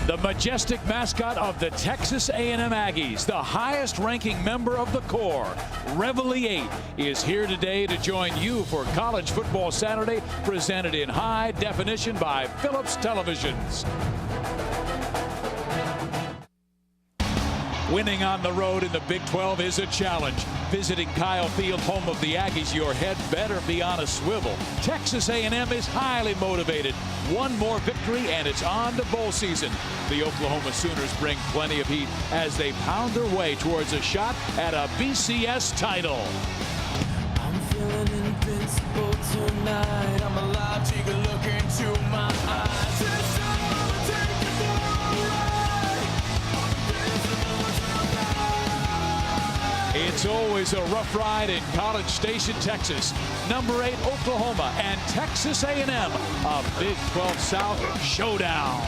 The majestic mascot of the Texas A&M Aggies, the highest-ranking member of the Corps, Reveille 8, is here today to join you for College Football Saturday, presented in high definition by Phillips Televisions. Winning on the road in the Big 12 is a challenge. Visiting Kyle Field, home of the Aggies, your head better be on a swivel. Texas A&M is highly motivated. One more victory and it's on to bowl season. The Oklahoma Sooners bring plenty of heat as they pound their way towards a shot at a BCS title. I'm feeling invincible tonight. I'm alive, take a look into my eyes. It's time to take it for a ride. I'm invincible tonight. It's always a rough ride in College Station, Texas. Number 8, Oklahoma, and Texas A&M, a Big 12 South showdown.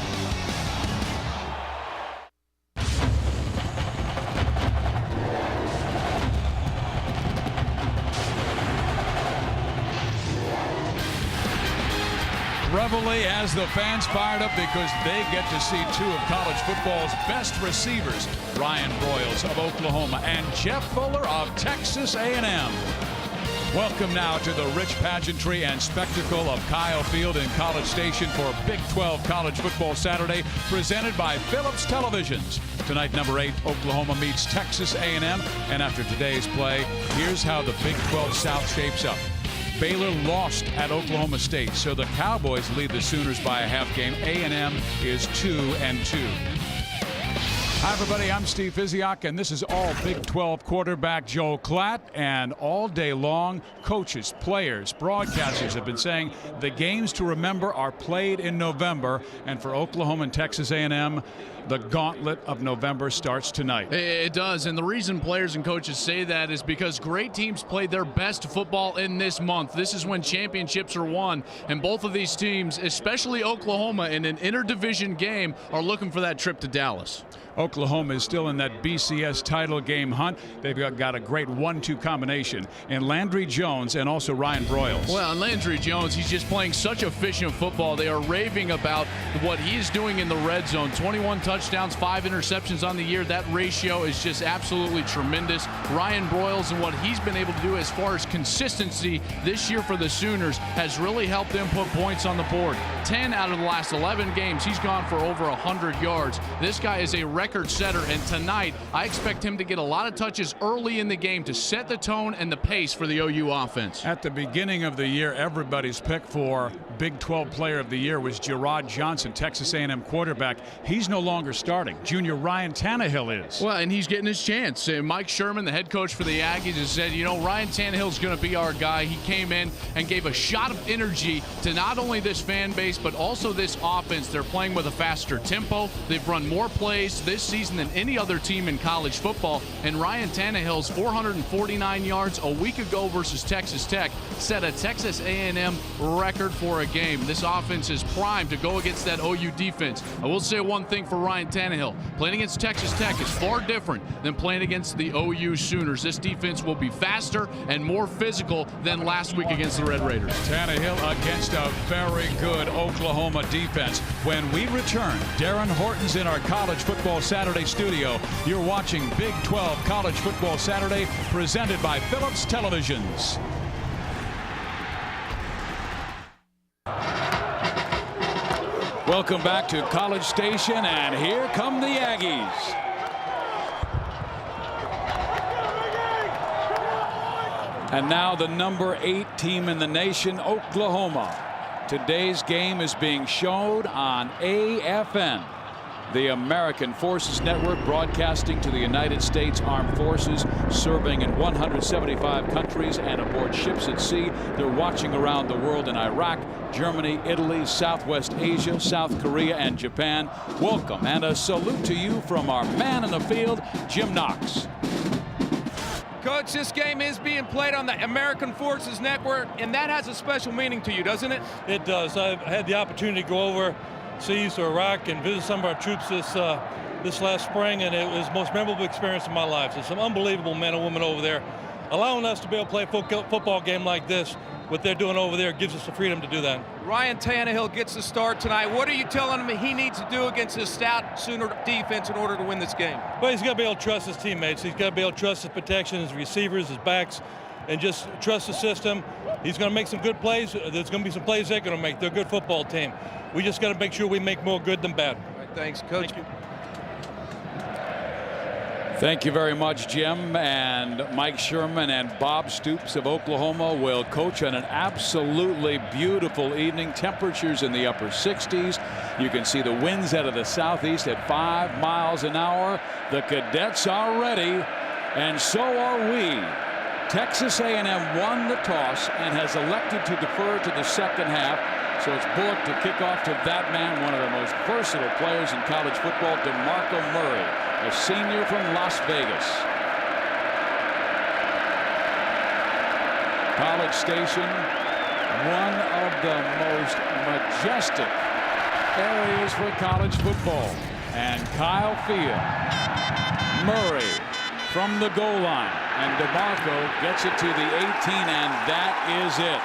Reveille has the fans fired up because they get to see two of college football's best receivers, Ryan Broyles of Oklahoma and Jeff Fuller of Texas A&M. Welcome now to the rich pageantry and spectacle of Kyle Field in College Station for Big 12 College Football Saturday, presented by Phillips Televisions. Tonight, number 8, Oklahoma meets Texas A&M, and after today's play, here's how the Big 12 South shapes up. Baylor lost at Oklahoma State, so the Cowboys lead the Sooners by a half game. A&M is 2-2. Hi, everybody. I'm Steve Fiziak, and this is all Big 12 quarterback Joe Klatt. And all day long, coaches, players, broadcasters have been saying the games to remember are played in November. And for Oklahoma and Texas A&M, the gauntlet of November starts tonight. It does, and the reason players and coaches say that is because great teams play their best football in this month. This is when championships are won, and both of these teams, especially Oklahoma in an interdivision game, are looking for that trip to Dallas. Oklahoma is still in that BCS title game hunt. They've got a great 1-2 combination in Landry Jones and also Ryan Broyles. Well, and Landry Jones, he's just playing such efficient football. They are raving about what he is doing in the red zone. 21 touchdowns, 5 interceptions on the year. That ratio is just absolutely tremendous. Ryan Broyles and what he's been able to do as far as consistency this year for the Sooners has really helped them put points on the board. 10 out of the last 11 games, he's gone for over 100 yards. This guy is a record setter, and tonight I expect him to get a lot of touches early in the game to set the tone and the pace for the OU offense. At the beginning of the year, everybody's pick for Big 12 Player of the Year was Gerard Johnson, Texas A&M quarterback. He's no longer starting. Junior Ryan Tannehill is. Well, and he's getting his chance. Mike Sherman, the head coach for the Aggies, has said, you know, Ryan Tannehill's going to be our guy. He came in and gave a shot of energy to not only this fan base, but also this offense. They're playing with a faster tempo. They've run more plays this season than any other team in college football. And Ryan Tannehill's 449 yards a week ago versus Texas Tech set a Texas A&M record for a game. This offense is primed to go against that OU defense. I will say one thing for Ryan Tannehill. Playing against Texas Tech is far different than playing against the OU Sooners. This defense will be faster and more physical than last week against the Red Raiders. Tannehill against a very good Oklahoma defense. When we return, Darren Horton's in our College Football Saturday studio. You're watching Big 12 College Football Saturday, presented by Phillips Televisions. Welcome back to College Station, and here come the Aggies. And now the number 8 team in the nation, Oklahoma. Today's game is being showed on AFN, the American Forces Network, broadcasting to the United States Armed Forces, serving in 175 countries and aboard ships at sea. They're watching around the world in Iraq, Germany, Italy, Southwest Asia, South Korea, and Japan. Welcome and a salute to you from our man in the field, Jim Knox. Coach, this game is being played on the American Forces Network, and that has a special meaning to you, doesn't it? It does. I've had the opportunity to go overseas to Iraq and visit some of our troops this last spring, and it was the most memorable experience of my life. So some unbelievable men and women over there, allowing us to be able to play a football game like this what they're doing over there gives us the freedom to do that. Ryan Tannehill gets the start tonight. What are you telling him he needs to do against this stout Sooner defense in order to win this game? Well, he's got to be able to trust his teammates. He's got to be able to trust his protection, his receivers, his backs, and just trust the system. He's going to make some good plays. There's going to be some plays they're going to make. They're a good football team. We just got to make sure we make more good than bad. All right, thanks, Coach. Thank you. Thank you very much, Jim. And Mike Sherman and Bob Stoops of Oklahoma will coach on an absolutely beautiful evening. Temperatures in the upper 60s. You can see the winds out of the southeast at 5 miles an hour. The Cadets are ready, and so are we. Texas A&M won the toss and has elected to defer to the second half. So it's Bullock to kick off to that man, one of the most versatile players in college football, DeMarco Murray, a senior from Las Vegas. College Station, one of the most majestic areas for college football. And Kyle Field, Murray from the goal line, and DeMarco gets it to the 18, and that is it.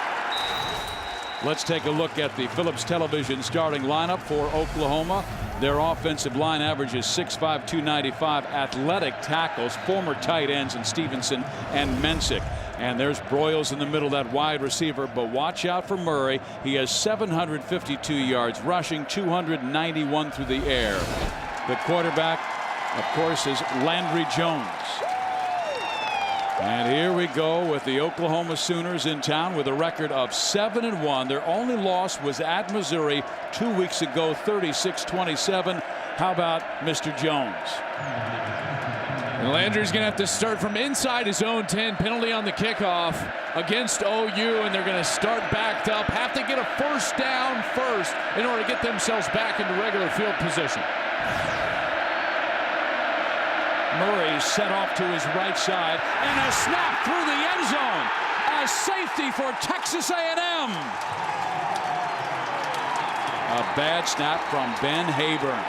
Let's take a look at the Phillips Television starting lineup for Oklahoma. Their offensive line averages 6'5", 295 athletic tackles, former tight ends in Stevenson and Mensick. And there's Broyles in the middle, that wide receiver. But watch out for Murray. He has 752 yards rushing, 291 through the air. The quarterback, of course, is Landry Jones. And here we go with the Oklahoma Sooners in town with a record of 7-1. Their only loss was at Missouri 2 weeks ago, 36-27. How about Mr. Jones? And Landry's going to have to start from inside his own 10. Penalty on the kickoff against OU, and they're going to start backed up. Have to get a first down first in order to get themselves back into regular field position. Murray set off to his right side, and a snap through the end zone. A safety for Texas A&M. A bad snap from Ben Hayburn.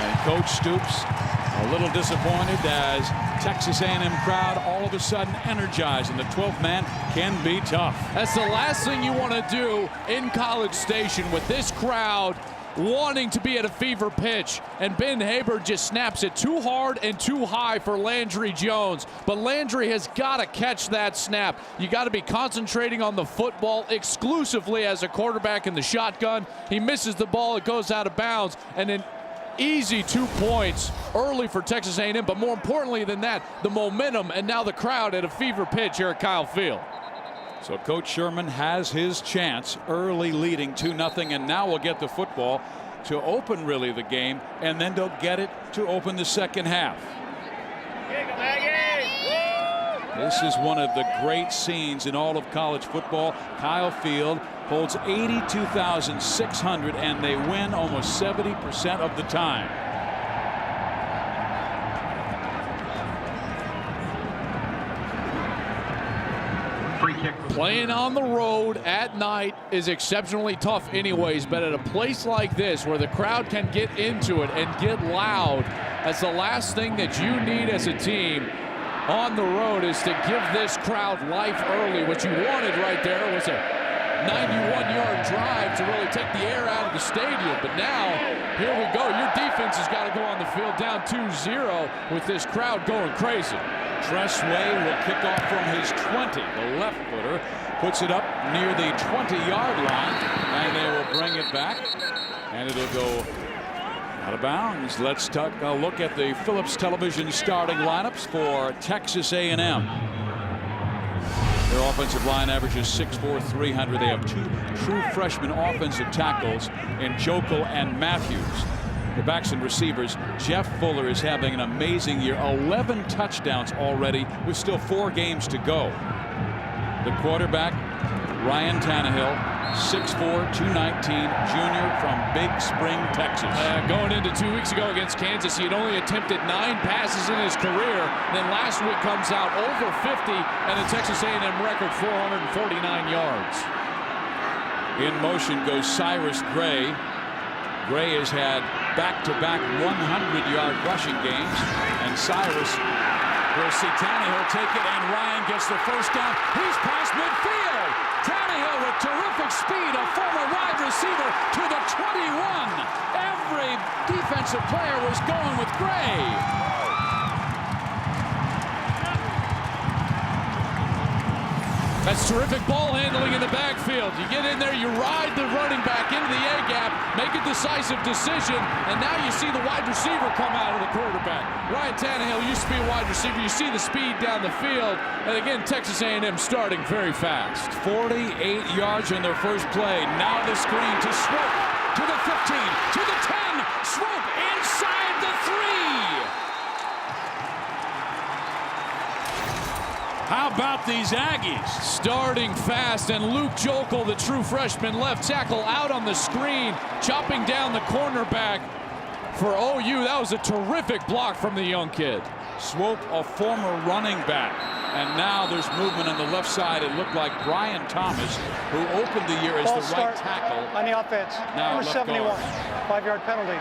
And Coach Stoops a little disappointed as Texas A&M crowd all of a sudden energized, and the 12th man can be tough. That's the last thing you want to do in College Station with this crowd wanting to be at a fever pitch, and Ben Hayburn just snaps it too hard and too high for Landry Jones. But Landry has got to catch that snap. You got to be concentrating on the football exclusively as a quarterback in the shotgun. He misses the ball, it goes out of bounds, and an easy 2 points early for Texas A&M. But more importantly than that, the momentum, and now the crowd at a fever pitch here at Kyle Field. So Coach Sherman has his chance, early leading 2-0, and now we'll get the football to open really the game, and then they'll get it to open the second half. This is one of the great scenes in all of college football. Kyle Field holds 82,600, and they win almost 70% of the time. Playing on the road at night is exceptionally tough anyways, but at a place like this where the crowd can get into it and get loud, that's the last thing that you need as a team on the road, is to give this crowd life early. What you wanted right there was a 91-yard drive to really take the air out of the stadium. But now, here we go. Your defense has got to go on the field down 2-0 with this crowd going crazy. Tressway will kick off from his 20. The left footer puts it up near the 20-yard line, and they will bring it back, and it'll go out of bounds. Let's take a look at the Phillips Television starting lineups for Texas A&M. Their offensive line averages 6'4", 300. They have two true freshman offensive tackles in Jokel and Matthews. The backs and receivers, Jeff Fuller is having an amazing year. 11 touchdowns already with still 4 games to go. The quarterback, Ryan Tannehill, 6'4", 219, junior from Big Spring, Texas. Going into 2 weeks ago against Kansas, he had only attempted 9 passes in his career. Then last week comes out over 50 and a Texas A&M record 449 yards. In motion goes Cyrus Gray. Gray has had back-to-back 100-yard rushing games, and Cyrus We'll see Tannehill take it, and Ryan gets the first down. He's past midfield. Tannehill with terrific speed, a former wide receiver to the 21. Every defensive player was going with Gray. That's terrific ball handling in the backfield. You get in there, you ride the running back into the A-gap, make a decisive decision, and now you see the wide receiver come out of the quarterback. Ryan Tannehill used to be a wide receiver. You see the speed down the field, and again, Texas A&M starting very fast. 48 yards in their first play. Now the screen to Swope, to the 15, to the 10. Swope inside the 3. How about these Aggies? Starting fast, and Luke Jokel, the true freshman left tackle, out on the screen, chopping down the cornerback for OU. That was a terrific block from the young kid. Swope, a former running back. And now there's movement on the left side. It looked like Brian Thomas, who opened the year as Ball the right tackle. On the offense. Now Number 71. 5-yard penalty.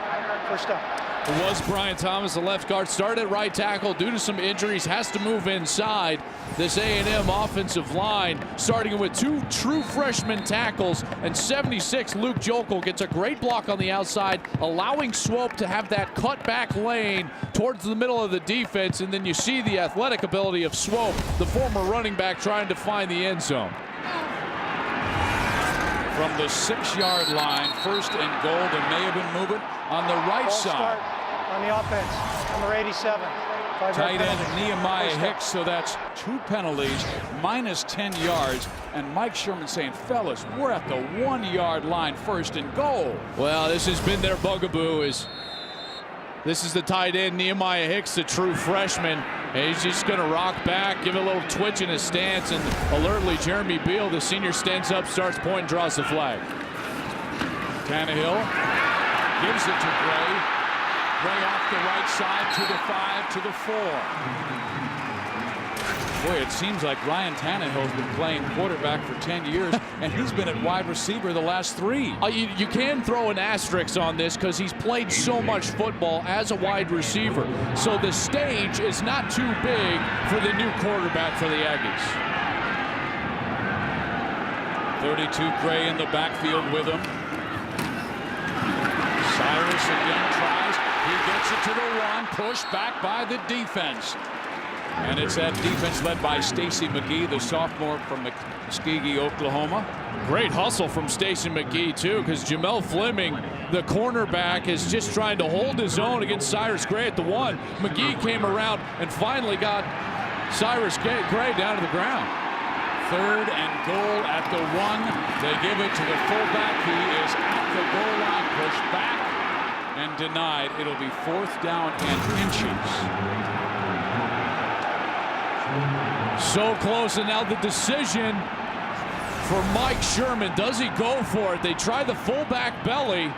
First down. It was Brian Thomas, the left guard, started at right tackle due to some injuries, has to move inside. This A&M offensive line, starting with 2 true freshman tackles, and 76, Luke Jokel gets a great block on the outside, allowing Swope to have that cutback lane towards the middle of the defense, and then you see the athletic ability of Swope, the former running back, trying to find the end zone. From the 6-yard line, first and goal. There may have been movement on the right Ball side. start on the offense. Number 87. 5-yard Tight end penalty. Nehemiah First down. Hicks, so that's 2 penalties, minus 10 yards. And Mike Sherman saying, fellas, we're at the 1-yard line, first and goal. Well, this has been their bugaboo. This is the tight end, Nehemiah Hicks, the true freshman. And he's just going to rock back, give it a little twitch in his stance, and alertly Jeremy Beal, the senior, stands up, starts point, draws the flag. Tannehill gives it to Gray. Gray off the right side to the 5, to the 4. Boy, it seems like Ryan Tannehill's been playing quarterback for 10 years, and he's been at wide receiver the last 3. You can throw an asterisk on this because he's played so much football as a wide receiver. So the stage is not too big for the new quarterback for the Aggies. 32 Gray in the backfield with him. Cyrus again tries. He gets it to the 1, pushed back by the defense. And it's that defense led by Stacy McGee, the sophomore from Muskogee, Oklahoma. Great hustle from Stacy McGee, too, because Jamel Fleming, the cornerback, is just trying to hold his own against Cyrus Gray at the 1. McGee came around and finally got Cyrus Gray down to the ground. 3rd and goal at the 1. They give it to the fullback. He is at the goal line, pushed back and denied. It'll be 4th down and inches. So close, and now the decision for Mike Sherman. Does he go for it? They try the fullback belly,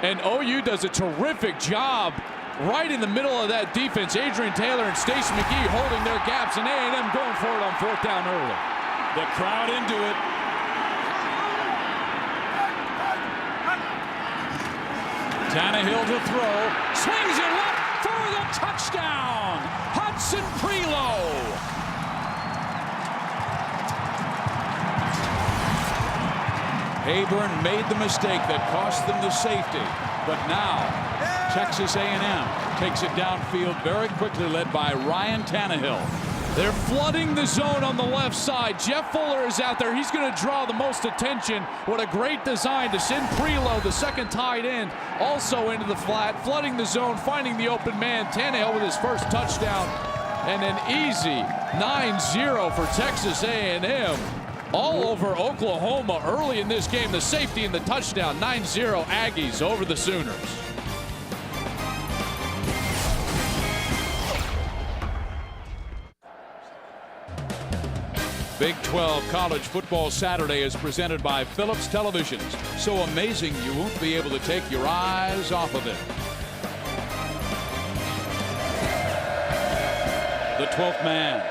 and OU does a terrific job right in the middle of that defense. Adrian Taylor and Stacy McGee holding their gaps, and A&M going for it on 4th down early. The crowd into it. Tannehill to throw. Swings it left for the touchdown. Hudson Prelow. Hayburn made the mistake that cost them the safety. But now Texas A&M takes it downfield very quickly, led by Ryan Tannehill. They're flooding the zone on the left side. Jeff Fuller is out there. He's going to draw the most attention. What a great design to send Prelow, the second tight end, also into the flat, flooding the zone, finding the open man. Tannehill with his first touchdown, and an easy 9-0 for Texas A&M. All over Oklahoma early in this game. The safety and the touchdown. 9-0 Aggies over the Sooners. Big 12 College Football Saturday is presented by Phillips Televisions. So amazing you won't be able to take your eyes off of it. The 12th man.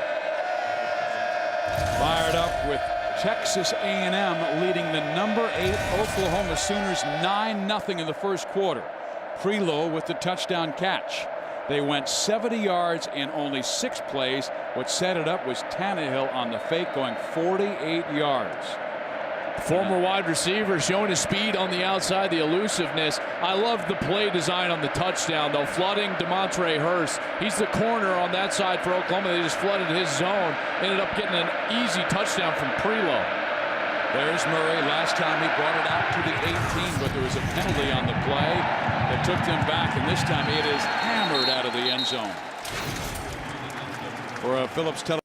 Fired up with Texas A&M leading the number 8 Oklahoma Sooners 9-0 in the first quarter. Prelow with the touchdown catch. They went 70 yards in only 6 plays. What set it up was Tannehill on the fake going 48 yards. Former wide receiver showing his speed on the outside, the elusiveness. I love the play design on the touchdown, though, flooding Demontre Hurst. He's the corner on that side for Oklahoma. They just flooded his zone. Ended up getting an easy touchdown from Prelo. There's Murray. Last time he brought it out to the 18, but there was a penalty on the play that took them back, and this time it is hammered out of the end zone. For a Phillips television.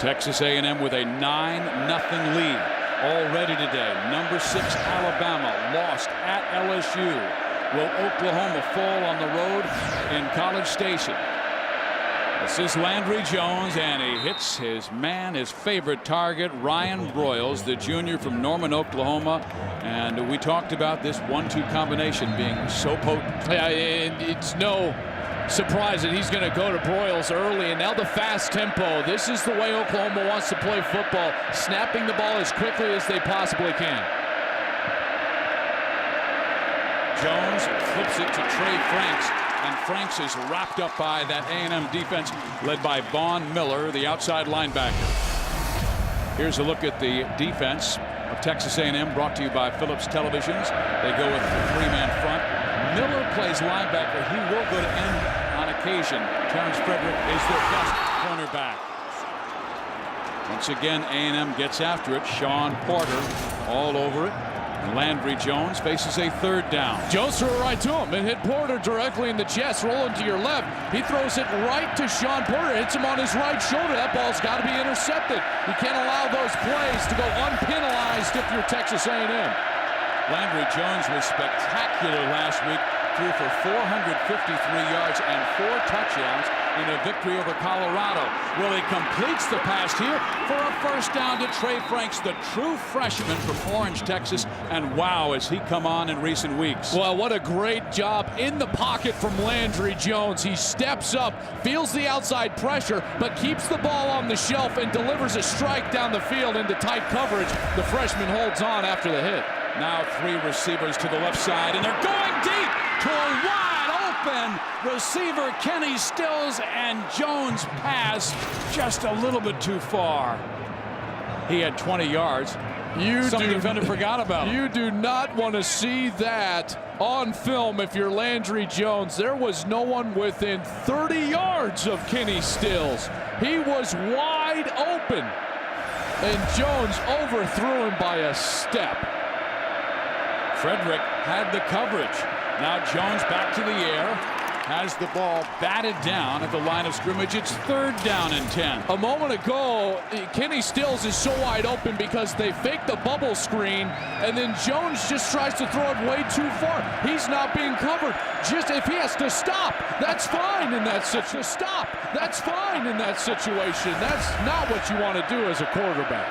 Texas A&M with a 9-0 lead already today. Number 6 Alabama lost at LSU. Will Oklahoma fall on the road in College Station? This is Landry Jones, and he hits his man, his favorite target, Ryan Broyles, the junior from Norman, Oklahoma. And we talked about this 1-2 combination being so potent. Yeah, it's no surprise that he's going to go to Broyles early, and now the fast tempo. This is the way Oklahoma wants to play football, snapping the ball as quickly as they possibly can. Jones flips it to Trey Franks, and Franks is wrapped up by that A&M defense led by Vaughn Miller, the outside linebacker. Here's a look at the defense of Texas A&M, brought to you by Phillips Televisions. They go with the 3-man front. Miller plays linebacker. He will go to end on occasion. Terrence Frederick is their best cornerback. Once again, A&M gets after it. Sean Porter all over it. And Landry Jones faces a 3rd down. Jones threw it right to him and hit Porter directly in the chest, rolling to your left. He throws it right to Sean Porter, hits him on his right shoulder. That ball's got to be intercepted. You can't allow those plays to go unpenalized if you're Texas A&M. Landry Jones was spectacular last week. Threw for 453 yards and 4 touchdowns in a victory over Colorado. Well, he completes the pass here for a 1st down to Trey Franks, the true freshman from Orange, Texas. And wow, has he come on in recent weeks. Well, what a great job in the pocket from Landry Jones. He steps up, feels the outside pressure, but keeps the ball on the shelf and delivers a strike down the field into tight coverage. The freshman holds on after the hit. Now 3 receivers to the left side, and they're going deep to a wide open receiver, Kenny Stills, and Jones pass just a little bit too far. He had 20 yards. Some defender forgot about him. You do not want to see that on film if you're Landry Jones. There was no one within 30 yards of Kenny Stills. He was wide open, and Jones overthrew him by a step. Frederick had the coverage. Now Jones back to the air, has the ball batted down at the line of scrimmage. It's 3rd down and 10. A moment ago, Kenny Stills is so wide open because they faked the bubble screen, and then Jones just tries to throw it way too far. He's not being covered. Just if he has to stop, that's fine in that situation. Stop, that's fine in that situation. That's not what you want to do as a quarterback.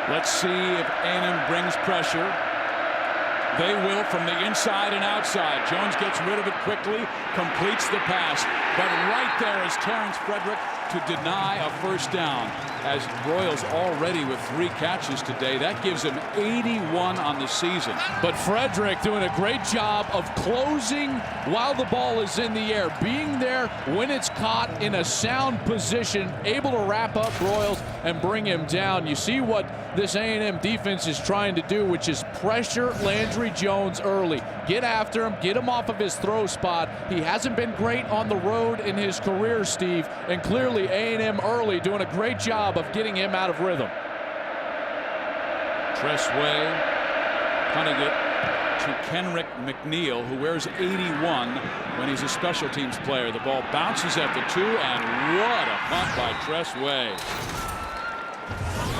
Let's see if A&M brings pressure. They will from the inside and outside. Jones gets rid of it quickly, completes the pass. But right there is Terrence Frederick to deny a 1st down. As Broyles already with 3 catches today, that gives him 81 on the season. But Frederick doing a great job of closing while the ball is in the air, being there when it's caught in a sound position, able to wrap up Broyles and bring him down. You see what this A&M defense is trying to do, which is pressure Landry Jones early. Get after him, get him off of his throw spot. He hasn't been great on the road in his career, Steve, and clearly A&M early doing a great job of getting him out of rhythm. Tressway punting it to Kenrick McNeil, who wears 81 when he's a special teams player. The ball bounces at the 2, and what a punt by Tressway.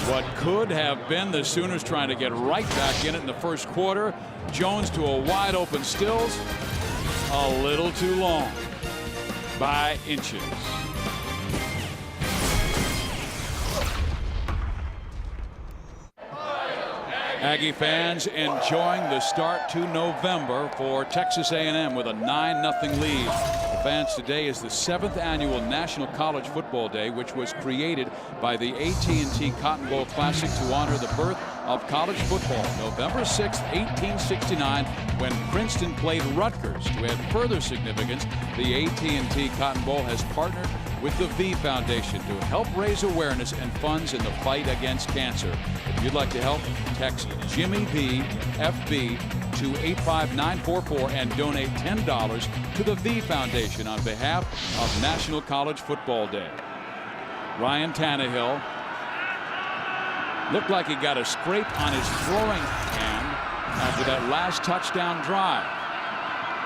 What could have been the Sooners trying to get right back in it in the 1st quarter. Jones to a wide open Stills. A little too long by inches. Aggie fans enjoying the start to November for Texas A&M with a 9-0 lead. fans, today is the 7th annual National College Football Day, which was created by the AT&T Cotton Bowl Classic to honor the birth of college football. November 6, 1869, when Princeton played Rutgers. To add further significance, the AT&T Cotton Bowl has partnered with the V Foundation to help raise awareness and funds in the fight against cancer. If you'd like to help, text Jimmy B, FB, to 85944 and donate $10 to the V Foundation on behalf of National College Football Day. Ryan Tannehill looked like he got a scrape on his throwing hand after that last touchdown drive.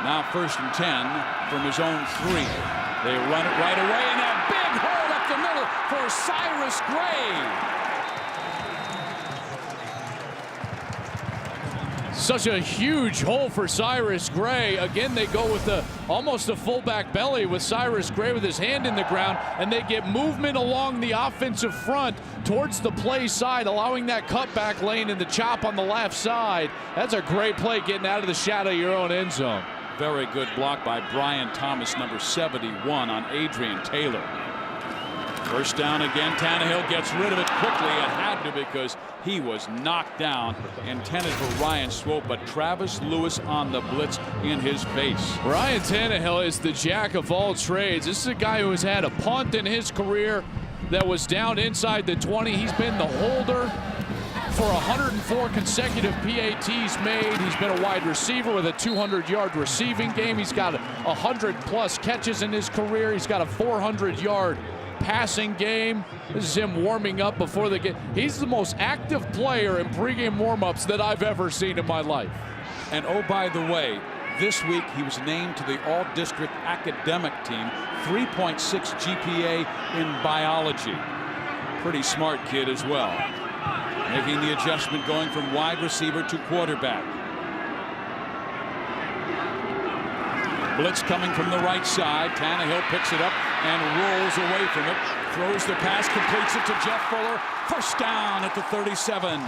Now 1st and 10 from his own 3. They run it right away, and a big hole up the middle for Cyrus Gray. Such a huge hole for Cyrus Gray. Again, they go with almost a fullback belly with Cyrus Gray with his hand in the ground, and they get movement along the offensive front towards the play side, allowing that cutback lane and the chop on the left side. That's a great play, getting out of the shadow of your own end zone. Very good block by Brian Thomas, number 71, on Adrian Taylor. First down again. Tannehill gets rid of it quickly. It had to, because he was knocked down. Intended for Ryan Swope, but Travis Lewis on the blitz in his face. Ryan Tannehill is the jack of all trades. This is a guy who has had a punt in his career that was down inside the 20. He's been the holder for 104 consecutive PATs made. He's been a wide receiver with a 200-yard receiving game. He's got 100+ catches in his career. He's got a 400-yard passing game. This is him warming up before the game. He's the most active player in pregame warm-ups that I've ever seen in my life. And oh, by the way, this week he was named to the all-district academic team, 3.6 GPA in biology. Pretty smart kid as well. Making the adjustment, going from wide receiver to quarterback. Blitz coming from the right side. Tannehill picks it up and rolls away from it. Throws the pass, completes it to Jeff Fuller. First down at the 37.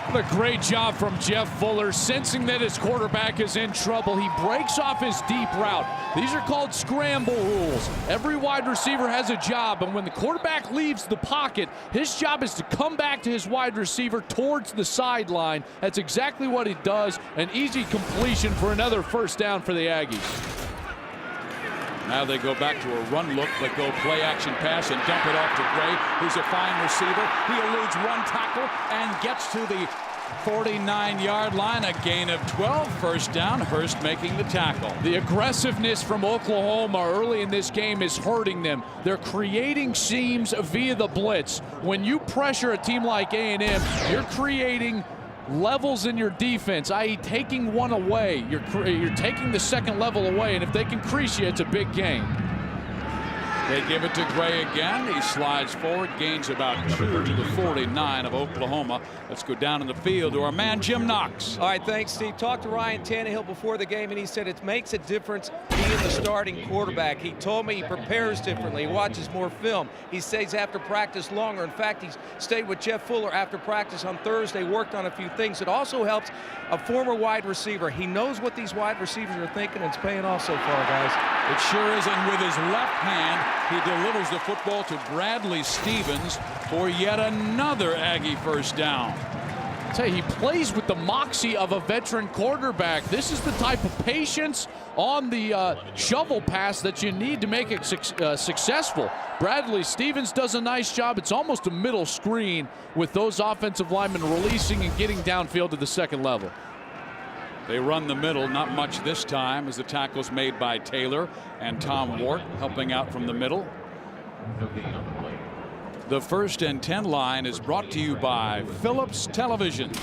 What a great job from Jeff Fuller, sensing that his quarterback is in trouble. He breaks off his deep route. These are called scramble rules. Every wide receiver has a job, and when the quarterback leaves the pocket, his job is to come back to his wide receiver towards the sideline. That's exactly what he does. An easy completion for another first down for the Aggies. Now they go back to a run look, but go play action pass and dump it off to Gray, who's a fine receiver. He eludes one tackle and gets to the 49-yard line. A gain of 12. First down. Hurst making the tackle. The aggressiveness from Oklahoma early in this game is hurting them. They're creating seams via the blitz. When you pressure a team like A&M, you're creating levels in your defense, i.e. taking one away. You're taking the second level away, and if they can crease you, it's a big gain. They give it to Gray again. He slides forward, gains about 2 to the 49 of Oklahoma. Let's go down in the field to our man, Jim Knox. All right, thanks, Steve. Talked to Ryan Tannehill before the game, and he said it makes a difference being the starting quarterback. He told me he prepares differently. He watches more film. He stays after practice longer. In fact, he's stayed with Jeff Fuller after practice on Thursday, worked on a few things. It also helps a former wide receiver. He knows what these wide receivers are thinking, and it's paying off so far, guys. It sure is, and with his left hand, he delivers the football to Bradley Stevens for yet another Aggie first down. I tell you, he plays with the moxie of a veteran quarterback. This is the type of patience on the shovel pass that you need to make it successful. Bradley Stevens does a nice job. It's almost a middle screen with those offensive linemen releasing and getting downfield to the second level. They run the middle, not much this time, as the tackle's made by Taylor and Tom Wart helping out from the middle. The 1st and 10 line is brought to you by Phillips Television.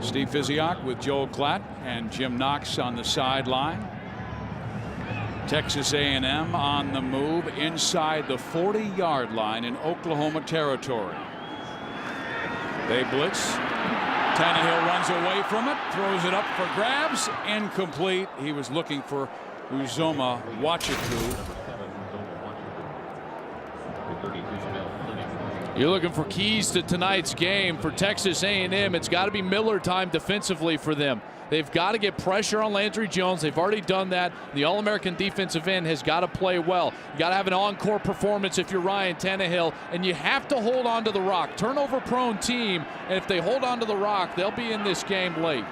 Steve Physiak with Joel Klatt and Jim Knox on the sideline. Texas A&M on the move inside the 40-yard line in Oklahoma territory. They blitz. Tannehill runs away from it, throws it up for grabs, incomplete. He was looking for Uzoma Wachiku. You're looking for keys to tonight's game for Texas A&M. It's got to be Miller time defensively for them. They've got to get pressure on Landry Jones. They've already done that. The All-American defensive end has got to play well. You got to have an encore performance if you're Ryan Tannehill, and you have to hold on to the rock. Turnover-prone team, and if they hold on to the rock, they'll be in this game late.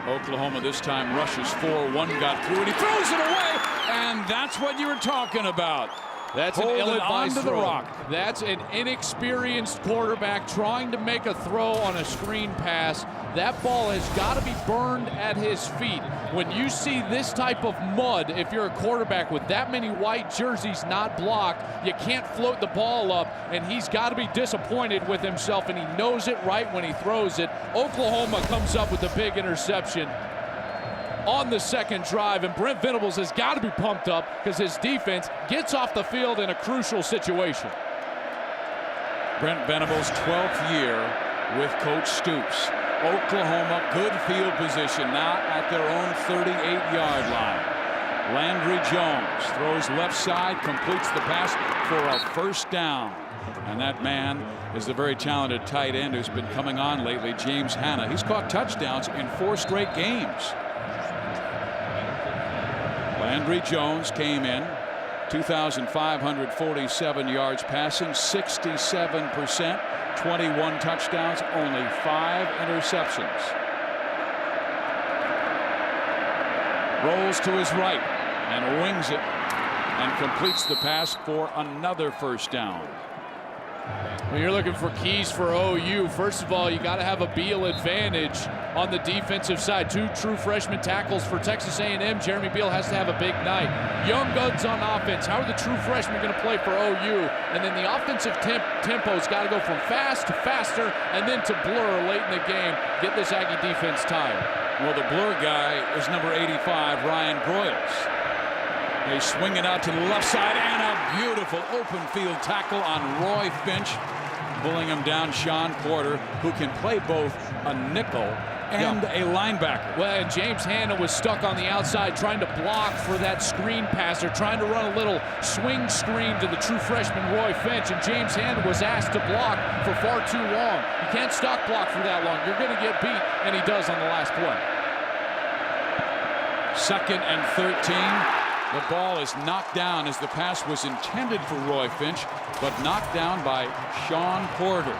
Oklahoma this time rushes 4. One got through, and he throws it away, and that's what you were talking about. That's an Holding ill-advised onto the throw. rock. That's an inexperienced quarterback trying to make a throw on a screen pass. That ball has got to be burned at his feet. When you see this type of mud, if you're a quarterback with that many white jerseys not blocked, you can't float the ball up, and he's got to be disappointed with himself, and he knows it right when he throws it. Oklahoma comes up with a big interception on the second drive, and Brent Venables has got to be pumped up because his defense gets off the field in a crucial situation. Brent Venables' 12th year with Coach Stoops. Oklahoma, good field position now at their own 38-yard line. Landry Jones throws left side, completes the pass for a first down. And that man is the very talented tight end who's been coming on lately, James Hanna. He's caught touchdowns in 4 straight games. Landry Jones came in 2,547 yards passing, 67%, 21 touchdowns, only 5 interceptions. Rolls to his right and wings it and completes the pass for another first down. When you're looking for keys for OU, first of all, you got to have a Beal advantage on the defensive side. 2 true freshman tackles for Texas A&M. Jeremy Beal has to have a big night. Young guns on offense. How are the true freshmen going to play for OU? And then the offensive tempo's got to go from fast to faster and then to blur late in the game. Get this Aggie defense tired. Well, the blur guy is number 85, Ryan Broyles. They swing it out to the left side, and a beautiful open field tackle on Roy Finch. Pulling him down, Sean Porter, who can play both a nickel and a linebacker. Well, and James Hanna was stuck on the outside trying to block for that screen pass. They're trying to run a little swing screen to the true freshman Roy Finch, and James Hanna was asked to block for far too long. You can't stock block for that long. You're going to get beat, and he does on the last play. 2nd and 13. The ball is knocked down as the pass was intended for Roy Finch, but knocked down by Sean Porter.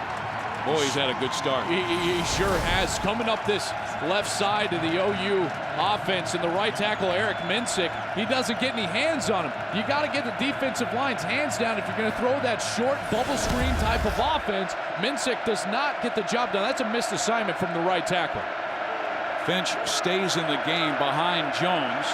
Boy, he's had a good start. He sure has. Coming up this left side of the OU offense, and the right tackle, Eric Minsick, he doesn't get any hands on him. You got to get the defensive line's hands down if you're going to throw that short bubble screen type of offense. Minsick does not get the job done. That's a missed assignment from the right tackle. Finch stays in the game behind Jones.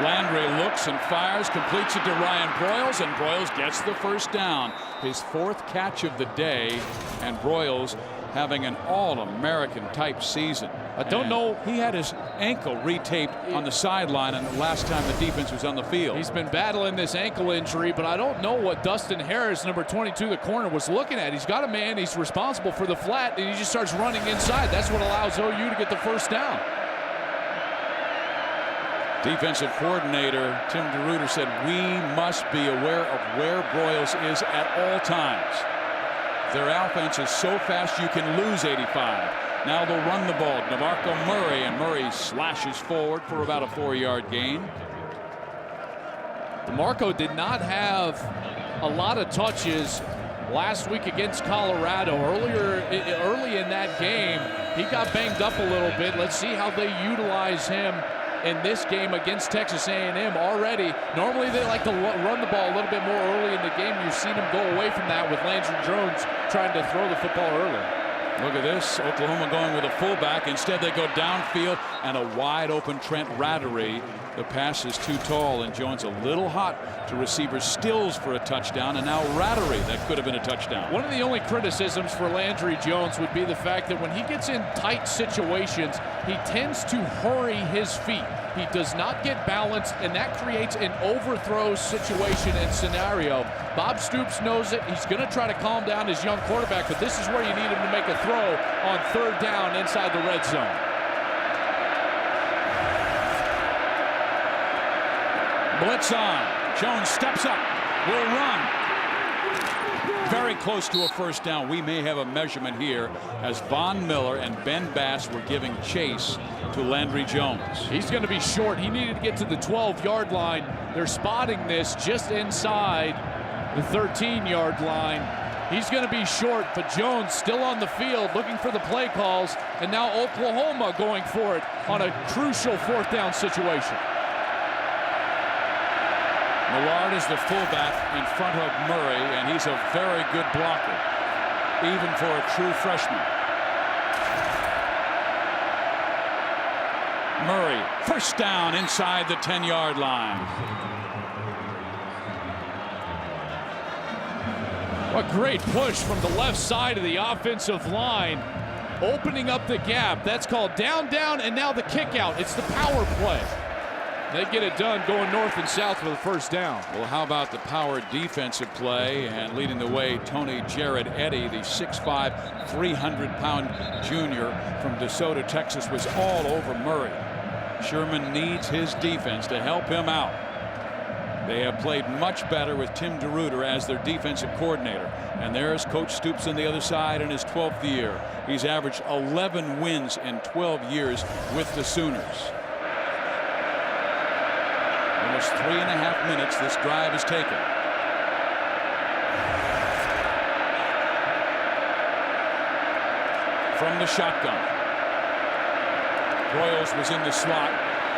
Landry looks and fires, completes it to Ryan Broyles, and Broyles gets the first down. His 4th catch of the day, and Broyles having an All-American type season. I don't know. He had his ankle retaped on the sideline and the last time the defense was on the field. He's been battling this ankle injury, but I don't know what Dustin Harris, number 22, the corner, was looking at. He's got a man, he's responsible for the flat, and he just starts running inside. That's what allows OU to get the first down. Defensive coordinator Tim DeRuyter said, we must be aware of where Broyles is at all times. Their offense is so fast you can lose 85. Now they'll run the ball. DeMarco Murray, and Murray slashes forward for about a 4-yard gain. DeMarco did not have a lot of touches last week against Colorado. Early in that game, he got banged up a little bit. Let's see how they utilize him in this game against Texas A&M. Already, normally they like to run the ball a little bit more early in the game. You've seen them go away from that with Landry Jones trying to throw the football early. Look at this. Oklahoma going with a fullback. Instead, they go downfield, and a wide open Trent Rattery. The pass is too tall, and Jones a little hot to receiver Stills for a touchdown, and now Rattery. That could have been a touchdown. One of the only criticisms for Landry Jones would be the fact that when he gets in tight situations, he tends to hurry his feet. He does not get balanced, and that creates an overthrow situation and scenario. Bob Stoops knows it. He's going to try to calm down his young quarterback, but this is where you need him to make a throw on 3rd down inside the red zone. Blitz on. Jones steps up. Will run. very close to a first down. We may have a measurement here as Von Miller and Ben Bass were giving chase to Landry Jones. He's going to be short. He needed to get to the 12-yard line. They're spotting this just inside the 13-yard line. He's going to be short, but Jones still on the field looking for the play calls, and now Oklahoma going for it on a crucial fourth down situation. Millard is the fullback in front of Murray, and he's a very good blocker, even for a true freshman. Murray, first down inside the 10-yard line. A great push from the left side of the offensive line, opening up the gap. That's called down, down, and now the kick out. It's the power play. They get it done going north and south for the first down. Well, how about the power defensive play? And leading the way, Tony Jared Eddy, the 6'5", 300-pound junior from DeSoto, Texas, was all over Murray. Sherman needs his defense to help him out. They have played much better with Tim DeRuyter as their defensive coordinator. And there's Coach Stoops on the other side in his 12th year. He's averaged 11 wins in 12 years with the Sooners. Almost 3.5 minutes this drive has taken. From the shotgun. Broyles was in the slot.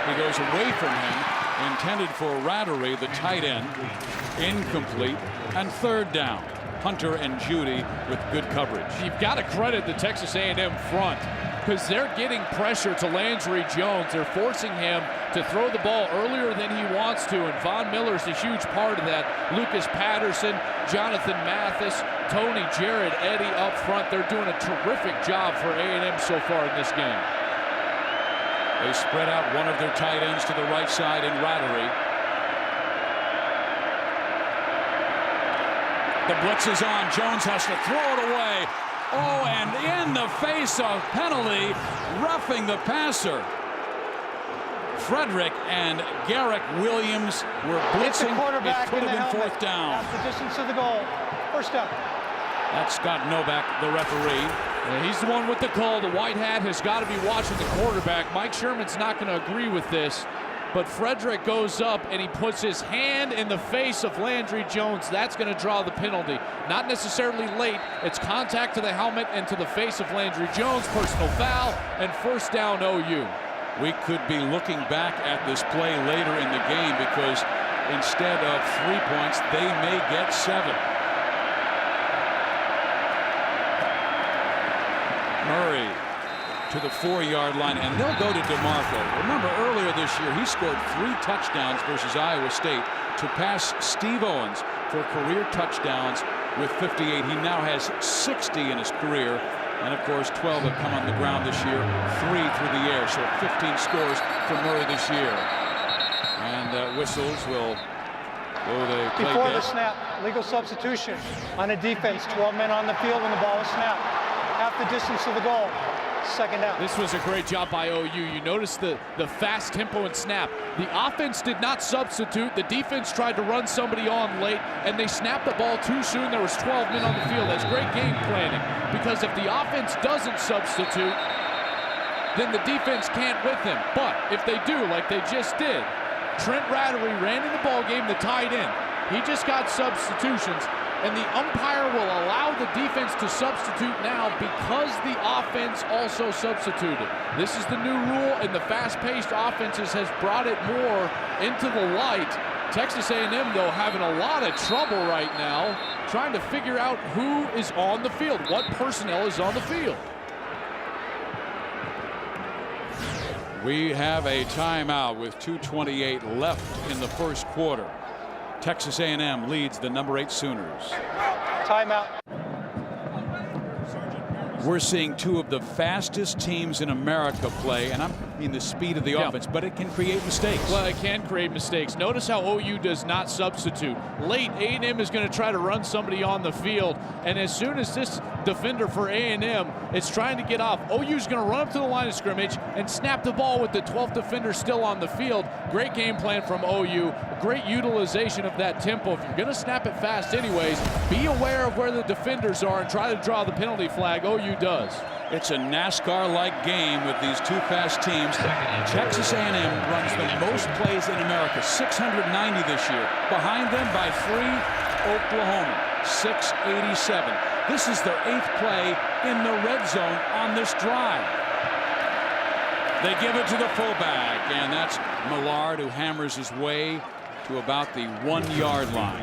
He goes away from him. Intended for Rattery, the tight end. Incomplete. And third down. Hunter and Judy with good coverage. You've got to credit the Texas A&M front because they're getting pressure to Landry Jones. They're forcing him to throw the ball earlier than he wants to, and Von Miller's a huge part of that. Lucas Patterson, Jonathan Mathis, Tony Jared Eddy up front. They're doing a terrific job for A&M so far in this game. They spread out one of their tight ends to the right side in Rattery. The blitz is on. Jones has to throw it away. Oh, and in the face of penalty, roughing the passer. Frederick and Garrick Williams were blitzing. It could have been fourth down. That's the distance of the goal. First down. That's Scott Novak, the referee. Yeah, he's the one with the call. The white hat has got to be watching the quarterback. Mike Sherman's not going to agree with this, but Frederick goes up and he puts his hand in the face of Landry Jones. That's going to draw the penalty. Not necessarily late. It's contact to the helmet and to the face of Landry Jones. Personal foul and first down OU. We could be looking back at this play later in the game because instead of 3 points, they may get 7. Murray to the 4-yard line, and they'll go to DeMarco. Remember, earlier this year, he scored 3 touchdowns versus Iowa State to pass Steve Owens for career touchdowns with 58. He now has 60 in his career, and of course, 12 have come on the ground this year, 3 through the air, so 15 scores for Murray this year. And whistles will go to play Before dead. the snap, legal substitution on a defense. 12 men on the field when the ball is snapped. Half the distance of the goal. Second down. This was a great job by OU. You notice the fast tempo and snap. The offense did not substitute. The defense tried to run somebody on late, and they snapped the ball too soon. There was 12 men on the field. That's great game planning, because if the offense doesn't substitute, then the defense can't with them. But if they do, like they just did, Trent Rattery ran in the ball game, the tight end. He just got substitutions. And the umpire will allow the defense to substitute now because the offense also substituted. This is the new rule, and the fast-paced offenses has brought it more into the light. Texas A&M, though, having a lot of trouble right now trying to figure out who is on the field, what personnel is on the field. We have a timeout with 2:28 left in the first quarter. Texas A&M leads the number 8 Sooners. Timeout. We're seeing two of the fastest teams in America play, and I mean the speed of the offense, but it can create mistakes. Well, it can create mistakes. Notice how OU does not substitute. Late, A&M is going to try to run somebody on the field, and as soon as this defender for A&M is trying to get off, OU's going to run up to the line of scrimmage and snap the ball with the 12th defender still on the field. Great game plan from OU. great utilization of that tempo. If you're going to snap it fast anyways, be aware of where the defenders are and try to draw the penalty flag. OU does. It's a NASCAR-like game with these two fast teams. Texas A&M runs the most plays in America, 690 this year. Behind them by 3, Oklahoma, 687. This is their 8th play in the red zone on this drive. They give it to the fullback, and that's Millard, who hammers his way to about the 1-yard line.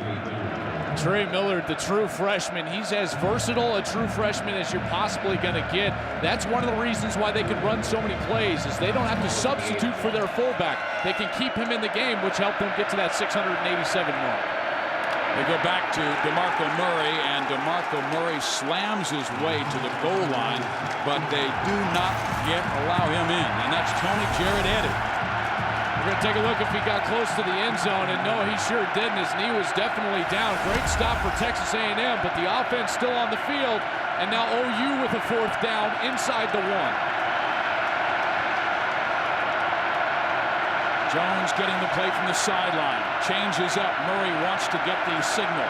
Trey Millard, the true freshman, he's as versatile a true freshman as you're possibly going to get. That's one of the reasons why they can run so many plays, is they don't have to substitute for their fullback. They can keep him in the game, which helped them get to that 687 mark. They go back to DeMarco Murray, and DeMarco Murray slams his way to the goal line, but they do not allow him in, and that's Tony Jarrett Eddy. We're going to take a look if he got close to the end zone, and no, he sure didn't. His knee was definitely down. Great stop for Texas A&M, but the offense still on the field, and now OU with a 4th down inside the 1. Jones getting the play from the sideline. Changes up. Murray wants to get the signal.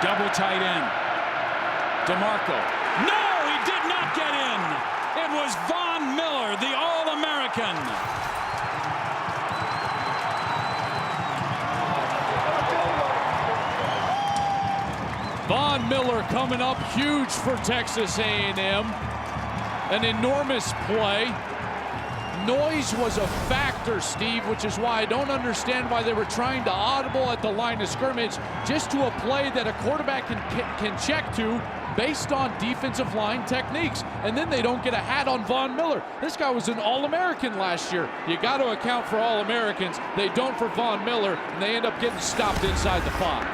Double tight end. DeMarco. No, he did not get in. It was Von Miller, the All-American. Von Miller coming up huge for Texas A&M. An enormous play. Noise was a factor, Steve, which is why I don't understand why they were trying to audible at the line of scrimmage just to a play that a quarterback can check to based on defensive line techniques. And then they don't get a hat on Von Miller. This guy was an All-American last year. You got to account for All-Americans. They don't for Von Miller, and they end up getting stopped inside the 5.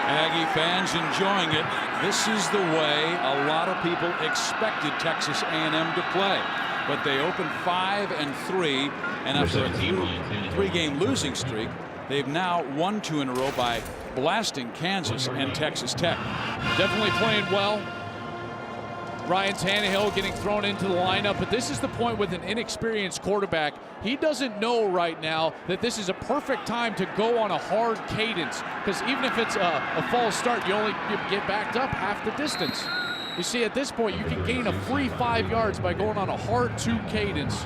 Aggie fans enjoying it. This is the way a lot of people expected Texas A&M to play. But they opened 5-3, and after a 3-game losing streak, they've now won 2 in a row by blasting Kansas and Texas Tech. Definitely playing well. Ryan Tannehill getting thrown into the lineup, but this is the point with an inexperienced quarterback. He doesn't know right now that this is a perfect time to go on a hard cadence, because even if it's a false start, you get backed up half the distance. You see, at this point, you can gain a free 5 yards by going on a hard 2 cadence.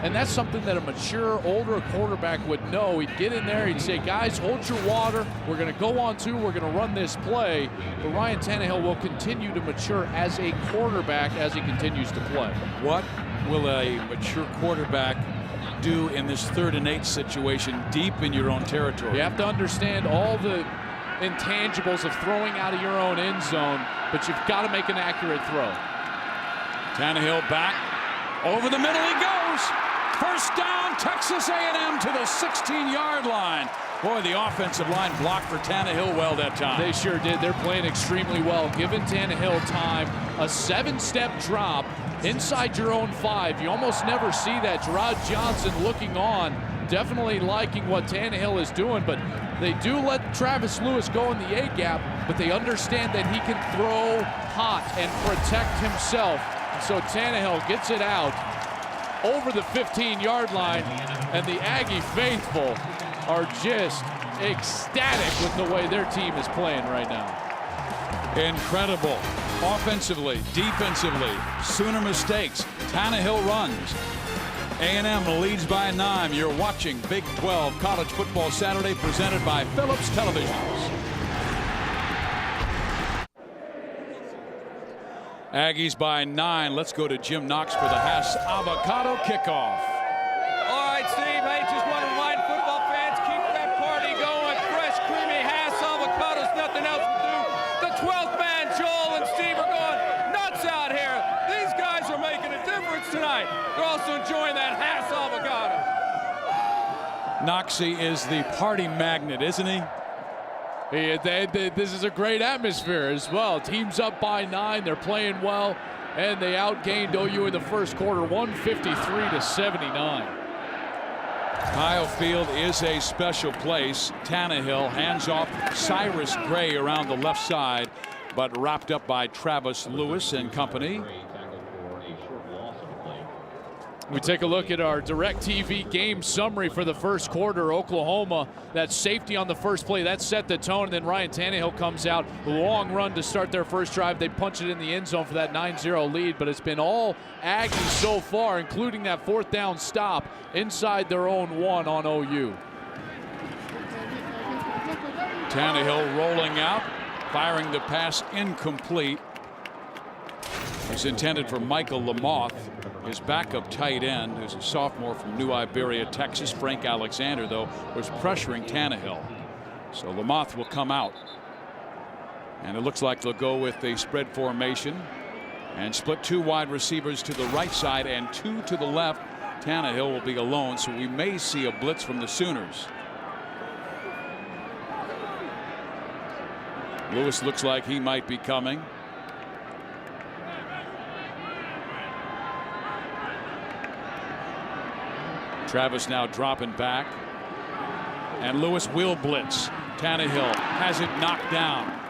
And that's something that a mature, older quarterback would know. He'd get in there, he'd say, guys, hold your water. We're going to go on 2, we're going to run this play. But Ryan Tannehill will continue to mature as a quarterback as he continues to play. What will a mature quarterback do in this 3rd and 8 situation deep in your own territory? You have to understand all the intangibles of throwing out of your own end zone, but you've got to make an accurate throw. Tannehill back. Over the middle he goes. First down, Texas A&M to the 16-yard line. Boy, the offensive line blocked for Tannehill well that time. They sure did. They're playing extremely well. Giving Tannehill time. A 7-step drop inside your own 5. You almost never see that. Gerard Johnson looking on, definitely liking what Tannehill is doing, but they do let Travis Lewis go in the A-gap, but they understand that he can throw hot and protect himself. So Tannehill gets it out over the 15-yard line, and the Aggie faithful are just ecstatic with the way their team is playing right now. Incredible. Offensively, defensively, Sooner mistakes. Tannehill runs. A&M leads by 9. You're watching Big 12 College Football Saturday, presented by Phillips Televisions. Aggies by 9. Let's go to Jim Knox for the Hass Avocado kickoff. All right, Steve, I just want to remind football fans, keep that party going. Fresh, creamy Hass avocados, nothing else to do. The 12th man, Joel and Steve, are going nuts out here. These guys are making a difference tonight. They're also enjoying that Hass avocado. Knoxy is the party magnet, isn't he? This is a great atmosphere as well. Teams up by 9. They're playing well, and they outgained OU in the first quarter, 153-79. Kyle Field is a special place. Tannehill hands off Cyrus Gray around the left side, but wrapped up by Travis Lewis and company. We take a look at our DirecTV game summary for the first quarter. Oklahoma, that safety on the first play, that set the tone, and then Ryan Tannehill comes out. Long run to start their first drive. They punch it in the end zone for that 9-0 lead, but it's been all Aggies so far, including that fourth down stop inside their own 1 on OU. Tannehill rolling out, firing the pass incomplete. It's intended for Michael Lamoth, his backup tight end, who's a sophomore from New Iberia, Texas. Frank Alexander, though, was pressuring Tannehill. So Lamoth will come out. And it looks like they'll go with a spread formation and split 2 wide receivers to the right side and 2 to the left. Tannehill will be alone, so we may see a blitz from the Sooners. Lewis looks like he might be coming. Travis now dropping back, and Lewis will blitz. Tannehill has it knocked down.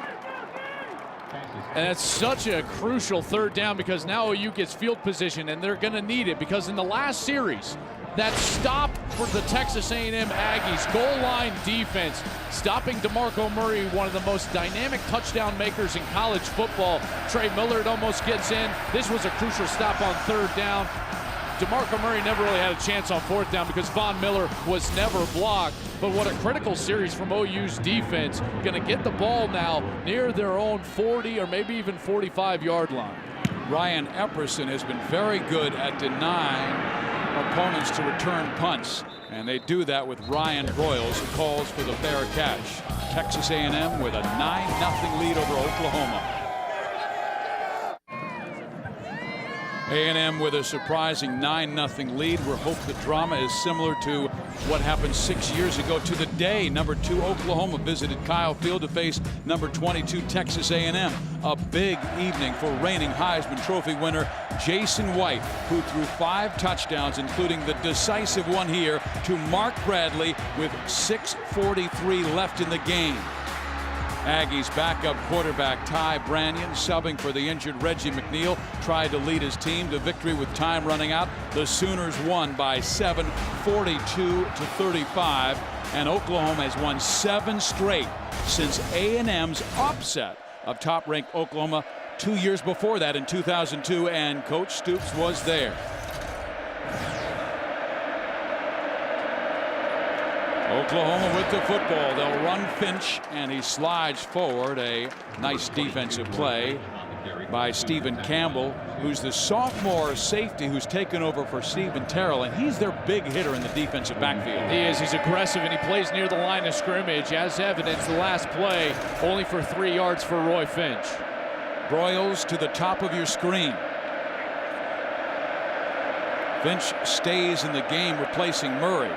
And that's such a crucial third down because now OU gets field position, and they're going to need it because in the last series, that stop for the Texas A&M Aggies goal line defense, stopping DeMarco Murray, one of the most dynamic touchdown makers in college football. Trey Millard almost gets in. This was a crucial stop on third down. DeMarco Murray never really had a chance on fourth down because Von Miller was never blocked. But what a critical series from OU's defense. Going to get the ball now near their own 40 or maybe even 45-yard line. Ryan Epperson has been very good at denying opponents to return punts, and they do that with Ryan Broyles, who calls for the fair catch. Texas A&M with a 9-0 lead over Oklahoma. A&M with a surprising 9-0 lead. We hope the drama is similar to what happened 6 years ago to the day. Number 2 Oklahoma visited Kyle Field to face number 22 Texas A&M. A big evening for reigning Heisman Trophy winner Jason White, who threw 5 touchdowns, including the decisive one here to Mark Bradley with 6:43 left in the game. Aggies backup quarterback Ty Brannion, subbing for the injured Reggie McNeil, tried to lead his team to victory with time running out. The Sooners won by 7, 42-35, and Oklahoma has won 7 straight since A&M's upset of top-ranked Oklahoma 2 years before that in 2002, and Coach Stoops was there. Oklahoma with the football. They'll run Finch, and he slides forward. A nice defensive play by Stephen Campbell, who's the sophomore safety who's taken over for Stephen Terrell, and he's their big hitter in the defensive backfield. He is. He's aggressive, and he plays near the line of scrimmage. As evidence, the last play only for 3 yards for Roy Finch. Broyles to the top of your screen. Finch stays in the game, replacing Murray.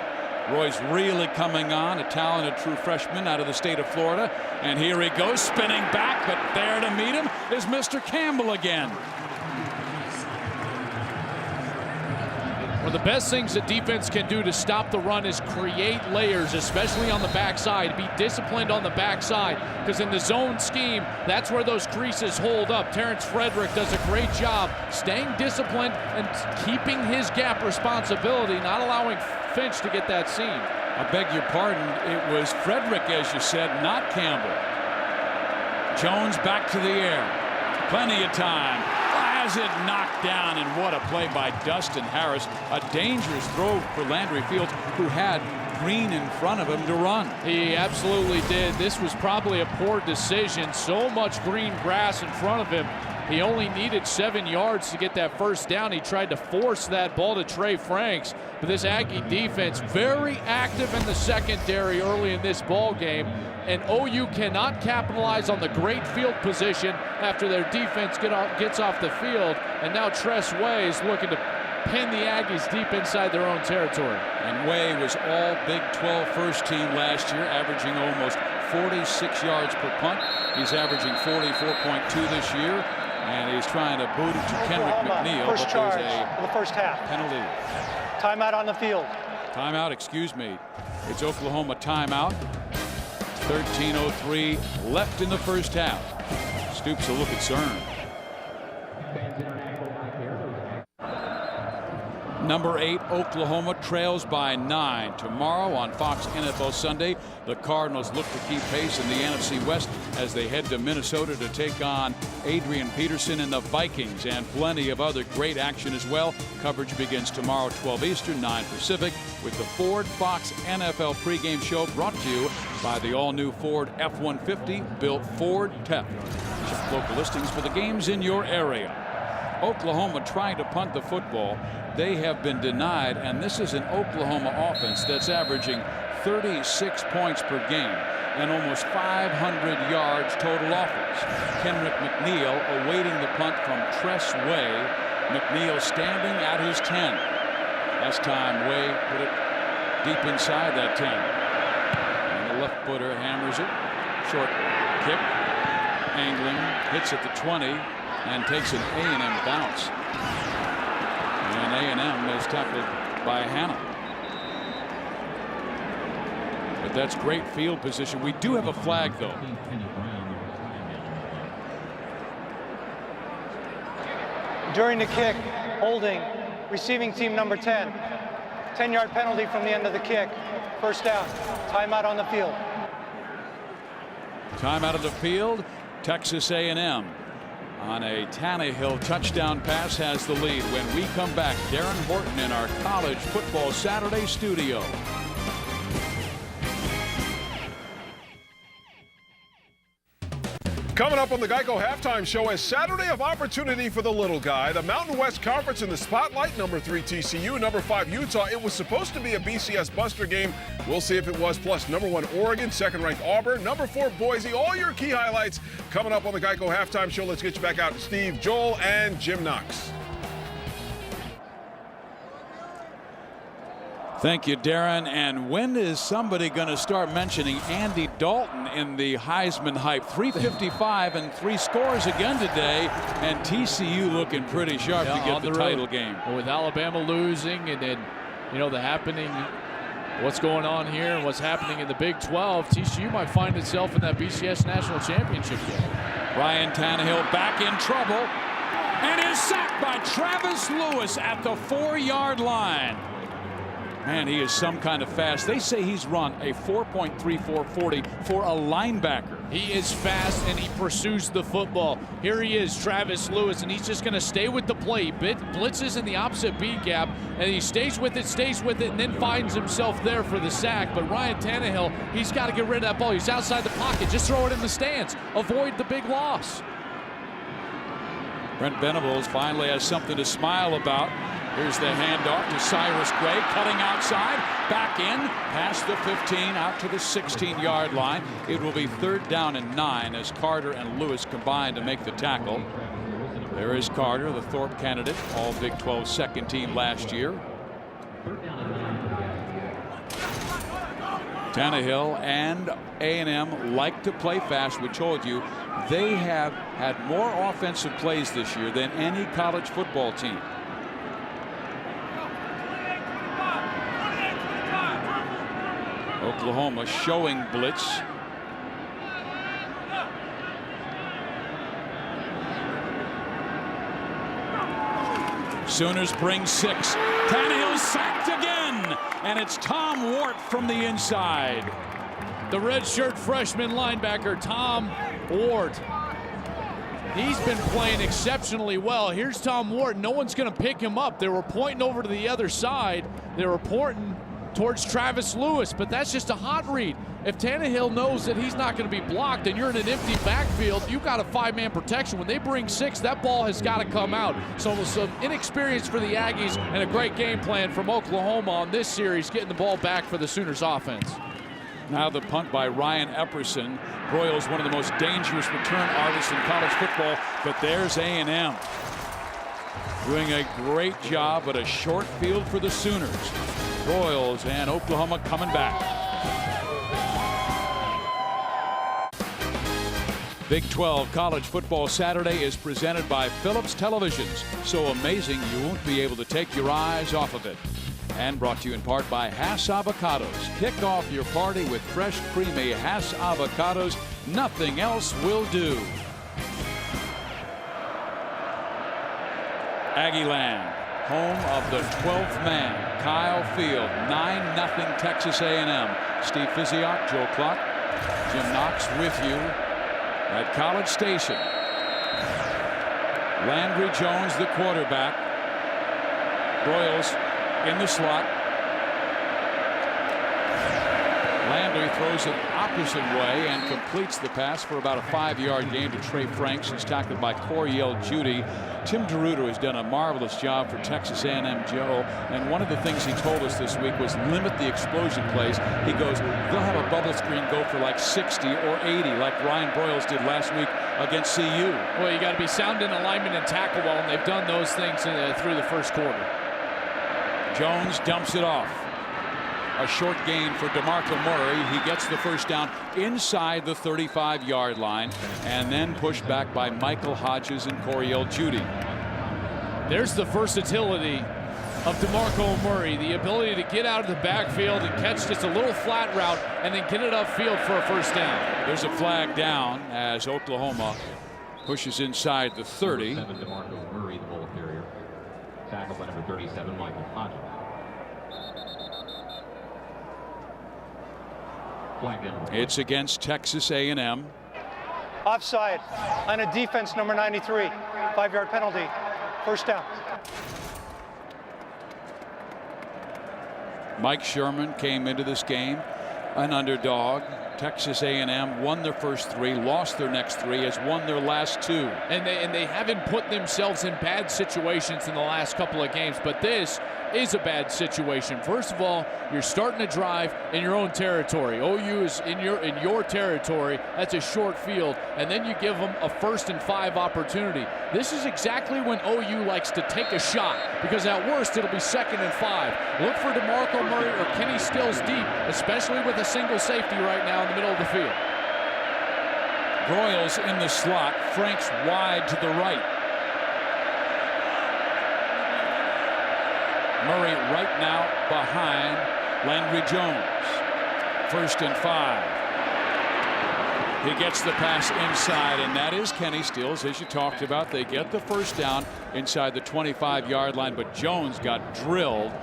Roy's really coming on, a talented true freshman out of the state of Florida. And here he goes, spinning back, but there to meet him is Mr. Campbell again. One of the best things that defense can do to stop the run is create layers, especially on the backside. Be disciplined on the backside, because in the zone scheme, that's where those creases hold up. Terrence Frederick does a great job staying disciplined and keeping his gap responsibility, not allowing Finch to get that seam. I beg your pardon, it was Frederick, as you said, not Campbell. Jones back to the air. Plenty of time. Has it knocked down, and what a play by Dustin Harris. A dangerous throw for Landry Fields, who had Green in front of him to run. He absolutely did. This was probably a poor decision. So much green grass in front of him. He only needed 7 yards to get that first down. He tried to force that ball to Trey Franks, but this Aggie defense very active in the secondary early in this ball game, and OU cannot capitalize on the great field position after their defense gets off the field, and now Tress Way is looking to pin the Aggies deep inside their own territory. And Way was all Big 12 first team last year, averaging almost 46 yards per punt. He's averaging 44.2 this year. And he's trying to boot it to Kendrick McNeil, First but charge there's for the first half. Penalty. Timeout on the field. Timeout, excuse me. It's Oklahoma timeout. 13:03 left in the first half. Stoops a little concerned. Number 8, Oklahoma trails by 9. Tomorrow on Fox NFL Sunday, the Cardinals look to keep pace in the NFC West as they head to Minnesota to take on Adrian Peterson and the Vikings, and plenty of other great action as well. Coverage begins tomorrow, 12 Eastern, 9 Pacific, with the Ford Fox NFL pregame show brought to you by the all-new Ford F-150 built Ford Tech. Check local listings for the games in your area. Oklahoma trying to punt the football. They have been denied, and this is an Oklahoma offense that's averaging 36 points per game and almost 500 yards total offense. Kendrick McNeil awaiting the punt from Tress Way. McNeil standing at his 10. Last time Way put it deep inside that 10. And the left footer hammers it. Short kick. Angling, hits at the 20 and takes an A&M bounce. And A&M is tackled by Hannah. But that's great field position. We do have a flag, though. During the kick, holding, receiving team number 10. 10-yard penalty from the end of the kick. First down. Timeout on the field. Timeout of the field. Texas A&M on a Tannehill touchdown pass has the lead. When we come back, Darren Horton in our College Football Saturday studio. Coming up on the Geico Halftime Show, a Saturday of opportunity for the little guy. The Mountain West Conference in the spotlight. Number 3 TCU, number 5 Utah. It was supposed to be a BCS Buster game. We'll see if it was. Plus number 1 Oregon, second-ranked Auburn, number 4 Boise. All your key highlights coming up on the Geico Halftime Show. Let's get you back out to Steve, Joel, and Jim Knox. Thank you, Darren. And when is somebody going to start mentioning Andy Dalton in the Heisman hype? 355 and 3 scores again today, and TCU looking pretty sharp to get the title game. Well, with Alabama losing, and then, you know, the happening, what's going on here and what's happening in the Big 12, TCU might find itself in that BCS National Championship game. Ryan Tannehill back in trouble and is sacked by Travis Lewis at the 4-yard line. Man, he is some kind of fast. They say he's run a 4.3440 for a linebacker. He is fast and he pursues the football. Here he is, Travis Lewis, and he's just going to stay with the play. Blitzes in the opposite B gap, and he stays with it, and then finds himself there for the sack. But Ryan Tannehill, he's got to get rid of that ball. He's outside the pocket. Just throw it in the stands. Avoid the big loss. Brent Venables finally has something to smile about. Here's the handoff to Cyrus Gray, cutting outside, back in, past the 15, out to the 16-yard line. It will be 3rd down and 9 as Carter and Lewis combine to make the tackle. There is Carter, the Thorpe candidate, all Big 12 second team last year. Tannehill and A&M like to play fast. We told you they have had more offensive plays this year than any college football team. Oklahoma showing blitz. Sooners bring 6. Tannehill sacked again, and it's Tom Wart from the inside. The redshirt freshman linebacker, Tom Wart. He's been playing exceptionally well. Here's Tom Wart. No one's going to pick him up. They were pointing over to the other side. They were pointing towards Travis Lewis, but that's just a hot read. If Tannehill knows that he's not going to be blocked and you're in an empty backfield, you've got a 5-man protection. When they bring 6, that ball has got to come out. So some inexperience for the Aggies and a great game plan from Oklahoma on this series, getting the ball back for the Sooners offense. Now the punt by Ryan Epperson. Broyles, one of the most dangerous return artists in college football, but there's A&M doing a great job, but a short field for the Sooners. Broyles and Oklahoma coming back. Big 12 College Football Saturday is presented by Phillips Televisions. So amazing you won't be able to take your eyes off of it. And brought to you in part by Hass Avocados. Kick off your party with fresh, creamy Hass Avocados. Nothing else will do. Aggieland. home of the 12th man, Kyle Field. 9-0 Texas A&M. Steve Physiok, Joe Clark, Jim Knox with you at College Station. Landry Jones, the quarterback. Broyles in the slot. Landry throws it opposite way and completes the pass for about a 5-yard gain to Trey Franks. He's tackled by Coriel Judy. Tim DeRuiter has done a marvelous job for Texas A&M, Joe. And one of the things he told us this week was limit the explosion plays. He goes, they'll have a bubble screen go for like 60 or 80 like Ryan Broyles did last week against CU. Well, you got to be sound in alignment and tackle well, and they've done those things through the first quarter. Jones dumps it off. A short gain for DeMarco Murray. He gets the first down inside the 35-yard line and then pushed back by Michael Hodges and Coriel Judy. There's the versatility of DeMarco Murray, the ability to get out of the backfield and catch just a little flat route and then get it upfield for a first down. There's a flag down as Oklahoma pushes inside the 30. DeMarco Murray, the ball carrier. Tackled by number 37, Michael Hodges. It's against Texas A&M. Offside on a defense, number 93. 5-yard penalty. First down. Mike Sherman came into this game an underdog. Texas A&M won their first 3, lost their next 3, has won their last 2. And they haven't put themselves in bad situations in the last couple of games, but this is a bad situation. First of all, you're starting to drive in your own territory. OU is in your territory. That's a short field, and then you give them a 1st and 5 opportunity. This is exactly when OU likes to take a shot, because at worst it'll be 2nd and 5. Look for DeMarco Murray or Kenny Stills deep, especially with a single safety right now in the middle of the field. Broyles in the slot, Franks wide to the right. Murray right now behind Landry Jones. 1st and 5. He gets the pass inside, and that is Kenny Stills, as you talked about. They get the first down inside the 25-yard line, but Jones got drilled.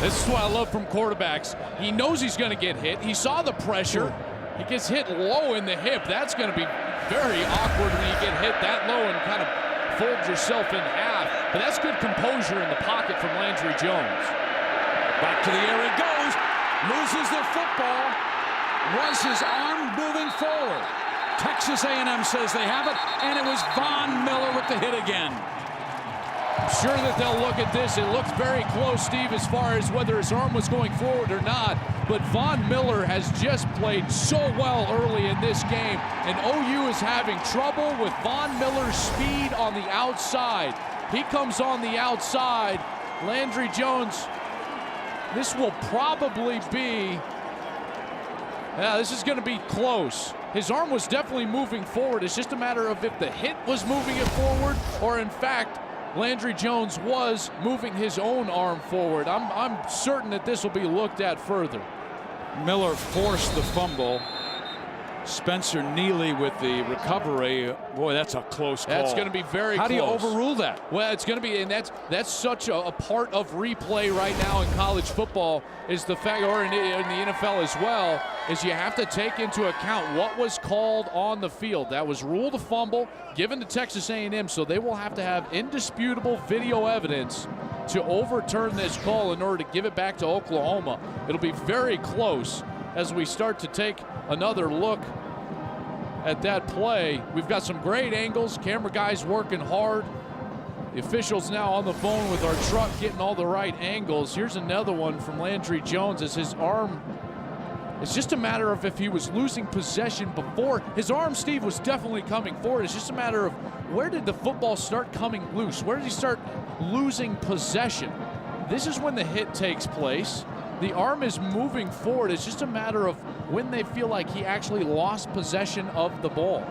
This is what I love from quarterbacks. He knows he's going to get hit. He saw the pressure. He gets hit low in the hip. That's going to be very awkward when you get hit that low and kind of fold yourself in half. But that's good composure in the pocket from Landry Jones. Back to the air he goes. Loses the football. Was his arm moving forward? Texas A&M says they have it, and it was Von Miller with the hit again. I'm sure that they'll look at this. It looks very close, Steve, as far as whether his arm was going forward or not. But Von Miller has just played so well early in this game, and OU is having trouble with Von Miller's speed on the outside. He comes on the outside. Landry Jones, this will probably be, this is going to be close. His arm was definitely moving forward. It's just a matter of if the hit was moving it forward or, in fact, Landry Jones was moving his own arm forward. I'm certain that this will be looked at further. Miller forced the fumble. Spencer Neely with the recovery. Boy, that's a close call. That's going to be very close. How do you close. overrule that? Well, it's going to be, and that's such a part of replay right now in college football, is the fact, or in the NFL as well, is you have to take into account what was called on the field. That was ruled a fumble given to Texas A&M, so they will have to have indisputable video evidence to overturn this call in order to give it back to Oklahoma. It'll be very close as we start to take another look at that play. We've got some great angles, camera guys working hard. The officials now on the phone with our truck getting all the right angles. Here's another one from Landry Jones as his arm, it's just a matter of if he was losing possession before. His arm, Steve, was definitely coming forward. It's just a matter of where did the football start coming loose? Where did he start losing possession? This is when the hit takes place. The arm is moving forward. It's just a matter of when they feel like he actually lost possession of the ball.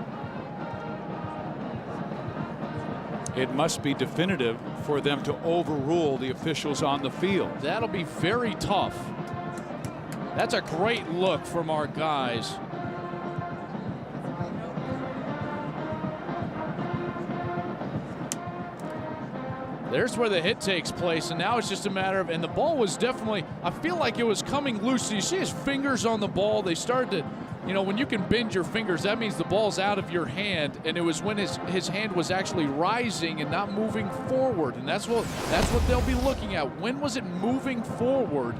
It must be definitive for them to overrule the officials on the field. That'll be very tough. That's a great look from our guys. There's where the hit takes place, and now it's just a matter of, and the ball was definitely, I feel like it was coming loose. You see his fingers on the ball. They started to, you know, when you can bend your fingers, that means the ball's out of your hand, and it was when his hand was actually rising and not moving forward, and that's what they'll be looking at. When was it moving forward?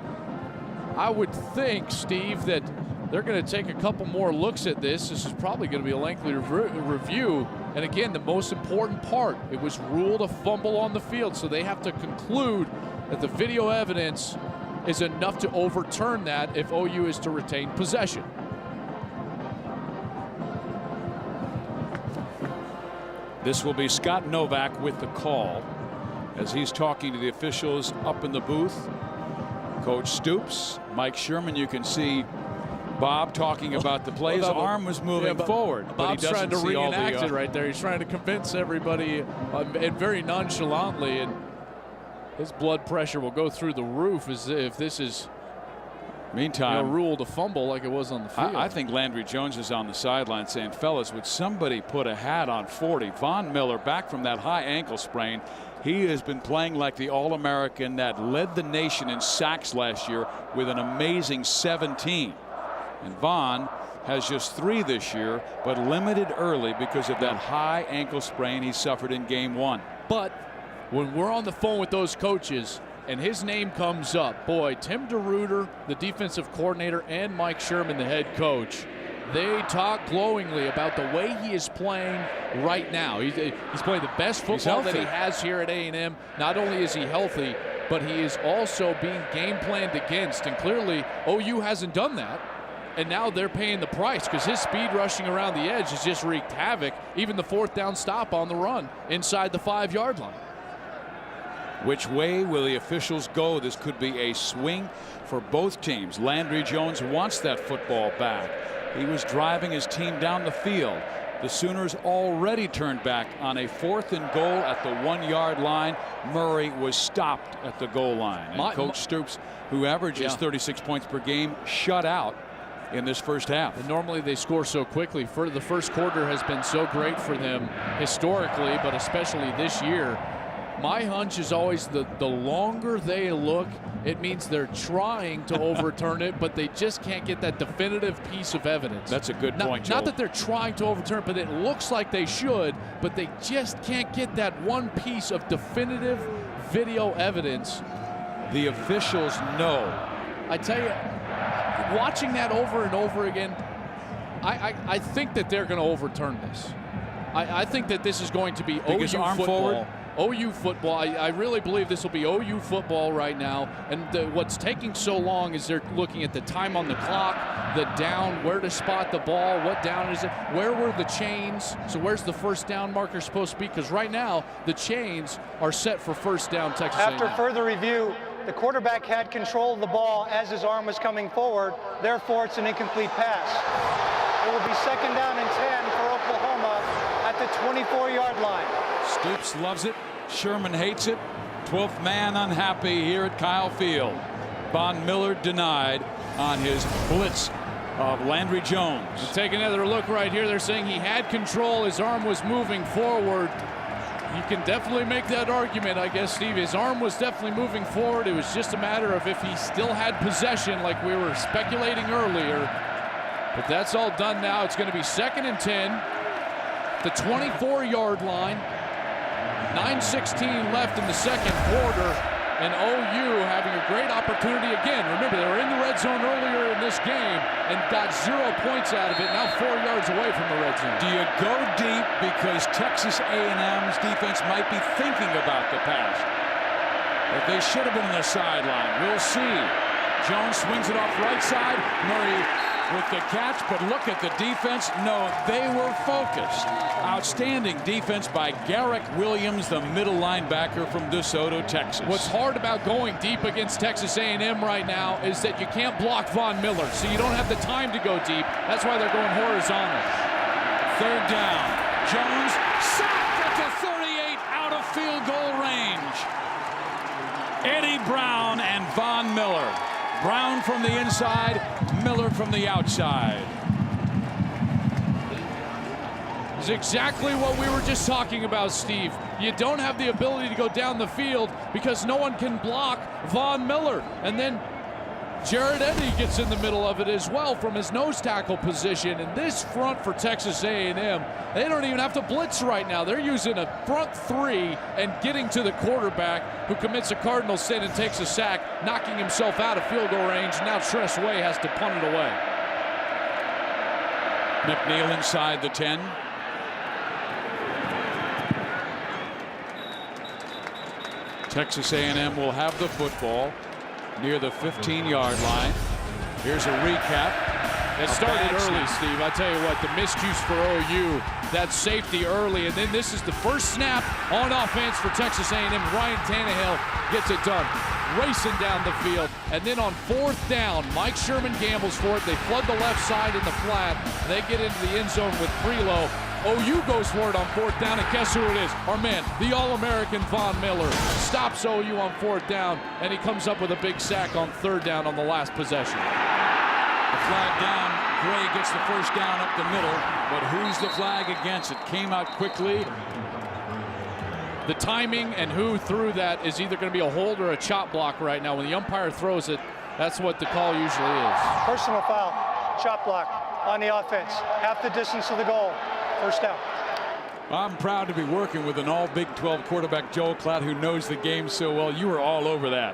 I would think, Steve, that they're going to take a couple more looks at this. This is probably going to be a lengthy review. And again, the most important part, it was ruled a fumble on the field, so they have to conclude that the video evidence is enough to overturn that if OU is to retain possession. This will be Scott Novak with the call as he's talking to the officials up in the booth. Coach Stoops, Mike Sherman, you can see Bob talking about the play. His arm was moving forward, but Bob's he doesn't trying to see all reenact the, it right there. He's trying to convince everybody and very nonchalantly, and his blood pressure will go through the roof as if this is meantime, ruled a fumble like it was on the field. I think Landry Jones is on the sideline saying, fellas, would somebody put a hat on 40? Von Miller back from that high ankle sprain. He has been playing like the All-American that led the nation in sacks last year with an amazing 17. And Von has just 3 this year, but limited early because of that high ankle sprain he suffered in game 1. But when we're on the phone with those coaches and his name comes up, boy, Tim DeRuyter, the defensive coordinator, and Mike Sherman, the head coach, they talk glowingly about the way he is playing right now. He's playing the best football that he has here at A&M. Not only is he healthy, but he is also being game planned against. And clearly, OU hasn't done that. And now they're paying the price because his speed rushing around the edge has just wreaked havoc. Even the 4th down stop on the run inside the 5-yard line. Which way will the officials go? This could be a swing for both teams. Landry Jones wants that football back. He was driving his team down the field. The Sooners already turned back on a 4th and goal at the 1-yard line. Murray was stopped at the goal line. And Coach Stoops, who averages 36 points per game, shut out in this first half. And normally they score so quickly. The first quarter has been so great for them historically, but especially this year. My hunch is always the longer they look, it means they're trying to overturn it, but they just can't get that definitive piece of evidence. That's a good point, Joel. Not that they're trying to overturn it, but it looks like they should, but they just can't get that one piece of definitive video evidence. The officials know. I tell you, watching that over and over again, I think that they're going to overturn this. I think that this is going to be OU football. Forward. OU football. I really believe this will be OU football right now. And what's taking so long is they're looking at the time on the clock, the down, where to spot the ball, what down is it, where were the chains, so where's the first down marker supposed to be? Because right now the chains are set for first down Texas A&M. After further review, the quarterback had control of the ball as his arm was coming forward. Therefore, it's an incomplete pass. It will be 2nd down and 10 for Oklahoma at the 24-yard line. Stoops loves it. Sherman hates it. 12th man unhappy here at Kyle Field. Von Miller denied on his blitz of Landry Jones. We'll take another look right here. They're saying he had control. His arm was moving forward. You can definitely make that argument, I guess, Steve. His arm was definitely moving forward. It was just a matter of if he still had possession like we were speculating earlier. But that's all done now. It's going to be 2nd and 10. The 24-yard line. 9:16 left in the second quarter, and OU having a great opportunity again. Remember, they were in the red zone earlier in this game and got 0 points out of it. Now 4 yards away from the red zone. Do you go deep because Texas A&M's defense might be thinking about the pass? But they should have been on the sideline. We'll see. Jones swings it off right side. Murray with the catch, but look at the defense. No, they were focused. Outstanding defense by Garrick Williams, the middle linebacker from DeSoto, Texas. What's hard about going deep against Texas A&M right now is that you can't block Von Miller, so you don't have the time to go deep. That's why they're going horizontal. 3rd down. Jones sacked at the 38 out of field goal range. Eddie Brown and Von Miller. Brown from the inside, Miller from the outside. It's exactly what we were just talking about, Steve. You don't have the ability to go down the field because no one can block Von Miller. And then Jared Eddy gets in the middle of it as well from his nose tackle position. And this front for Texas A&M, they don't even have to blitz right now. They're using a front three and getting to the quarterback, who commits a cardinal sin and takes a sack, knocking himself out of field goal range. Now Tress Way has to punt it away. McNeil inside the 10. Texas A&M will have the football near the 15-yard line. Here's a recap. It started early, Steve. I tell you what, the miscues for OU, that safety early, and then this is the first snap on offense for Texas A&M. Ryan Tannehill gets it done, racing down the field. And then on 4th down, Mike Sherman gambles for it. They flood the left side in the flat. They get into the end zone with Prelo. OU goes for it on 4th down, and guess who it is? Our man, the All-American Von Miller, stops OU on 4th down, and he comes up with a big sack on 3rd down on the last possession. The flag down. Gray gets the first down up the middle, but who's the flag against? It came out quickly. The timing and who threw that is either going to be a hold or a chop block right now. When the umpire throws it, that's what the call usually is. Personal foul, chop block on the offense. Half the distance to the goal. First down. I'm proud to be working with an all Big 12 quarterback, Joel Klatt, who knows the game so well. You were all over that.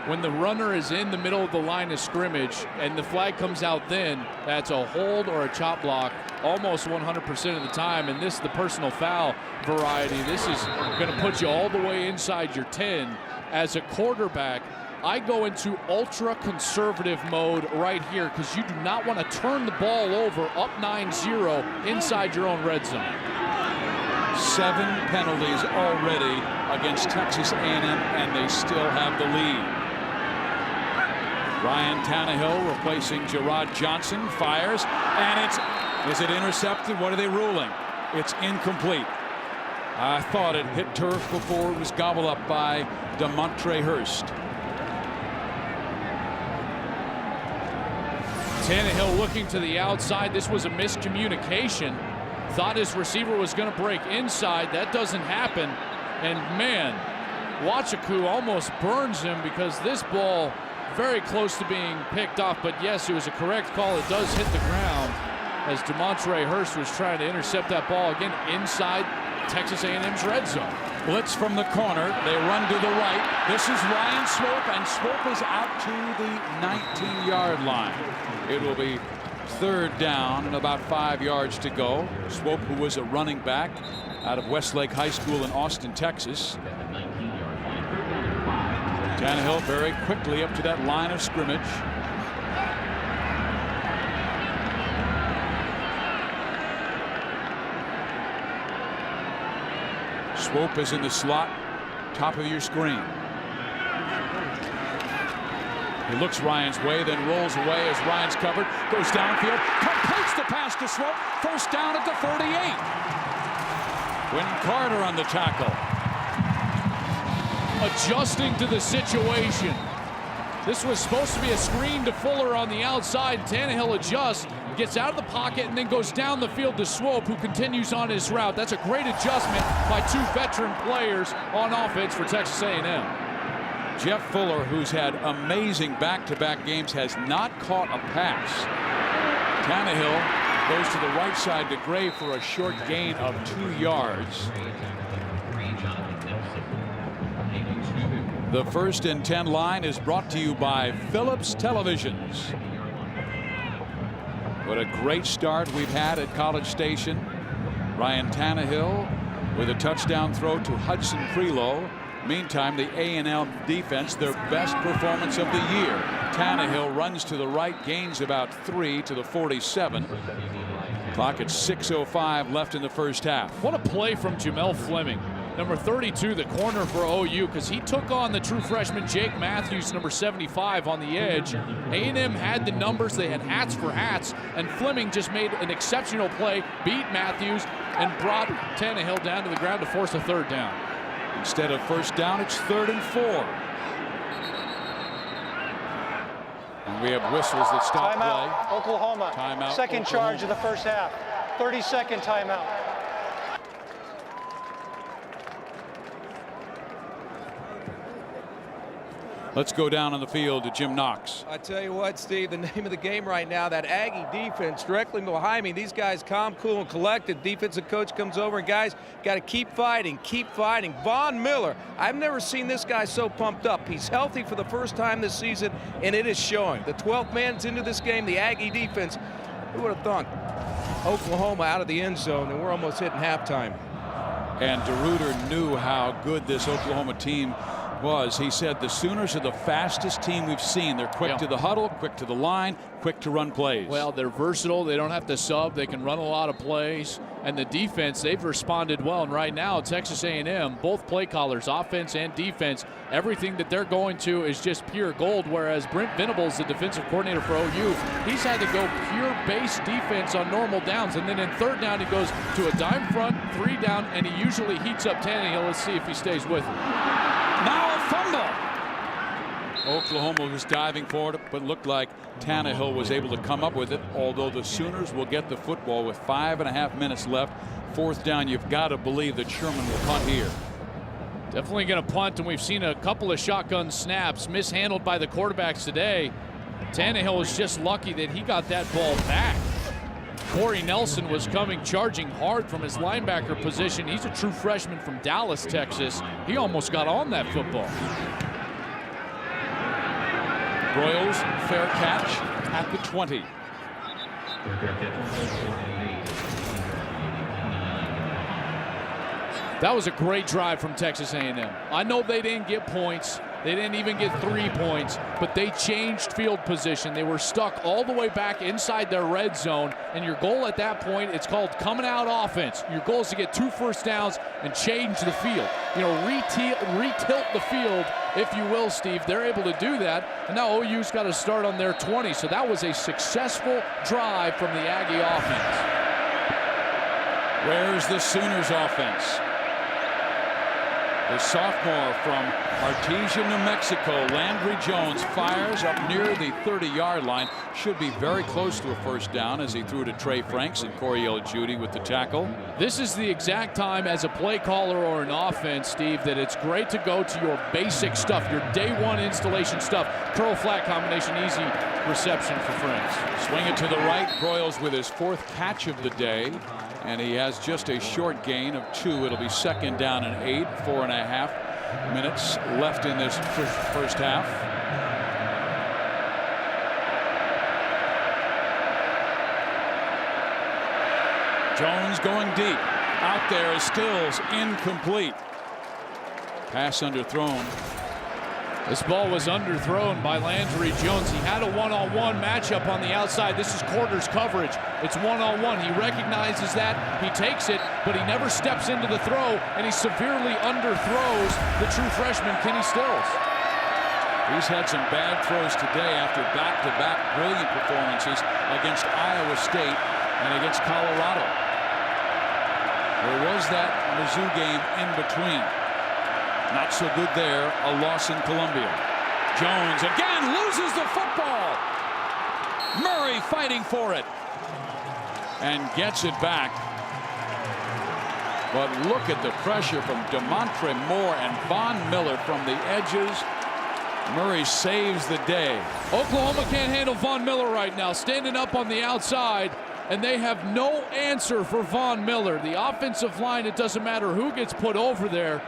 When the runner is in the middle of the line of scrimmage and the flag comes out, then that's a hold or a chop block almost 100% of the time. And this is the personal foul variety. This is going to put you all the way inside your 10. As a quarterback, I go into ultra conservative mode right here because you do not want to turn the ball over up 9-0 inside your own red zone. 7 penalties already against Texas A&M, and they still have the lead. Ryan Tannehill replacing Gerard Johnson, fires, and is it intercepted? What are they ruling? It's incomplete. I thought it hit turf before it was gobbled up by DeMontre Hurst. Tannehill looking to the outside. This was a miscommunication. Thought his receiver was going to break inside. That doesn't happen. And man, Wachaku almost burns him because this ball very close to being picked off. But yes, it was a correct call. It does hit the ground as DeMontre Hurst was trying to intercept that ball again inside Texas A&M's red zone. Blitz from the corner. They run to the right. This is Ryan Swope, and Swope is out to the 19-yard line. It will be 3rd down and about 5 yards to go. Swope, who was a running back out of Westlake High School in Austin, Texas. Tannehill very quickly up to that line of scrimmage. Swope is in the slot, top of your screen. He looks Ryan's way, then rolls away as Ryan's covered, goes downfield, completes the pass to Swope, first down at the 48. Quinn Carter on the tackle. Adjusting to the situation. This was supposed to be a screen to Fuller on the outside. Tannehill adjusts, gets out of the pocket, and then goes down the field to Swope, who continues on his route. That's a great adjustment by 2 veteran players on offense for Texas A&M. Jeff Fuller, who's had amazing back-to-back games, has not caught a pass. Tannehill goes to the right side to Gray for a short gain of 2 yards. The 1st and 10 line is brought to you by Phillips Televisions. What a great start we've had at College Station. Ryan Tannehill with a touchdown throw to Hudson Prelo. Meantime, the A&M defense, their best performance of the year. Tannehill runs to the right, gains about 3 to the 47. Clock at 6:05 left in the first half. What a play from Jamel Fleming, number 32, the corner for OU, because he took on the true freshman Jake Matthews, number 75, on the edge. A&M had the numbers. They had hats for hats, and Fleming just made an exceptional play, beat Matthews, and brought Tannehill down to the ground to force a 3rd down. Instead of first down, it's 3rd and 4. And we have whistles that stop Timeout, play. Oklahoma. Timeout, Second Oklahoma. charge of the first half. 30-second timeout. Let's go down on the field to Jim Knox. I tell you what, Steve, the name of the game right now, that Aggie defense directly behind me. These guys calm, cool, and collected. Defensive coach comes over, and guys, got to keep fighting, keep fighting. Von Miller, I've never seen this guy so pumped up. He's healthy for the first time this season, and it is showing. The 12th man's into this game, the Aggie defense. Who would have thought? Oklahoma out of the end zone, and we're almost hitting halftime. And DeRuyter knew how good this Oklahoma team was. He said the Sooners are the fastest team we've seen. They're quick to the huddle, quick to the line, quick to run plays. Well, they're versatile. They don't have to sub. They can run a lot of plays. And the defense, they've responded well. And right now, Texas A&M, both play callers, offense and defense, everything that they're going to is just pure gold. Whereas Brent Venables, the defensive coordinator for OU, he's had to go pure base defense on normal downs. And then in third down, he goes to a dime front, 3 down, and he usually heats up Tannehill. Let's see if he stays with it. Now a fumble. Oklahoma was diving for it, but looked like Tannehill was able to come up with it, although the Sooners will get the football with 5.5 minutes left. 4th down, you've got to believe that Sherman will punt here. Definitely going to punt, and we've seen a couple of shotgun snaps mishandled by the quarterbacks today. Tannehill was just lucky that he got that ball back. Corey Nelson was coming charging hard from his linebacker position. He's a true freshman from Dallas, Texas. He almost got on that football. Broyles, fair catch at the 20. That was a great drive from Texas A&M. I know they didn't get points. They didn't even get 3 points, but they changed field position. They were stuck all the way back inside their red zone, and your goal at that point, it's called coming out offense. Your goal is to get 2 first downs and change the field. You know, retilt the field, if you will, Steve. They're able to do that, and now OU's got to start on their 20, so that was a successful drive from the Aggie offense. Where's the Sooners offense? The sophomore from Artesia, New Mexico, Landry Jones, fires up near the 30-yard line. Should be very close to a first down as he threw to Trey Franks, and Coriel Judy with the tackle. This is the exact time as a play caller or an offense, Steve, that it's great to go to your basic stuff, your day one installation stuff. Curl flat combination, easy reception for Franks. Swing it to the right. Broyles with his 4th catch of the day. And he has just a short gain of 2. It'll be 2nd down and 8. 4.5 minutes left in this first half. Jones going deep. Out there is Stills, incomplete. Pass underthrown. This ball was underthrown by Landry Jones. He had a one-on-one matchup on the outside. This is quarters coverage. It's one-on-one. He recognizes that. He takes it, but he never steps into the throw, and he severely underthrows the true freshman, Kenny Stills. He's had some bad throws today after back-to-back brilliant performances against Iowa State and against Colorado. There was that Mizzou game in between. Not so good there, a loss in Columbia. Jones again loses the football. Murray fighting for it and gets it back. But look at the pressure from DeMontre Moore and Von Miller from the edges. Murray saves the day. Oklahoma can't handle Von Miller right now, standing up on the outside, and they have no answer for Von Miller. The offensive line, it doesn't matter who gets put over there.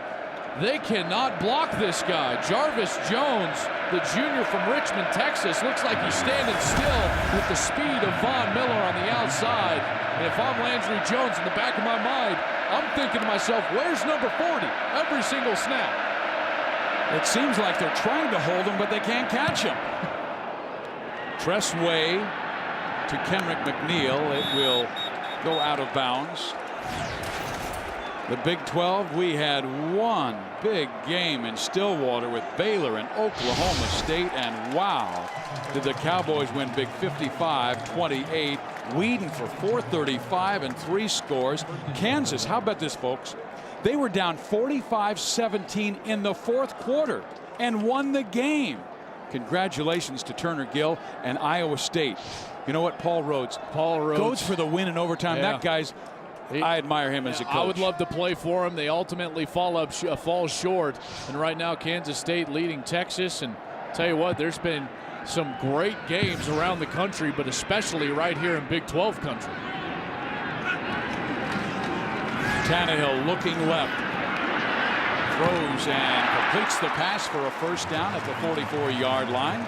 They cannot block this guy. Jarvis Jones, the junior from Richmond, Texas, looks like he's standing still with the speed of Von Miller on the outside. And if I'm Landry Jones, in the back of my mind, I'm thinking to myself, where's number 40? Every single snap. It seems like they're trying to hold him, but they can't catch him. Tress Way to Kenrick McNeil. It will go out of bounds. The Big 12, we had one big game in Stillwater with Baylor and Oklahoma State, and wow, did the Cowboys win big 55-28. Whedon for 435 and 3 scores. Kansas, how about this, folks? They were down 45-17 in the 4th quarter and won the game. Congratulations to Turner Gill and Iowa State. You know what, Paul Rhodes goes for the win in overtime. Yeah. That guy's, I admire him as a coach. I would love to play for him. They ultimately fall short. And right now, Kansas State leading Texas. And tell you what, there's been some great games around the country, but especially right here in Big 12 country. Tannehill looking left. Throws and completes the pass for a first down at the 44-yard line.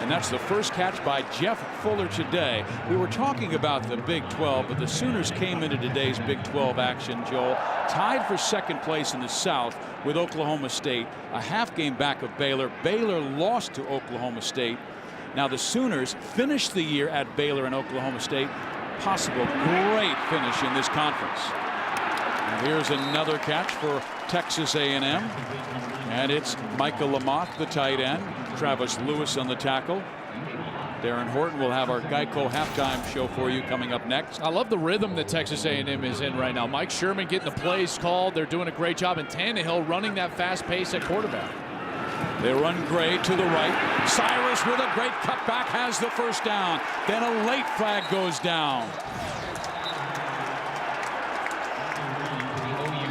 And that's the first catch by Jeff Fuller today. We were talking about the Big 12, but the Sooners came into today's Big 12 action, Joel, tied for second place in the South with Oklahoma State, a half game back of Baylor. Baylor lost to Oklahoma State. Now the Sooners finished the year at Baylor and Oklahoma State. Possible great finish in this conference. And here's another catch for Texas A&M. And it's Michael Lamoth, the tight end. Travis Lewis on the tackle. Darren Horton will have our Geico halftime show for you coming up next. I love the rhythm that Texas A&M is in right now. Mike Sherman getting the plays called. They're doing a great job. And Tannehill running that fast pace at quarterback. They run Gray to the right. Cyrus with a great cutback has the first down. Then a late flag goes down.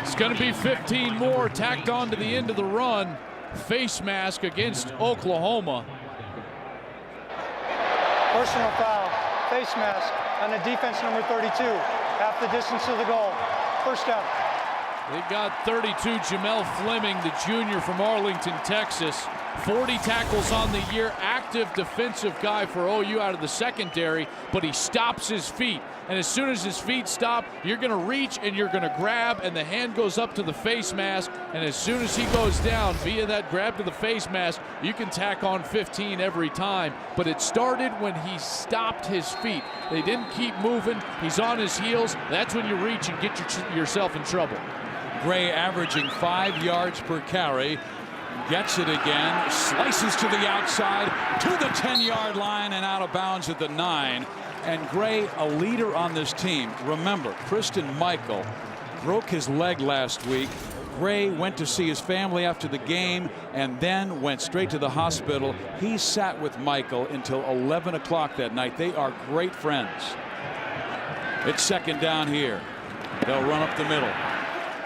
It's going to be 15 more tacked on to the end of the run. Face mask against Oklahoma. Personal foul, face mask on the defense number 32, half the distance to the goal. First down. They got 32, Jamel Fleming, the junior from Arlington, Texas. 40 tackles on the year, active defensive guy for OU out of the secondary, but he stops his feet. And as soon as his feet stop, you're going to reach and you're going to grab, and the hand goes up to the face mask. And as soon as he goes down via that grab to the face mask, you can tack on 15 every time. But it started when he stopped his feet. They didn't keep moving. He's on his heels. That's when you reach and get yourself in trouble. Gray averaging 5 yards per carry. Gets it again, slices to the outside, to the 10-yard line and out of bounds at the 9. And Gray, a leader on this team. Remember, Kristen Michael broke his leg last week. Gray went to see his family after the game and then went straight to the hospital. He sat with Michael until 11 o'clock that night. They are great friends. It's second down here. They'll run up the middle.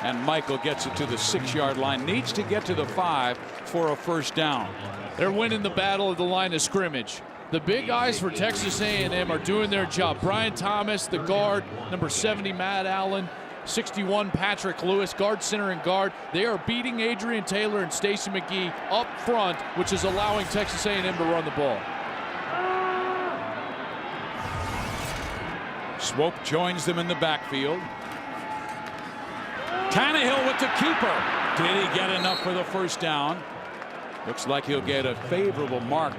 And Michael gets it to the 6-yard line. Needs to get to the 5 for a first down. They're winning the battle at the line of scrimmage. The big guys for Texas A&M are doing their job. Brian Thomas, the guard, number 70, Matt Allen, 61, Patrick Lewis, guard, center, and guard. They are beating Adrian Taylor and Stacey McGee up front, which is allowing Texas A&M to run the ball. Swope joins them in the backfield. Tannehill with the keeper. Did he get enough for the first down? Looks like he'll get a favorable mark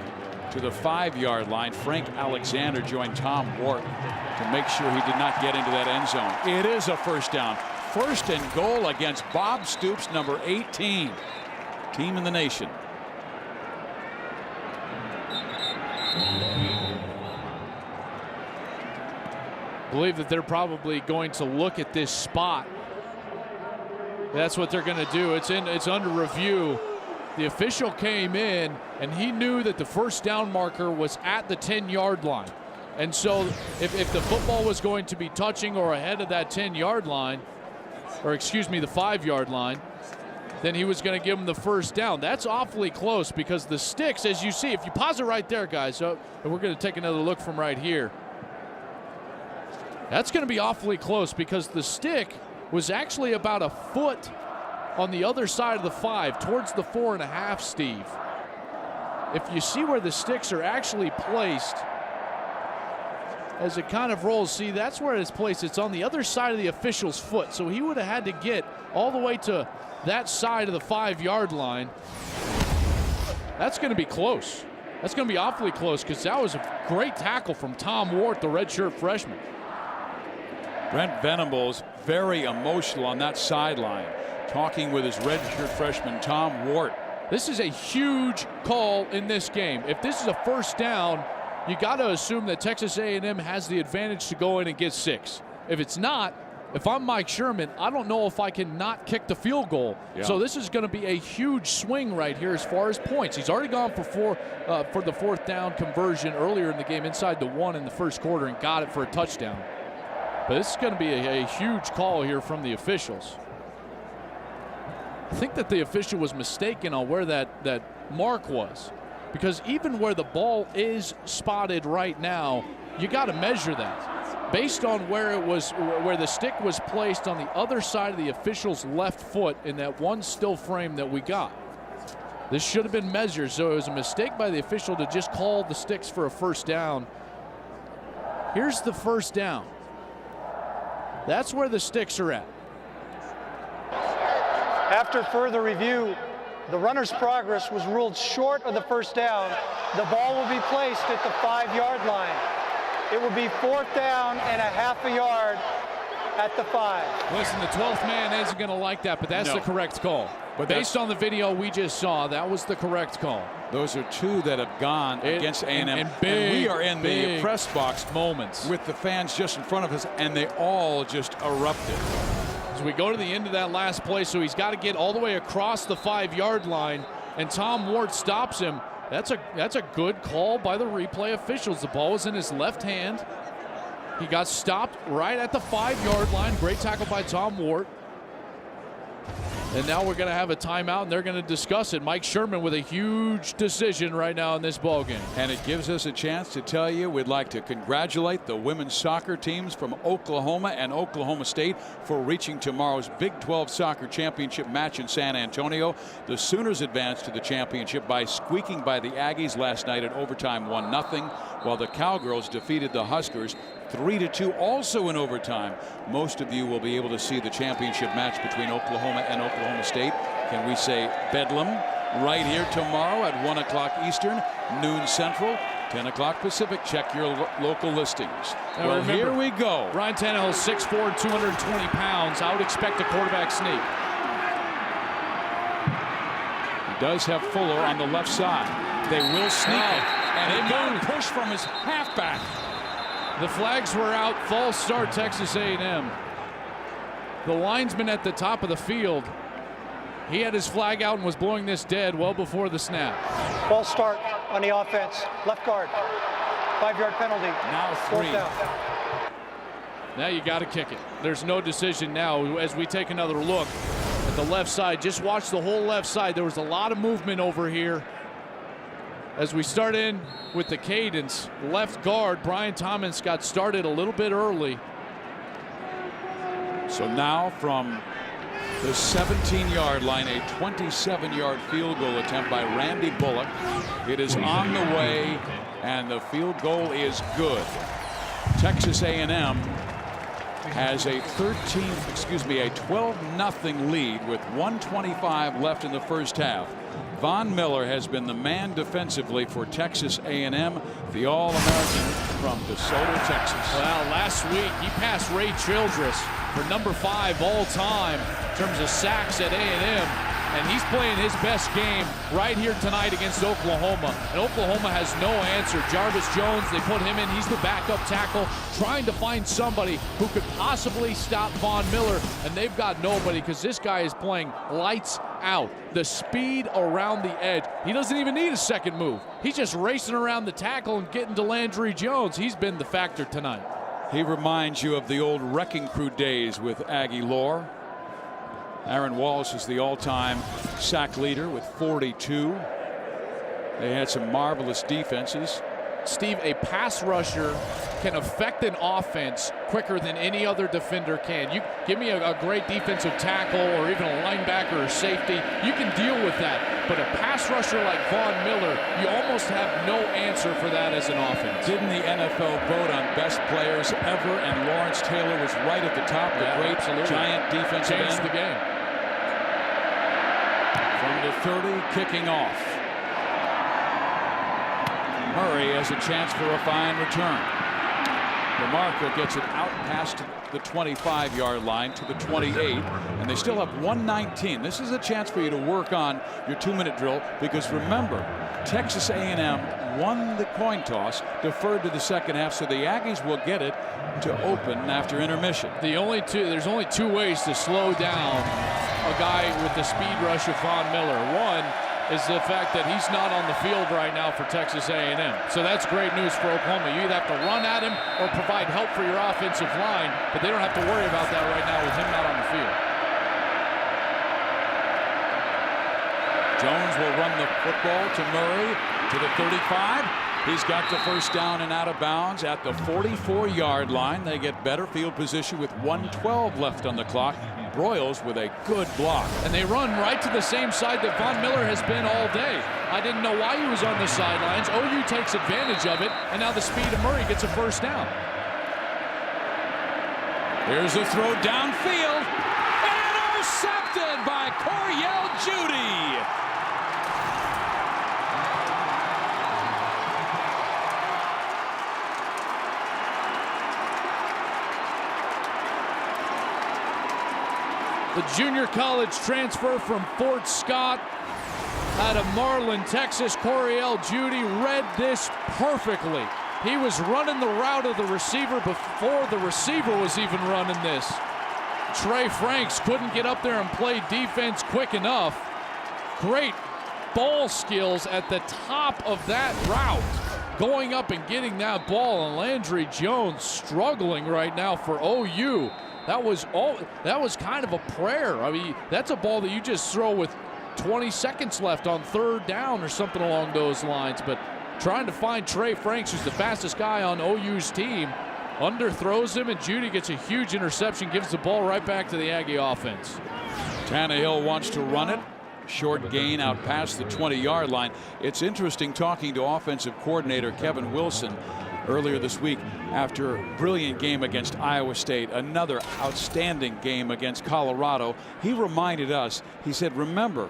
to the 5-yard line. Frank Alexander joined Tom Wart to make sure he did not get into that end zone. It is a first down. First and goal against Bob Stoops, number 18. Team in the nation. I believe that they're probably going to look at this spot. That's what they're going to do. It's under review. The official came in and he knew that the first down marker was at the 10-yard line. And so if the football was going to be touching or ahead of that 10-yard line, or excuse me, the 5-yard line, then he was going to give him the first down. That's awfully close because the sticks, as you see, if you pause it right there, guys, so, and we're going to take another look from right here. That's going to be awfully close because the stick was actually about a foot on the other side of the 5 towards the 4.5, Steve. If you see where the sticks are actually placed as it kind of rolls, see, that's where it's placed. It's on the other side of the official's foot. So he would have had to get all the way to that side of the 5-yard line. That's going to be close. That's going to be awfully close because that was a great tackle from Tom Wart, the redshirt freshman. Brent Venables very emotional on that sideline, talking with his redshirt freshman Tom Wart. This is a huge call in this game. If this is a first down, you got to assume that Texas A&M has the advantage to go in and get 6. If it's not, if I'm Mike Sherman, I don't know if I can not kick the field goal. Yeah. So this is going to be a huge swing right here as far as points. He's already gone for the fourth down conversion earlier in the game inside the 1 in the first quarter and got it for a touchdown. But this is going to be a huge call here from the officials. I think that the official was mistaken on where that mark was, because even where the ball is spotted right now, you got to measure that based on where the stick was placed on the other side of the official's left foot in that one still frame that we got. This should have been measured, so it was a mistake by the official to just call the sticks for a first down. Here's the first down. That's where the sticks are at. After further review, the runner's progress was ruled short of the first down. The ball will be placed at the 5-yard line. It will be 4th down and a half a yard at the 5. Listen, the 12th man isn't going to like that, but that's the correct call. But based on the video we just saw, that was the correct call. Those are two that have gone against A&M. And we are in the press box moments with the fans just in front of us, and they all just erupted. As we go to the end of that last play, so he's got to get all the way across the 5-yard line, and Tom Ward stops him. That's a good call by the replay officials. The ball was in his left hand. He got stopped right at the 5-yard line. Great tackle by Tom Ward. And now we're going to have a timeout, and they're going to discuss it. Mike Sherman with a huge decision right now in this ballgame. And it gives us a chance to tell you we'd like to congratulate the women's soccer teams from Oklahoma and Oklahoma State for reaching tomorrow's Big 12 Soccer Championship match in San Antonio. The Sooners advanced to the championship by squeaking by the Aggies last night at overtime 1-0, while the Cowgirls defeated the Huskers 3-2, also in overtime. Most of you will be able to see the championship match between Oklahoma and Oklahoma State. Can we say Bedlam? Right here tomorrow at 1 o'clock Eastern, noon Central, 10 o'clock Pacific. Check your local listings. Now well, remember, here we go. Ryan Tannehill, 6'4", 220 pounds. I would expect a quarterback sneak. He does have Fuller on the left side. They will sneak it. And they got a push from his halfback. The flags were out. False start, Texas A&M. The linesman at the top of the field, he had his flag out and was blowing this dead well before the snap. False start on the offense. Left guard. 5-yard penalty. Now 3. 4th down. Now you got to kick it. There's no decision now as we take another look at the left side. Just watch the whole left side. There was a lot of movement over here. As we start in with the cadence, left guard Brian Thomas got started a little bit early. So now from the 17-yard line, a 27-yard field goal attempt by Randy Bullock. It is on the way, and the field goal is good. Texas A&M has a 12-0 lead with 1:25 left in the first half. Von Miller has been the man defensively for Texas A&M, the All-American from DeSoto, Texas. Well, last week he passed Ray Childress for number 5 all time in terms of sacks at A&M, and he's playing his best game right here tonight against Oklahoma. And Oklahoma has no answer. Jarvis Jones, they put him in. He's the backup tackle, trying to find somebody who could possibly stop Von Miller, and they've got nobody because this guy is playing lights out. The speed around the edge. He doesn't even need a second move. He's just racing around the tackle and getting to Landry Jones. He's been the factor tonight. He reminds you of the old Wrecking Crew days with Aggie lore. Aaron Wallace is the all-time sack leader with 42. They had some marvelous defenses. Steve, a pass rusher can affect an offense quicker than any other defender can. You give me a great defensive tackle or even a linebacker or safety, you can deal with that. But a pass rusher like Von Miller, you almost have no answer for that as an offense. Didn't the NFL vote on best players ever, and Lawrence Taylor was right at the top, the great giant defensive end. Changed the game. From the 30, kicking off. Murray has a chance for a fine return. DeMarco gets it out past the 25-yard line to the 28, and and they still have 1:19. This is a chance for you to work on your 2-minute drill, because remember, Texas A&M won the coin toss, deferred to the second half, so the Aggies will get it to open after intermission. There's only two ways to slow down a guy with the speed rush of Von Miller. One is the fact that he's not on the field right now for Texas A&M. So that's great news for Oklahoma. You either have to run at him or provide help for your offensive line, but they don't have to worry about that right now with him not on the field. Jones will run the football to Murray to the 35. He's got the first down and out of bounds at the 44-yard line. They get better field position with 1:12 left on the clock. Broyles with a good block. And they run right to the same side that Von Miller has been all day. I didn't know why he was on the sidelines. OU takes advantage of it, and now the speed of Murray gets a first down. Here's a throw downfield. Intercepted by Coriel Judy. The junior college transfer from Fort Scott out of Marlin, Texas, Coriel Judy, read this perfectly. He was running the route of the receiver before the receiver was even running this. Trey Franks couldn't get up there and play defense quick enough. Great ball skills at the top of that route. Going up and getting that ball, and Landry Jones struggling right now for OU. That was kind of a prayer. I mean, that's a ball that you just throw with 20 seconds left on third down or something along those lines. But trying to find Trey Franks, who's the fastest guy on OU's team, underthrows him, and Judy gets a huge interception, gives the ball right back to the Aggie offense. Tannehill wants to run it. Short gain out past the 20-yard line. It's interesting talking to offensive coordinator Kevin Wilson earlier this week after a brilliant game against Iowa State, another outstanding game against Colorado. He reminded us, he said, remember,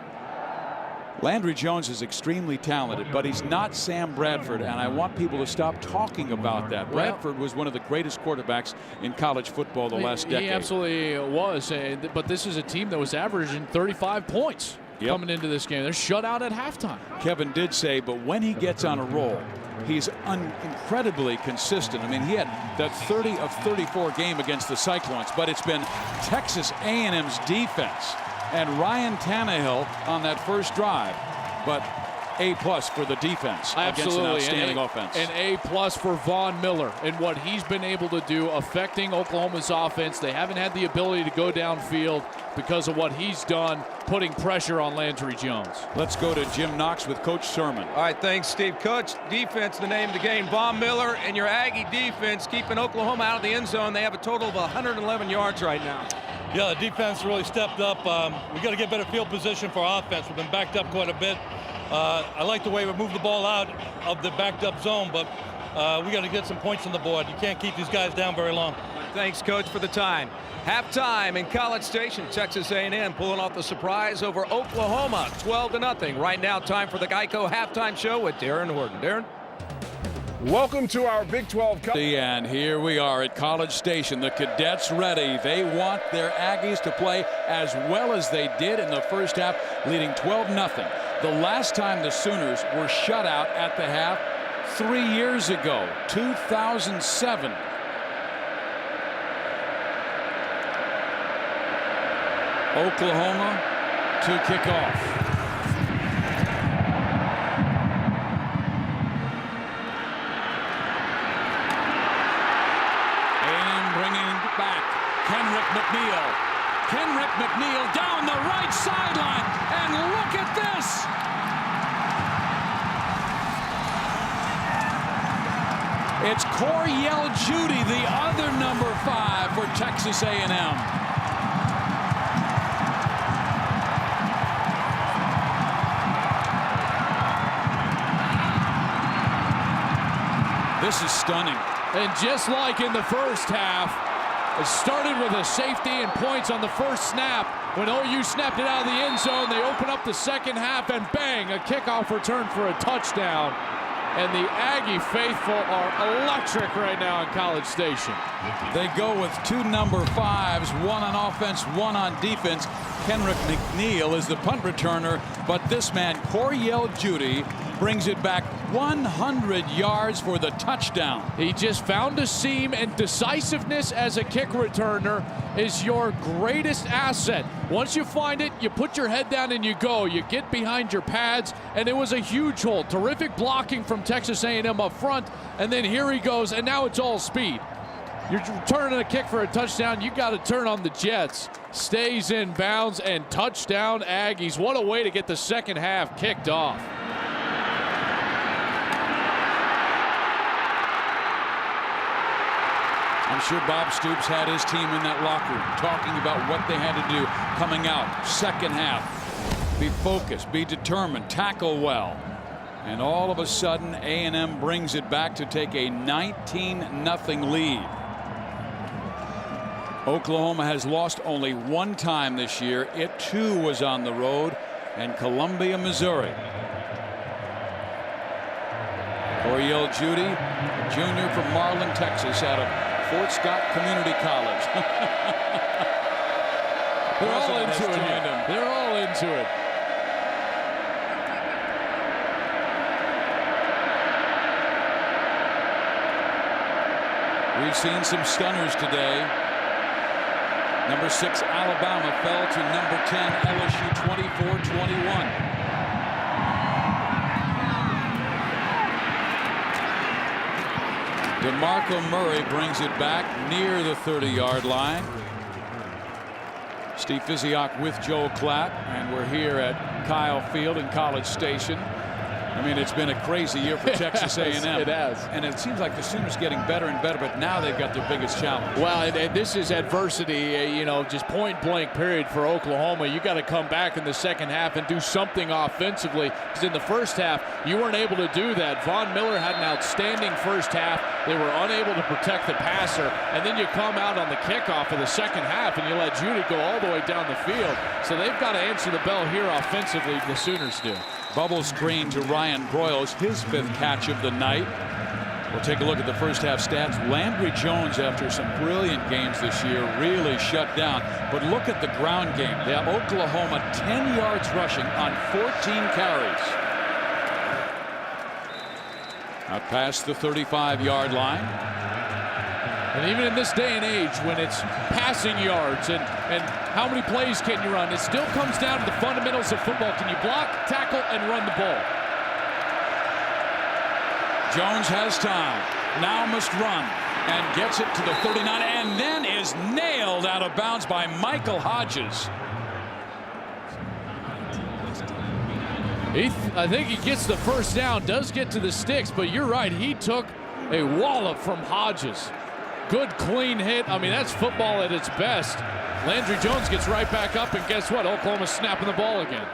Landry Jones is extremely talented, but he's not Sam Bradford, and I want people to stop talking about that. Bradford was one of the greatest quarterbacks in college football the last decade. He absolutely was, but this is a team that was averaging 35 points coming into this game. They're shut out at halftime. Kevin did say, but when he gets on a roll, he's incredibly consistent. I mean, he had that 30 of 34 game against the Cyclones, but it's been Texas A&M's defense and Ryan Tannehill on that first drive. But A+ for the defense against an outstanding offense. And A+ for Von Miller and what he's been able to do affecting Oklahoma's offense. They haven't had the ability to go downfield because of what he's done, putting pressure on Landry Jones. Let's go to Jim Knox with Coach Sermon. All right, thanks, Steve. Coach, defense, the name of the game. Von Miller and your Aggie defense keeping Oklahoma out of the end zone. They have a total of 111 yards right now. Yeah, the defense really stepped up. We got to get better field position for offense. We've been backed up quite a bit. I like the way we move the ball out of the backed up zone, but we got to get some points on the board. You can't keep these guys down very long. Thanks, Coach, for the time. Halftime in College Station, Texas A&M pulling off the surprise over Oklahoma, 12-0. Right now, time for the Geico Halftime Show with Darren Horton. Darren? Welcome to our Big 12 And here we are at College Station. The Cadets ready. They want their Aggies to play as well as they did in the first half, leading 12-0. The last time the Sooners were shut out at the half 3 years ago, 2007. Oklahoma to kick off. Kenrick McNeil down the right sideline, and look at this. It's Coriel Judy, the other number 5 for Texas A&M. This is stunning. And just like in the first half, it started with a safety and points on the first snap. When OU snapped it out of the end zone, they open up the second half, and bang, a kickoff return for a touchdown. and the Aggie faithful are electric right now in College Station. They go with 2 number 5s, 1 on offense, 1 on defense. Kenrick McNeil is the punt returner, but this man, Coriel Judy, brings it back 100 yards for the touchdown. He just found a seam, and decisiveness as a kick returner is your greatest asset. Once you find it, you put your head down and you go. You get behind your pads, and it was a huge hole. Terrific blocking from Texas A&M up front, and then here he goes, and now it's all speed. You're returning a kick for a touchdown, you got to turn on the jets. Stays in bounds, and touchdown Aggies. What a way to get the second half kicked off. I'm sure Bob Stoops had his team in that locker room talking about what they had to do coming out. Second half, be focused, be determined, tackle well. And all of a sudden, A&M brings it back to take a 19-0 lead. Oklahoma has lost only 1 time this year. It too was on the road in Columbia, Missouri. Coriel Judy, a junior from Marlin, Texas, out of Fort Scott Community College. They're all into it here. They're all into it. We've seen some stunners today. Number 6 Alabama fell to number 10 LSU 24-21. DeMarco Murray brings it back near the 30-yard line. Steve Physiok with Joel Klatt, and we're here at Kyle Field in College Station. I mean, it's been a crazy year for Texas A&M. It has. And it seems like the Sooners getting better and better, but now they've got their biggest challenge. Well, and this is adversity, you know, just point blank period for Oklahoma. You got to come back in the second half and do something offensively, because in the first half, you weren't able to do that. Von Miller had an outstanding first half. They were unable to protect the passer, and then you come out on the kickoff of the second half and you let Judy go all the way down the field. So they've got to answer the bell here offensively, the Sooners do. Bubble screen to Ryan Broyles, his 5th catch of the night. We'll take a look at the first half stats. Landry Jones, after some brilliant games this year, really shut down. But look at the ground game. Yeah, Oklahoma 10 yards rushing on 14 carries. Out past the 35-yard line. And even in this day and age, when it's passing yards and how many plays can you run, it still comes down to the fundamentals of football. Can you block, tackle, and run the ball? Jones has time. Now must run and gets it to the 39 and then is nailed out of bounds by Michael Hodges. I think he gets the first down, does get to the sticks, but you're right. He took a wallop from Hodges. Good clean hit. I mean, that's football at its best. Landry Jones gets right back up, and guess what? Oklahoma's snapping the ball again.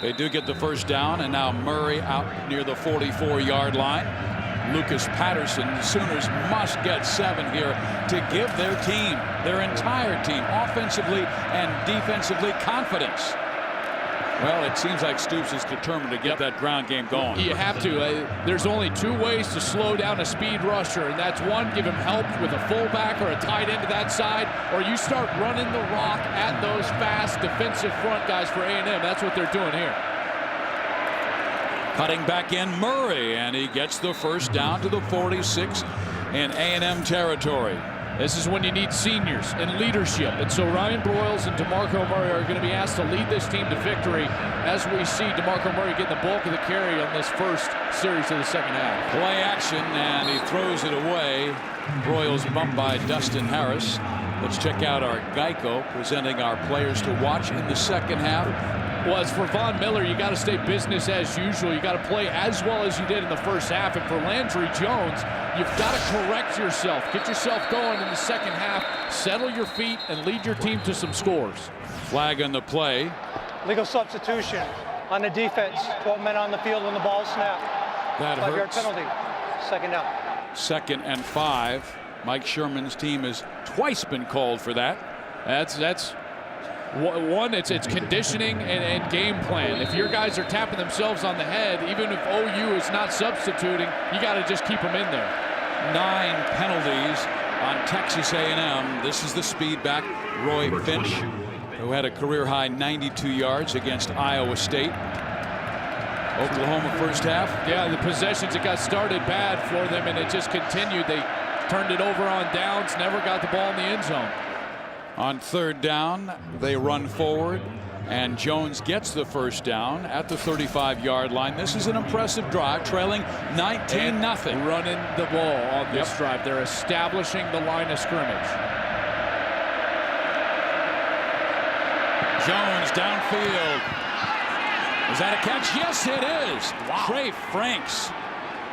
They do get the first down, and now Murray out near the 44-yard line. Lucas Patterson, the Sooners must get 7 here to give their team, their entire team, offensively and defensively, confidence. Well, it seems like Stoops is determined to get that ground game going. You have to. There's only 2 ways to slow down a speed rusher, and that's one, give him help with a fullback or a tight end to that side, or you start running the rock at those fast defensive front guys for A&M. That's what they're doing here. Cutting back in Murray, and he gets the first down to the 46 in A&M territory. This is when you need seniors and leadership. And so Ryan Broyles and DeMarco Murray are going to be asked to lead this team to victory as we see DeMarco Murray get the bulk of the carry on this first series of the second half. Play action, and he throws it away. Broyles bumped by Dustin Harris. Let's check out our Geico presenting our players to watch in the second half. Well, as for Von Miller, you got to stay business as usual. You got to play as well as you did in the first half. And for Landry Jones, you've got to correct yourself. Get yourself going in the second half. Settle your feet and lead your team to some scores. Flag on the play. Legal substitution on the defense. 12 men on the field when the ball snapped. That 5-yard hurts. penalty. Second down. 2nd and 5. Mike Sherman's team has twice been called for that. That's One, it's conditioning and game plan. If your guys are tapping themselves on the head, even if OU is not substituting, you got to just keep them in there. 9 penalties on Texas A&M. This is the speed back, Roy Finch, who had a career-high 92 yards against Iowa State. Oklahoma first half. Yeah, the possessions, it got started bad for them, and it just continued. They turned it over on downs, never got the ball in the end zone. On third down, they run forward, and Jones gets the first down at the 35-yard line. This is an impressive drive, trailing 19-0. Running the ball on this drive. They're establishing the line of scrimmage. Jones downfield. Is that a catch? Yes, it is. Wow. Trey Franks.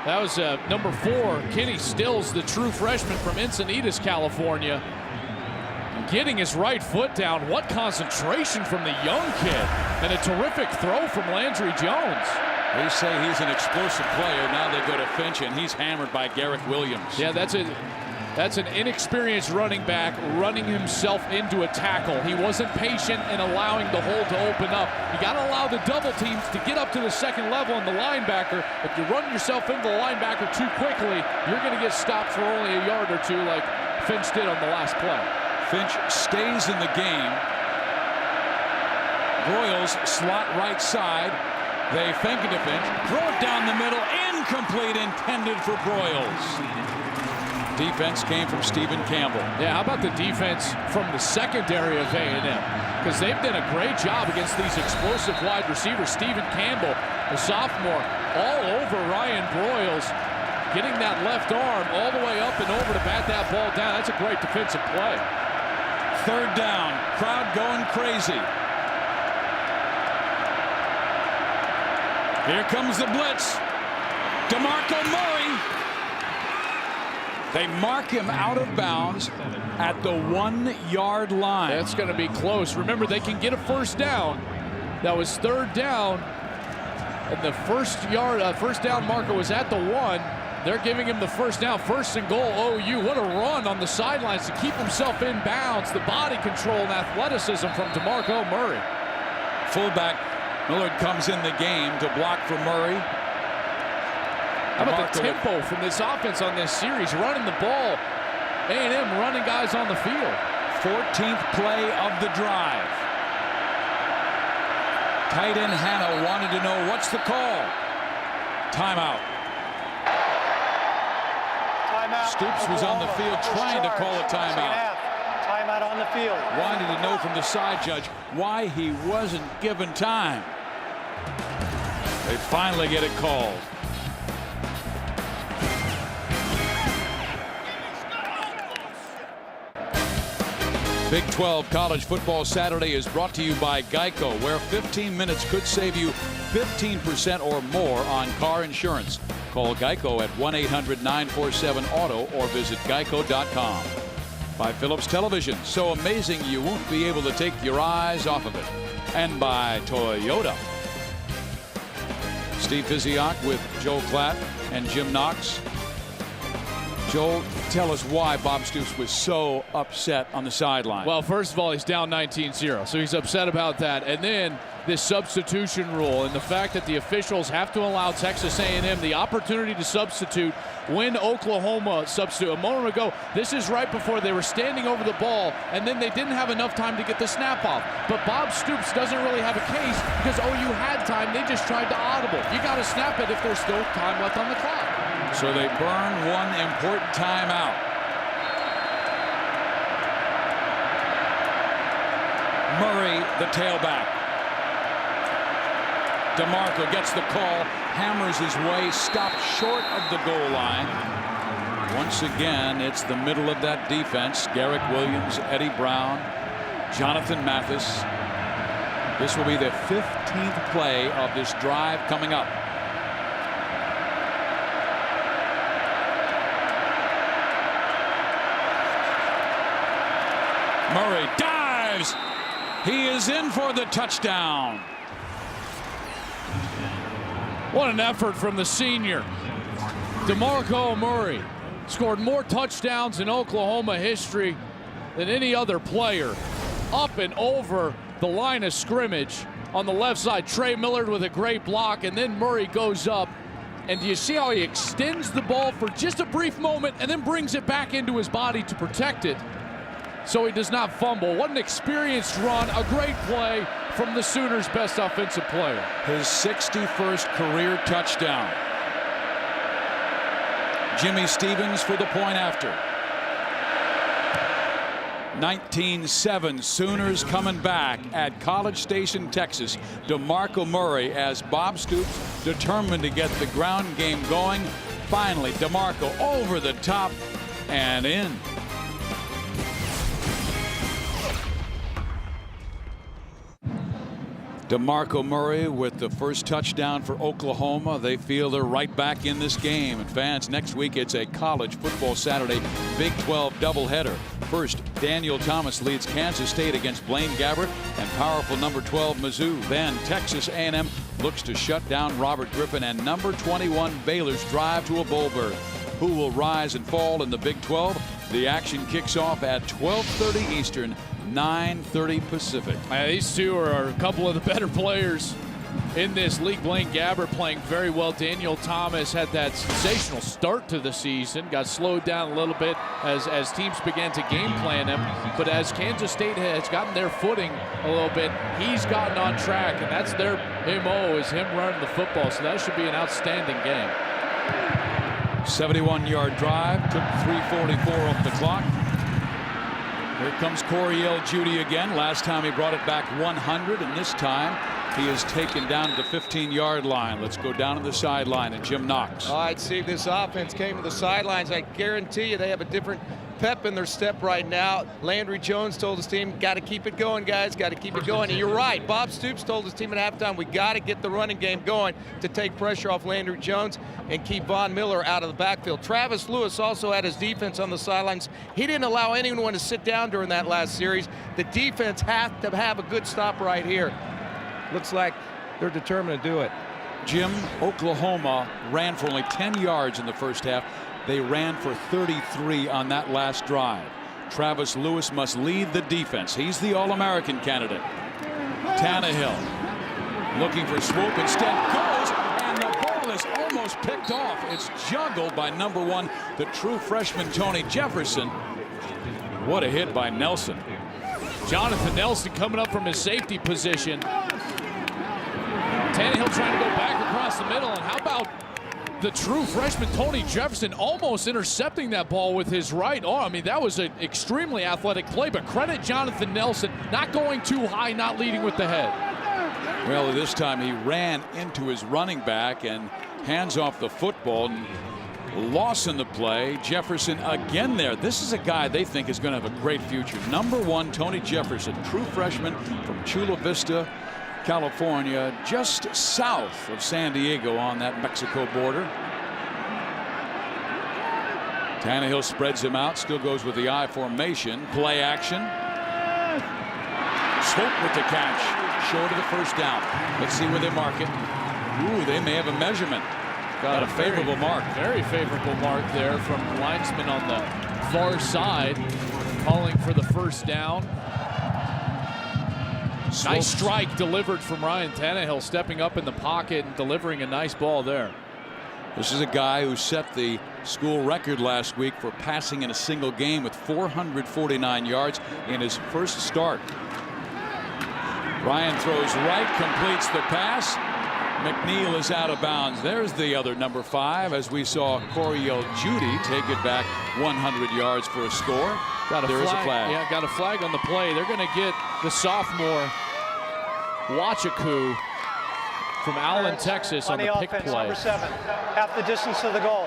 That was number 4, Kenny Stills, the true freshman from Encinitas, California. Getting his right foot down. What concentration from the young kid. And a terrific throw from Landry Jones. They say he's an explosive player. Now they go to Finch, and he's hammered by Garrick Williams. Yeah, that's an inexperienced running back running himself into a tackle. He wasn't patient in allowing the hole to open up. You got to allow the double teams to get up to the second level in the linebacker. If you run yourself into the linebacker too quickly, you're going to get stopped for only a yard or two like Finch did on the last play. Finch stays in the game. Broyles slot right side. They fake it to Finch. Throw it down the middle. Incomplete, intended for Broyles. Defense came from Stephen Campbell. Yeah, how about the defense from the secondary of A&M? Because they've done a great job against these explosive wide receivers. Stephen Campbell, a sophomore, all over Ryan Broyles, getting that left arm all the way up and over to bat that ball down. That's a great defensive play. Third down, crowd going crazy. Here comes the blitz. DeMarco Murray. They mark him out of bounds at the 1-yard line. That's going to be close. Remember, they can get a first down. That was third down. And the first down marker was at the 1. They're giving him the first down, 1st and goal, OU. What a run on the sidelines to keep himself in bounds. The body control and athleticism from DeMarco Murray. Fullback Millard comes in the game to block for Murray. How about the tempo from this offense on this series, running the ball. A&M running guys on the field. 14th play of the drive. Tight end Hanna wanted to know what's the call. Timeout. Stoops was on the field trying to call a timeout. Timeout on the field. Wanted to know from the side judge why he wasn't given time. They finally get it called. Big 12 College Football Saturday is brought to you by Geico, where 15 minutes could save you 15% or more on car insurance. Call Geico at 1-800-947-AUTO or visit geico.com. By Philips Television, so amazing you won't be able to take your eyes off of it. And by Toyota. Steve Physiak with Joe Klatt and Jim Knox. Joel, tell us why Bob Stoops was so upset on the sideline. Well, first of all, he's down 19-0, so he's upset about that. And then this substitution rule and the fact that the officials have to allow Texas A&M the opportunity to substitute when Oklahoma substitute. A moment ago, this is right before they were standing over the ball, and then they didn't have enough time to get the snap off. But Bob Stoops doesn't really have a case because OU had time. They just tried to audible. You got to snap it if there's still time left on the clock. So they burn one important timeout. Murray, the tailback. DeMarco gets the call, hammers his way, stopped short of the goal line. Once again, it's the middle of that defense. Garrick Williams, Eddie Brown, Jonathan Mathis. This will be the 15th play of this drive coming up. Murray dives. He is in for the touchdown. What an effort from the senior. DeMarco Murray scored more touchdowns in Oklahoma history than any other player. Up and over the line of scrimmage on the left side. Trey Millard with a great block, and then Murray goes up. And do you see how he extends the ball for just a brief moment and then brings it back into his body to protect it so he does not fumble? What an experienced run, a great play from the Sooners' best offensive player. His 61st career touchdown. Jimmy Stevens for the point after. 19-7, Sooners coming back at College Station, Texas. DeMarco Murray as Bob Stoops determined to get the ground game going. Finally, DeMarco over the top and in. DeMarco Murray with the first touchdown for Oklahoma. They feel they're right back in this game. And fans, next week it's a college football Saturday Big 12 doubleheader. First, Daniel Thomas leads Kansas State against Blaine Gabbert and powerful number 12 Mizzou. Then Texas A&M looks to shut down Robert Griffin, and number 21 Baylor's drive to a bowl berth. Who will rise and fall in the Big 12? The action kicks off at 12:30 Eastern, 9:30 Pacific. These two are a couple of the better players in this league. Blaine Gabbert playing very well. Daniel Thomas had that sensational start to the season, got slowed down a little bit as teams began to game plan him. But as Kansas State has gotten their footing a little bit, he's gotten on track, and that's their MO, is him running the football. So that should be an outstanding game. 71-yard drive, took 3:44 off the clock. Here comes Coriel Judy again. Last time he brought it back 100, and this time he is taken down to the 15-yard line. Let's go down to the sideline and Jim Knox. All right, see, this offense came to the sidelines. I guarantee you they have a different pep in their step right now. Landry Jones told his team, got to keep it going, guys, got to keep it going. And you're right, Bob Stoops told his team at halftime, we got to get the running game going to take pressure off Landry Jones and keep Von Miller out of the backfield. Travis Lewis also had his defense on the sidelines. He didn't allow anyone to sit down during that last series. The defense has to have a good stop right here. Looks like they're determined to do it. Jim, Oklahoma ran for only 10 yards in the first half. They ran for 33 on that last drive. Travis Lewis must lead the defense. He's the All-American candidate. Tannehill looking for swoop, instead goes, and the ball is almost picked off. It's juggled by number 1, the true freshman Tony Jefferson. What a hit by Nelson. Jonathan Nelson coming up from his safety position. Tannehill trying to go back across the middle, and how about the true freshman Tony Jefferson almost intercepting that ball with his right arm? I mean, that was an extremely athletic play, but credit Jonathan Nelson, not going too high, not leading with the head. Well, this time he ran into his running back and hands off the football and loss in the play. Jefferson again there. This is a guy they think is going to have a great future. Number 1, Tony Jefferson, true freshman from Chula Vista, California, just south of San Diego on that Mexico border. Tannehill spreads him out, still goes with the I formation. Play action. Swoop with the catch. Short of the first down. Let's see where they mark it. Ooh, they may have a measurement. Got a favorable mark. Very favorable mark there from the linesman on the far side, calling for the first down. Nice strike delivered from Ryan Tannehill, stepping up in the pocket and delivering a nice ball there. This is a guy who set the school record last week for passing in a single game with 449 yards in his first start. Ryan throws right, completes the pass. McNeil is out of bounds. There's the other number 5, as we saw Coriel Judy take it back 100 yards for a score. There is a flag. Yeah, got a flag on the play. They're going to get the sophomore Wachaku from Allen, Texas on the pick offense, play. Number 7, half the distance to the goal.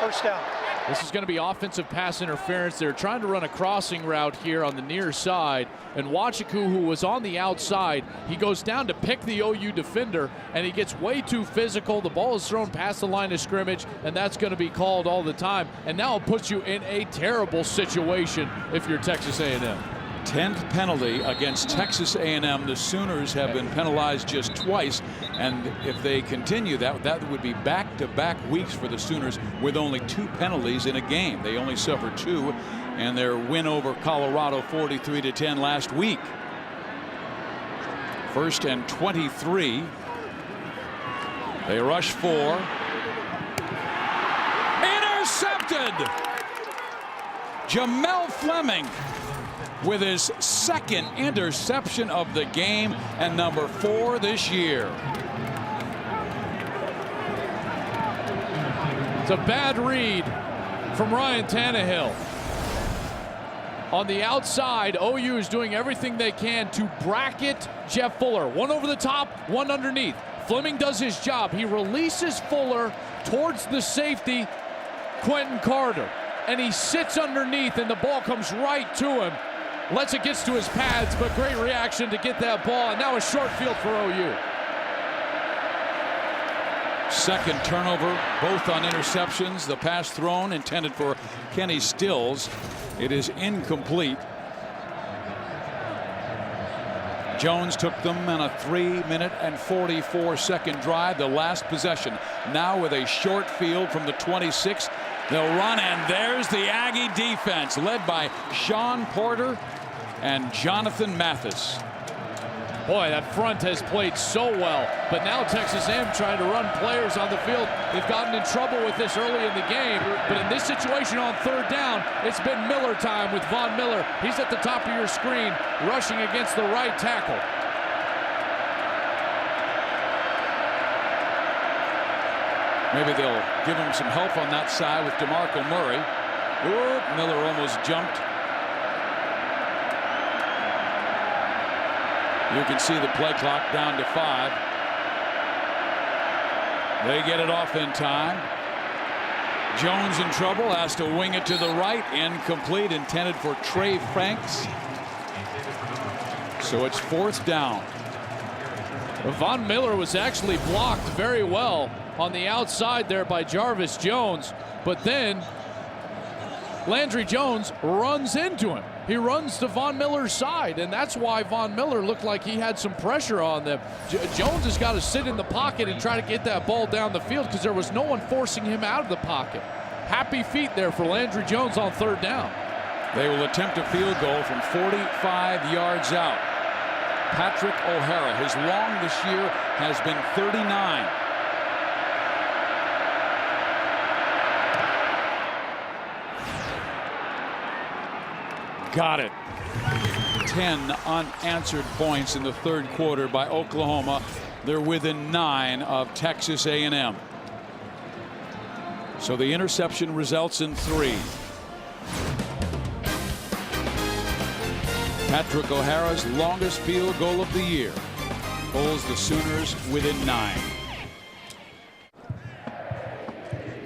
First down. This is going to be offensive pass interference. They're trying to run a crossing route here on the near side, and Wachaku, who was on the outside, he goes down to pick the OU defender, and he gets way too physical. The ball is thrown past the line of scrimmage, and that's going to be called all the time. And now it puts you in a terrible situation if you're Texas A&M. 10th penalty against Texas A&M. The Sooners have been penalized just twice, and if they continue that would be back-to-back weeks for the Sooners with only 2 penalties in a game. They only suffered 2 in their win over Colorado 43-10 last week. 1st and 23. They rush 4. Intercepted. Jamel Fleming with his 2nd interception of the game and number 4 this year. It's a bad read from Ryan Tannehill. On the outside, OU is doing everything they can to bracket Jeff Fuller. One over the top, one underneath. Fleming does his job. He releases Fuller towards the safety, Quentin Carter, and he sits underneath, and the ball comes right to him. Lets it get to his pads, but great reaction to get that ball, and now a short field for OU. 2nd turnover, both on interceptions. The pass thrown intended for Kenny Stills. It is incomplete. Jones took them on a 3-minute and 44-second drive. The last possession now with a short field from the 26. They'll run, and there's the Aggie defense led by Sean Porter and Jonathan Mathis. Boy, that front has played so well, but now Texas A&M trying to run players on the field. They've gotten in trouble with this early in the game, but in this situation on 3rd down, it's been Miller time with Von Miller. He's at the top of your screen, rushing against the right tackle. Maybe they'll give him some help on that side with DeMarco Murray. Ooh, Miller almost jumped. You can see the play clock down to 5. They get it off in time. Jones in trouble, has to wing it to the right. Incomplete, intended for Trey Franks. So it's 4th down. Von Miller was actually blocked very well on the outside there by Jarvis Jones, but then Landry Jones runs into him. He runs to Von Miller's side, and that's why Von Miller looked like he had some pressure on them. Jones has got to sit in the pocket and try to get that ball down the field because there was no one forcing him out of the pocket. Happy feet there for Landry Jones on 3rd down. They will attempt a field goal from 45 yards out. Patrick O'Hara, his long this year has been 39. Got it. 10 unanswered points in the 3rd quarter by Oklahoma. They're within 9 of Texas A&M. So the interception results in 3. Patrick O'Hara's longest field goal of the year holds the Sooners within 9.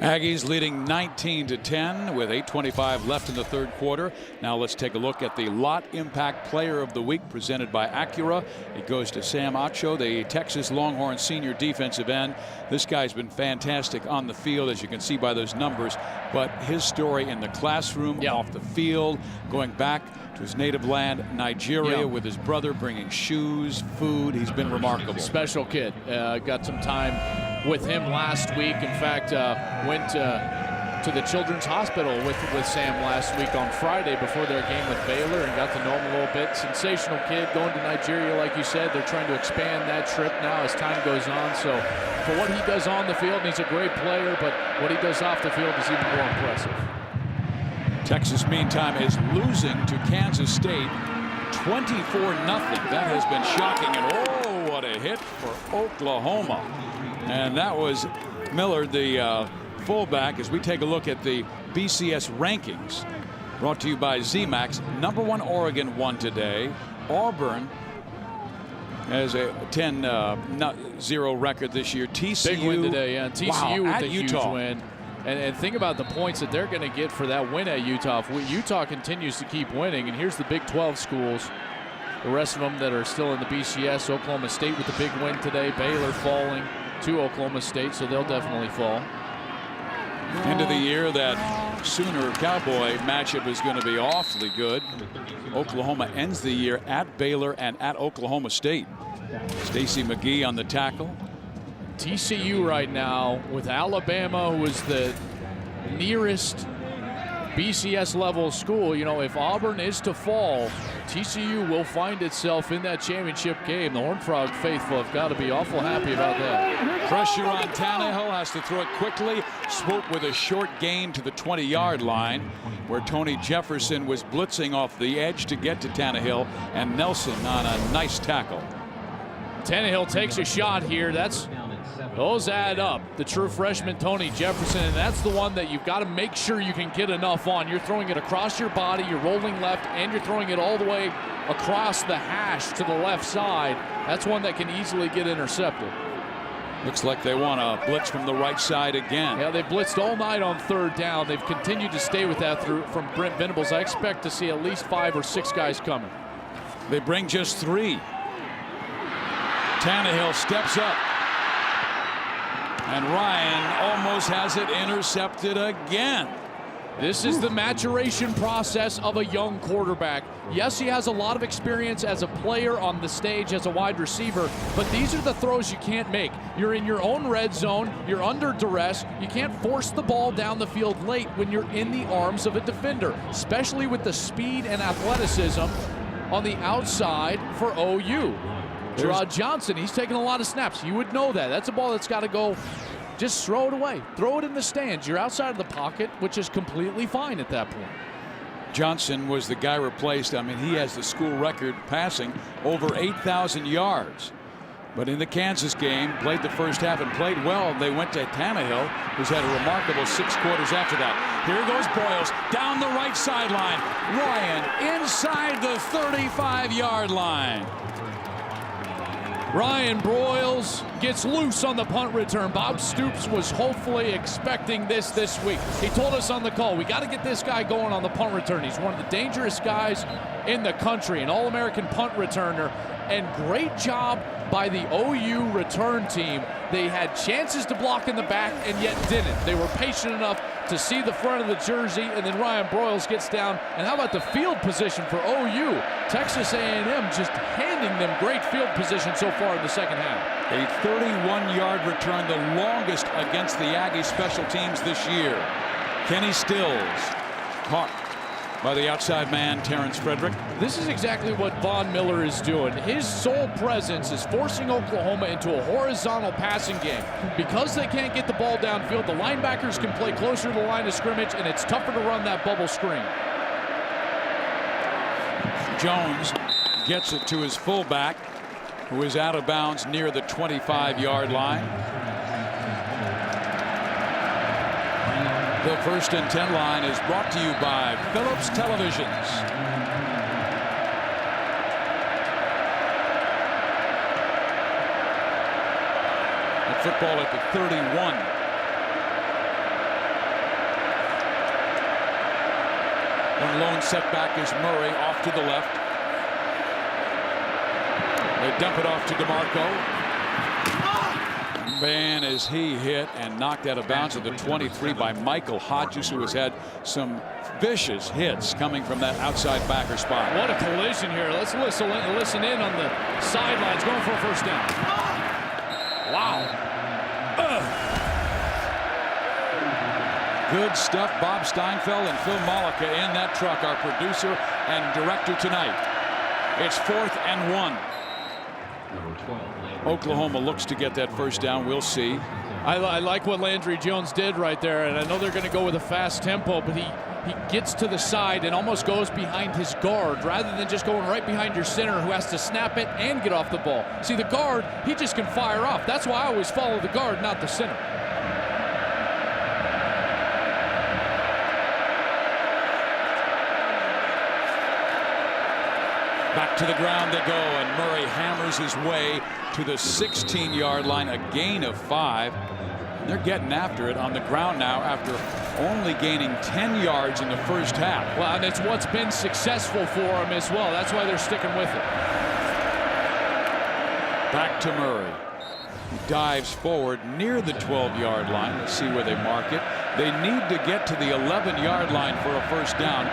Aggies leading 19-10 with 8:25 left in the 3rd quarter. Now let's take a look at the Lot Impact Player of the Week presented by Acura. It goes to Sam Acho, the Texas Longhorn senior defensive end. This guy's been fantastic on the field, as you can see by those numbers, but his story in the classroom, off the field, going back to his native land, Nigeria, with his brother, bringing shoes, food. He's been remarkable. Special kid. Got some time with him last week. In fact, went to the Children's Hospital with Sam last week on Friday before their game with Baylor and got to know him a little bit. Sensational kid going to Nigeria, like you said. They're trying to expand that trip now as time goes on. So for what he does on the field, he's a great player, but what he does off the field is even more impressive. Texas, meantime, is losing to Kansas State 24-0. That has been shocking. And oh, what a hit for Oklahoma. And that was Miller, the fullback, as we take a look at the BCS rankings. Brought to you by ZMAX. Number 1 Oregon won today. Auburn has a 10-0 record this year. TCU. Big win today, yeah. TCU with at a Utah. huge win. And think about the points that they're going to get for that win at Utah. If Utah continues to keep winning, and here's the Big 12 schools, the rest of them that are still in the BCS. Oklahoma State with the big win today. Baylor falling to Oklahoma State, so they'll definitely fall. End of the year, that Sooner Cowboy matchup is going to be awfully good. Oklahoma ends the year at Baylor and at Oklahoma State. Stacy McGee on the tackle. TCU right now with Alabama, who is the nearest BCS level school. You know, if Auburn is to fall, TCU will find itself in that championship game. The Horned Frog faithful have got to be awful happy about that. Pressure on Tannehill, has to throw it quickly. Swope with a short gain to the 20-yard line, where Tony Jefferson was blitzing off the edge to get to Tannehill, and Nelson on a nice tackle. Tannehill takes a shot here. Those add up. The true freshman Tony Jefferson, and that's the one that you've got to make sure you can get enough on. You're throwing it across your body, you're rolling left, and you're throwing it all the way across the hash to the left side. That's one that can easily get intercepted. Looks like they want a blitz from the right side again. Yeah, they blitzed all night on third down. They've continued to stay with that from Brent Venables. I expect to see at least 5 or 6 guys coming. They bring just 3. Tannehill steps up. And Ryan almost has it intercepted again. This is the maturation process of a young quarterback. Yes, he has a lot of experience as a player on the stage as a wide receiver, but these are the throws you can't make. You're in your own red zone, you're under duress, you can't force the ball down the field late when you're in the arms of a defender, especially with the speed and athleticism on the outside for OU. Gerard Johnson, he's taking a lot of snaps. You would know that. That's a ball that's got to go. Just throw it away. Throw it in the stands. You're outside of the pocket, which is completely fine at that point. Johnson was the guy replaced. I mean, he has the school record passing over 8,000 yards. But in the Kansas game, played the first half and played well. They went to Tannehill, who's had a remarkable 6 quarters after that. Here goes Broyles down the right sideline. Ryan inside the 35-yard line. Ryan Broyles gets loose on the punt return. Bob Stoops was hopefully expecting this week. He told us on the call, we got to get this guy going on the punt return. He's one of the dangerous guys in the country, an All-American punt returner. And great job by the OU return team. They had chances to block in the back and yet didn't. They were patient enough to see the front of the jersey, and then Ryan Broyles gets down. And how about the field position for OU? Texas A&M just handing them great field position so far in the second half. A 31-yard return, the longest against the Aggie special teams this year. Kenny Stills caught by the outside man, Terrence Frederick. This is exactly what Von Miller is doing. His sole presence is forcing Oklahoma into a horizontal passing game. Because they can't get the ball downfield, the linebackers can play closer to the line of scrimmage, and it's tougher to run that bubble screen. Jones gets it to his fullback, who is out of bounds near the 25-yard line. The 1st and 10 line is brought to you by Phillips Televisions. And football at the 31. One lone setback is Murray off to the left. They dump it off to DeMarco. Man, is he hit and knocked out of bounds at the 23 by Michael Hodges, who has had some vicious hits coming from that outside backer spot. What a collision here. Let's listen in on the sidelines, going for a first down. Wow. Good stuff. Bob Steinfeld and Phil Malika in that truck, our producer and director tonight. It's 4th and 1. Oklahoma looks to get that first down. We'll see. I like what Landry Jones did right there, and I know they're going to go with a fast tempo, but he gets to the side and almost goes behind his guard rather than just going right behind your center, who has to snap it and get off the ball. See, the guard, he just can fire off. That's why I always follow the guard, not the center. Back to the ground they go, and Murray hammers his way to the 16-yard line, a gain of 5. And they're getting after it on the ground now after only gaining 10 yards in the first half. Well, and it's what's been successful for them as well. That's why they're sticking with it. Back to Murray. He dives forward near the 12-yard line. Let's see where they mark it. They need to get to the 11-yard line for a first down.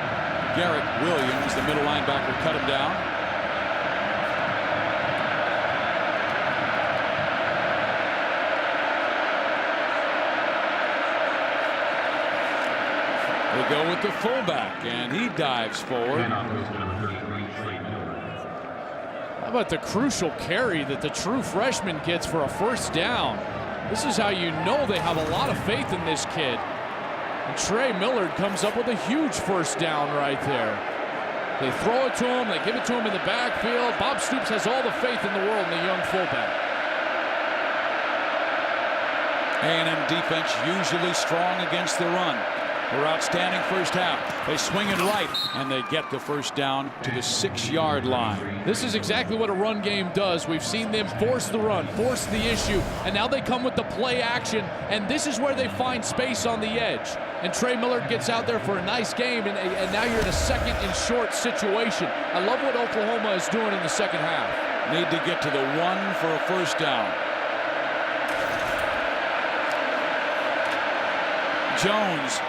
Garrett Williams, the middle linebacker, cut him down. They go with the fullback, and he dives forward. How about the crucial carry that the true freshman gets for a first down? This is how you know they have a lot of faith in this kid. And Trey Millard comes up with a huge first down right there. They throw it to him, they give it to him in the backfield. Bob Stoops has all the faith in the world in the young fullback. A&M defense usually strong against the run. Their outstanding first half. They swing it right, and they get the first down to the 6-yard line. This is exactly what a run game does. We've seen them force the run, force the issue, and now they come with the play action, and this is where they find space on the edge. And Trey Millard gets out there for a nice game, and now you're in a second and short situation. I love what Oklahoma is doing in the second half. Need to get to the 1 for a first down. Jones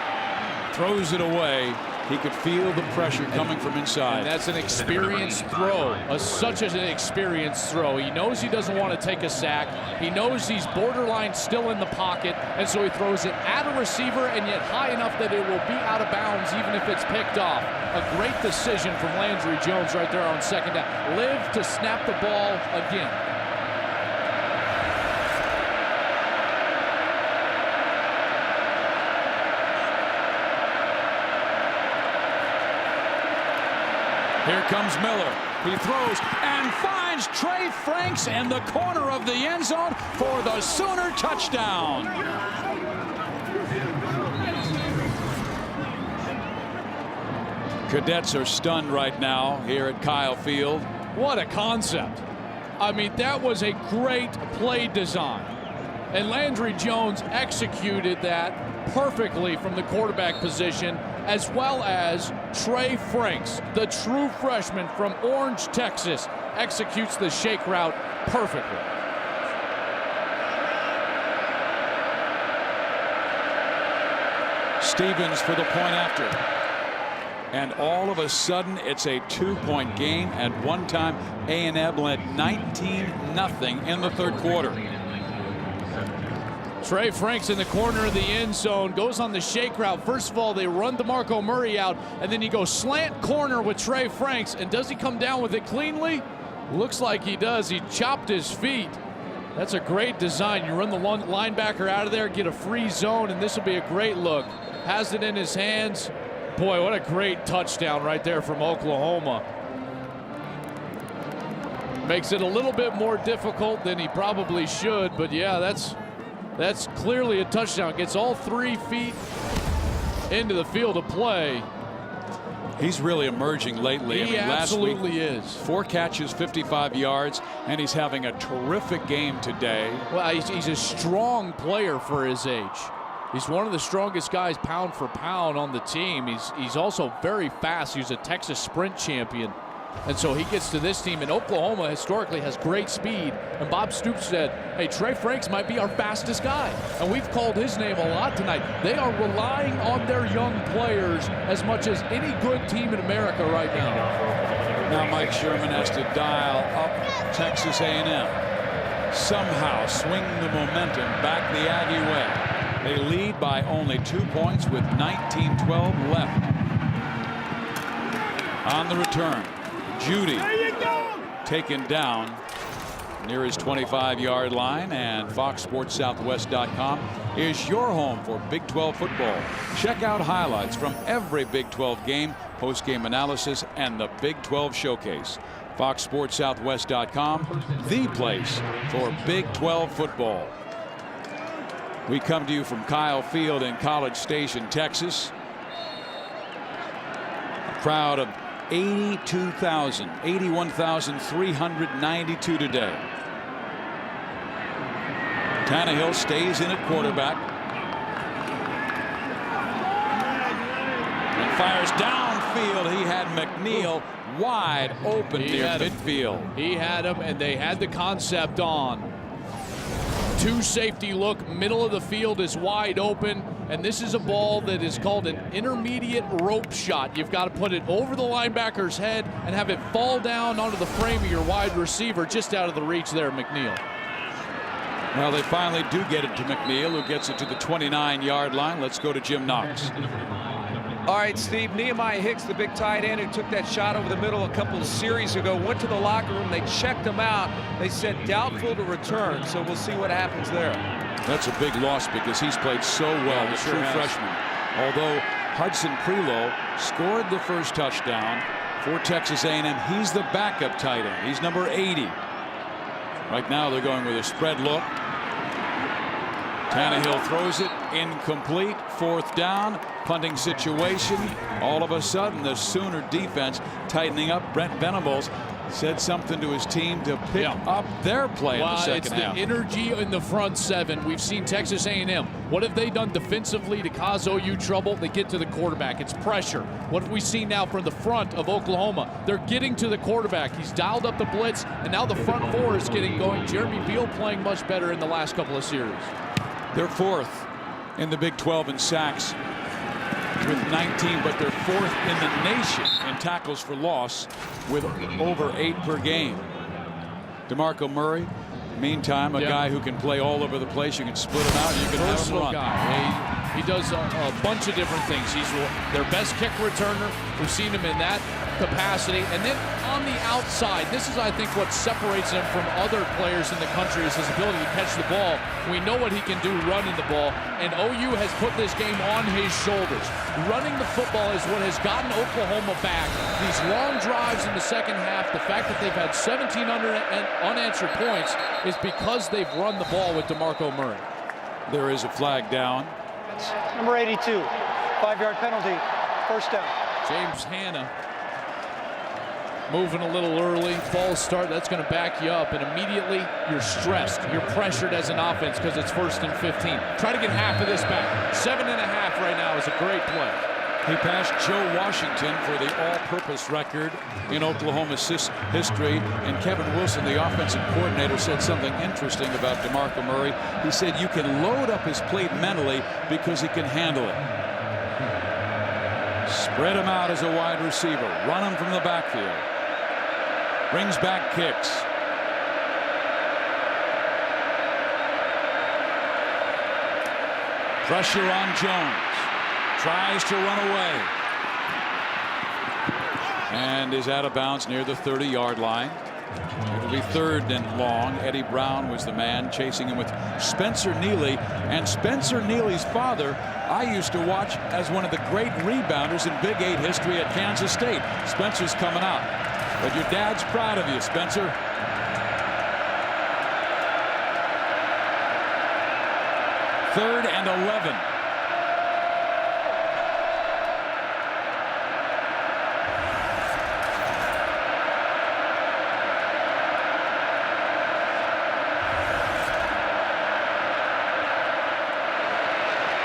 throws it away. He could feel the pressure coming from inside. And that's an experienced throw, such as an experienced throw. He knows he doesn't want to take a sack. He knows he's borderline still in the pocket, and so he throws it at a receiver and yet high enough that it will be out of bounds even if it's picked off. A great decision from Landry Jones right there on second down. Live to snap the ball again. Here comes Miller. He throws and finds Trey Franks in the corner of the end zone for the Sooner touchdown. Cadets are stunned right now here at Kyle Field. What a concept. I mean, that was a great play design. And Landry Jones executed that perfectly from the quarterback position, as well as Trey Franks, the true freshman from Orange, Texas, executes the shake route perfectly. Stevens for the point after. And all of a sudden, it's a 2-point game. At one time, A&M led 19-0 in the third quarter. Trey Franks in the corner of the end zone, goes on the shake route. First of all, they run DeMarco Murray out, and then you go slant corner with Trey Franks. And does he come down with it cleanly? Looks like he does. He chopped his feet. That's a great design. You run the linebacker out of there, get a free zone, and this will be a great look. Has it in his hands. Boy, what a great touchdown right there from Oklahoma. Makes it a little bit more difficult than he probably should, but yeah, that's clearly a touchdown. Gets all 3 feet into the field of play. He's really emerging lately. He absolutely is. 4 catches, 55 yards, and he's having a terrific game today. Well, he's a strong player for his age. He's one of the strongest guys pound for pound on the team. He's also very fast. He was a Texas sprint champion. And so he gets to this team, and Oklahoma historically has great speed. And Bob Stoops said, hey, Trey Franks might be our fastest guy. And we've called his name a lot tonight. They are relying on their young players as much as any good team in America right now. Now Mike Sherman has to dial up Texas A&M. Somehow swing the momentum back the Aggie way. They lead by only 2 points with 19-12 left. On the return, Judy taken down near his 25-yard line, and FoxSportsSouthwest.com is your home for Big 12 football. Check out highlights from every Big 12 game, post-game analysis, and the Big 12 Showcase. FoxSportsSouthwest.com, the place for Big 12 football. We come to you from Kyle Field in College Station, Texas. A crowd of 81,392 today. Tannehill stays in at quarterback and fires downfield. He had McNeil wide open near midfield. He had him, and they had the concept on. 2 safety look, middle of the field is wide open, and this is a ball that is called an intermediate rope shot. You've got to put it over the linebacker's head and have it fall down onto the frame of your wide receiver, just out of the reach there, McNeil. Well, they finally do get it to McNeil, who gets it to the 29-yard line. Let's go to Jim Knox. All right, Steve, Nehemiah Hicks, the big tight end who took that shot over the middle a couple of series ago, went to the locker room. They checked him out. They said doubtful to return, so we'll see what happens there. That's a big loss because he's played so well, the true freshman. Although Hudson Prelo scored the first touchdown for Texas A&M, he's the backup tight end. He's number 80. Right now they're going with a spread look. Tannehill throws it incomplete. 4th down, punting situation. All of a sudden the Sooner defense tightening up. Brent Venables said something to his team to pick up their play in the second half. It's the energy in the front 7. We've seen Texas A&M. What have they done defensively to cause OU trouble? They get to the quarterback. It's pressure. What have we seen now from the front of Oklahoma? They're getting to the quarterback. He's dialed up the blitz, and now the front 4 is getting going. Jeremy Beal playing much better in the last couple of series. They're 4th in the Big 12 in sacks with 19, but they're 4th in the nation in tackles for loss with over 8 per game. DeMarco Murray, meantime, a guy who can play all over the place. You can split him out, you can have him run. Guy. He does a bunch of different things. He's their best kick returner. We've seen him in that capacity. And then on the outside, this is, I think, what separates him from other players in the country is his ability to catch the ball. We know what he can do running the ball, and OU has put this game on his shoulders. Running the football is what has gotten Oklahoma back. These long drives in the second half, the fact that they've had 1,700 unanswered points is because they've run the ball with DeMarco Murray. There is a flag down. Number 82, 5-yard penalty, 1st down. James Hanna moving a little early, false start, that's going to back you up, and immediately you're stressed. You're pressured as an offense because it's 1st and 15. Try to get half of this back. 7.5 right now is a great play. He passed Joe Washington for the all-purpose record in Oklahoma's history. And Kevin Wilson, the offensive coordinator, said something interesting about DeMarco Murray. He said you can load up his plate mentally because he can handle it. Spread him out as a wide receiver. Run him from the backfield. Brings back kicks. Pressure on Jones. Tries to run away. And is out of bounds near the 30-yard line. It'll be 3rd and long. Eddie Brown was the man chasing him with Spencer Neely. And Spencer Neely's father, I used to watch as one of the great rebounders in Big 8 history at Kansas State. Spencer's coming out. But your dad's proud of you, Spencer. 3rd and 11.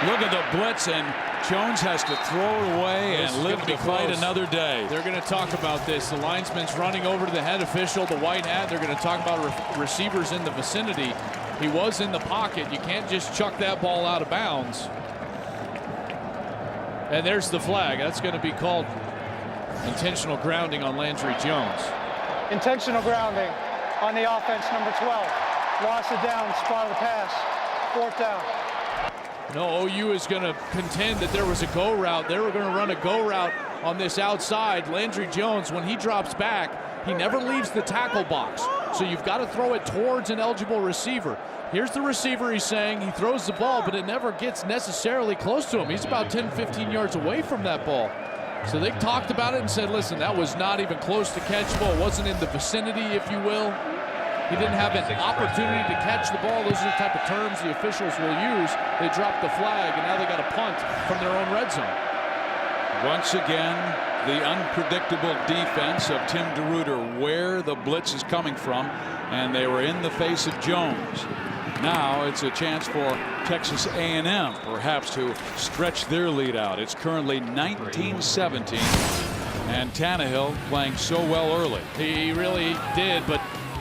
Look at the blitz, and Jones has to throw it away and live to fight another day. They're going to talk about this. The linesman's running over to the head official, the white hat. They're going to talk about receivers in the vicinity. He was in the pocket. You can't just chuck that ball out of bounds. And there's the flag. That's going to be called intentional grounding on Landry Jones. Intentional grounding on the offense, number 12. Loss of down, spot of the pass, 4th down. No, OU is going to contend that there was a go route. They were going to run a go route on this outside. Landry Jones, when he drops back, he never leaves the tackle box. So you've got to throw it towards an eligible receiver. Here's the receiver, he's saying. He throws the ball, but it never gets necessarily close to him. He's about 10, 15 yards away from that ball. So they talked about it and said, listen, that was not even close to catchable. It wasn't in the vicinity, if you will. He didn't have an opportunity to catch the ball. Those are the type of terms the officials will use. They dropped the flag, and now they got a punt from their own red zone. Once again, the unpredictable defense of Tim DeRuyter, where the blitz is coming from, and they were in the face of Jones. Now it's a chance for Texas A&M perhaps to stretch their lead out. It's currently 19-17, and Tannehill playing so well early. He really did, but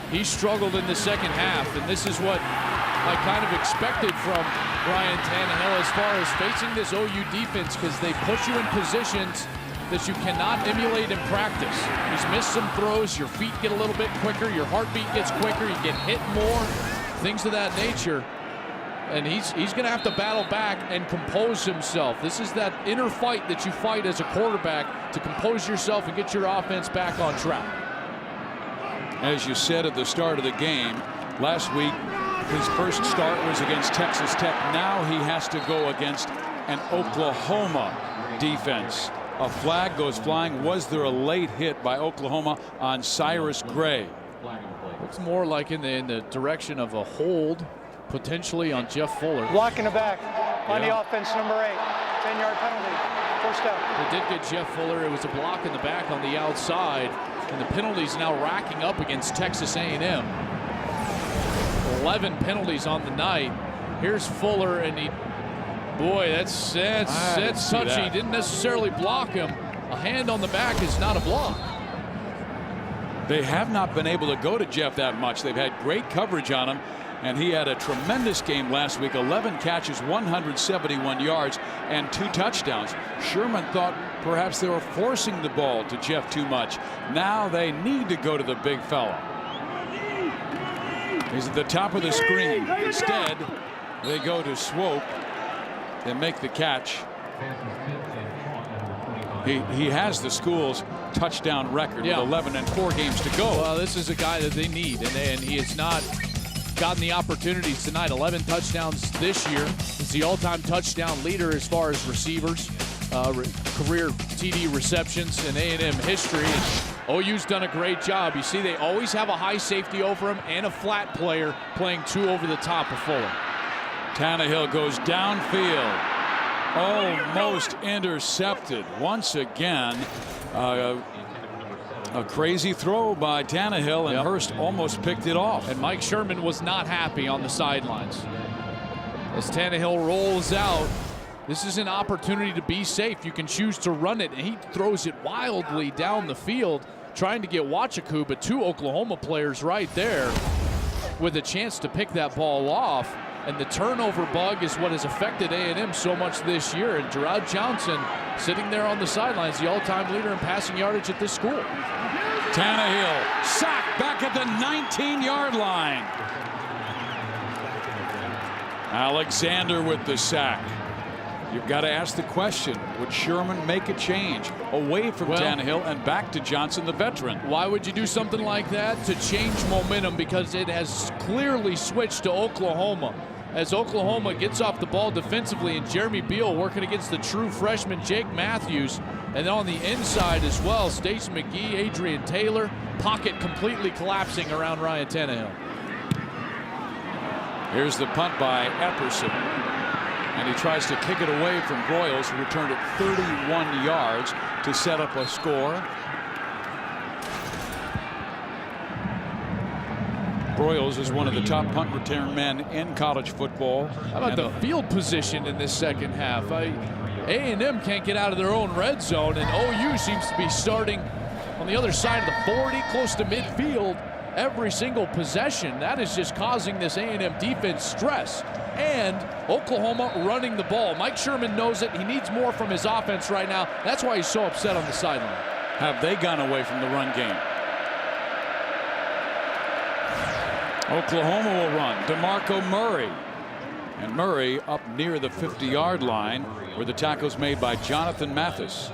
he struggled in the second half, and this is what I kind of expected from Ryan Tannehill as far as facing this OU defense, because they put you in positions that you cannot emulate in practice. He's missed some throws, your feet get a little bit quicker, your heartbeat gets quicker, you get hit more, things of that nature. And he's going to have to battle back and compose himself. This is that inner fight that you fight as a quarterback to compose yourself and get your offense back on track. As you said at the start of the game, last week his first start was against Texas Tech. Now he has to go against an Oklahoma defense. A flag goes flying. Was there a late hit by Oklahoma on Cyrus Gray? Looks more like in the direction of a hold, potentially on Jeff Fuller. Block in the back on the offense, number 8. 10-yard penalty. First down. They did get Jeff Fuller. It was a block in the back on the outside. And the penalties now racking up against Texas A&M. 11 penalties on the night. Here's Fuller, and that's touchy. Didn't necessarily block him. A hand on the back is not a block. They have not been able to go to Jeff that much. They've had great coverage on him, and he had a tremendous game last week. 11 catches, 171 yards, and 2 touchdowns. Sherman thought perhaps they were forcing the ball to Jeff too much. Now they need to go to the big fella. He's at the top of the screen. Instead, they go to Swope and make the catch. He has the school's touchdown record with 11 and 4 games to go. Well, this is a guy that they need, and he has not gotten the opportunities tonight. 11 touchdowns this year. He's the all-time touchdown leader as far as receivers, career TD receptions in A&M history. And OU's done a great job. You see, they always have a high safety over him and a flat player playing 2 over the top of Fuller. Tannehill goes downfield. Almost intercepted once again. A crazy throw by Tannehill, and Hurst almost picked it off. And Mike Sherman was not happy on the sidelines. As Tannehill rolls out, this is an opportunity to be safe. You can choose to run it, and he throws it wildly down the field, trying to get Wachaku, but 2 Oklahoma players right there with a chance to pick that ball off. And the turnover bug is what has affected A&M so much this year. And Gerard Johnson sitting there on the sidelines, the all-time leader in passing yardage at this school. Tannehill sacked back at the 19-yard line. Alexander with the sack. You've got to ask the question, would Sherman make a change away from Tannehill and back to Johnson, the veteran? Why would you do something like that? To change momentum, because it has clearly switched to Oklahoma. As Oklahoma gets off the ball defensively, and Jeremy Beal working against the true freshman Jake Matthews. And then on the inside as well, Stacey McGee, Adrian Taylor, pocket completely collapsing around Ryan Tannehill. Here's the punt by Epperson. And he tries to kick it away from Broyles, who returned it 31 yards to set up a score. Broyles is one of the top punt return men in college football. How about the field position in this second half? A&M can't get out of their own red zone, and OU seems to be starting on the other side of the 40, close to midfield, every single possession. That is just causing this A&M defense stress. And Oklahoma running the ball. Mike Sherman knows it. He needs more from his offense right now. That's why he's so upset on the sideline. Have they gone away from the run game? Oklahoma will run. DeMarco Murray. And Murray up near the 50-yard line, where the tackle's made by Jonathan Mathis.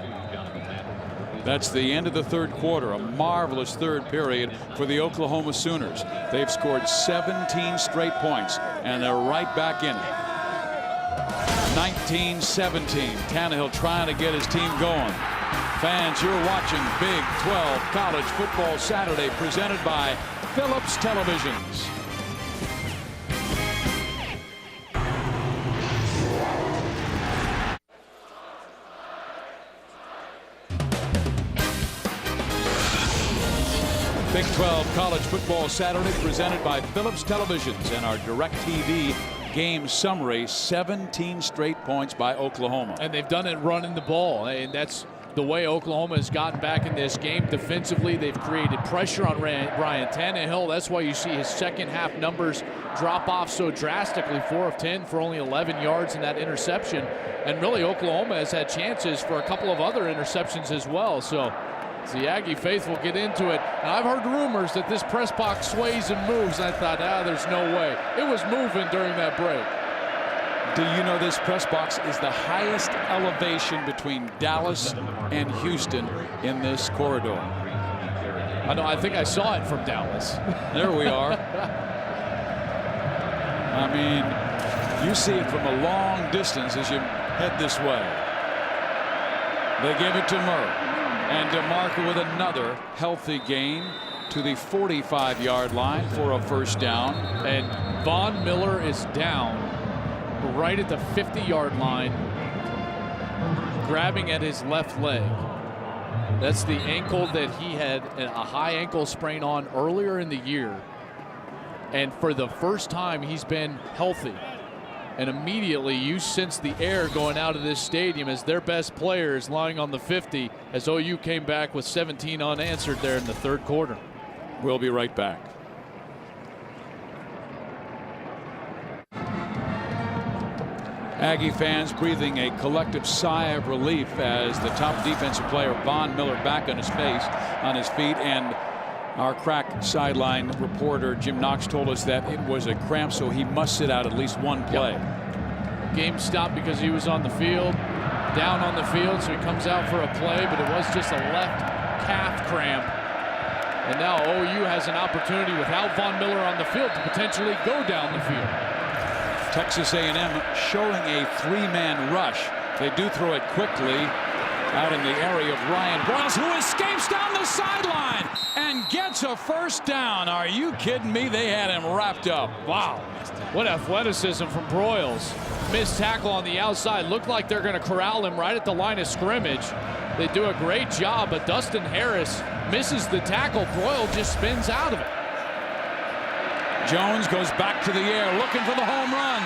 That's the end of the third quarter. A marvelous third period for the Oklahoma Sooners. They've scored 17 straight points, and they're right back in it. 19-17. Tannehill trying to get his team going. Fans, you're watching Big 12 College Football Saturday, presented by Phillips Televisions. Big 12 College Football Saturday, presented by Phillips Televisions, and our DirecTV game summary: 17 straight points by Oklahoma. And they've done it running the ball, and that's the way Oklahoma has gotten back in this game. Defensively, they've created pressure on Ryan Tannehill. That's why you see his second half numbers drop off so drastically. 4 of 10 for only 11 yards in that interception. And really, Oklahoma has had chances for a couple of other interceptions as well. So the Aggie faithful get into it. And I've heard rumors that this press box sways and moves. I thought, there's no way. It was moving during that break. Do you know this press box is the highest elevation between Dallas and Houston in this corridor? I know. I think I saw it from Dallas. There we are. I mean, you see it from a long distance as you head this way. They give it to Murray. And DeMarco with another healthy gain to the 45-yard line for a first down. And Von Miller is down right at the 50-yard line, grabbing at his left leg. That's the ankle that he had a high ankle sprain on earlier in the year. And for the first time, he's been healthy. And immediately you sense the air going out of this stadium as their best player is lying on the 50 as OU came back with 17 unanswered there in the third quarter. We'll be right back. Aggie fans breathing a collective sigh of relief as the top defensive player Von Miller back on his feet, and our crack sideline reporter Jim Knox told us that it was a cramp, so he must sit out at least one play. Yep. Game stopped because he was on the field, down on the field, so he comes out for a play, but it was just a left calf cramp. And now OU has an opportunity without Von Miller on the field to potentially go down the field. Texas A&M showing a three-man rush. They do throw it quickly out in the area of Ryan Broyles, who escapes down the sideline and gets a first down. Are you kidding me? They had him wrapped up. Wow. What athleticism from Broyles. Missed tackle on the outside. Looked like they're going to corral him right at the line of scrimmage. They do a great job, but Dustin Harris misses the tackle. Broyles just spins out of it. Jones goes back to the air looking for the home run.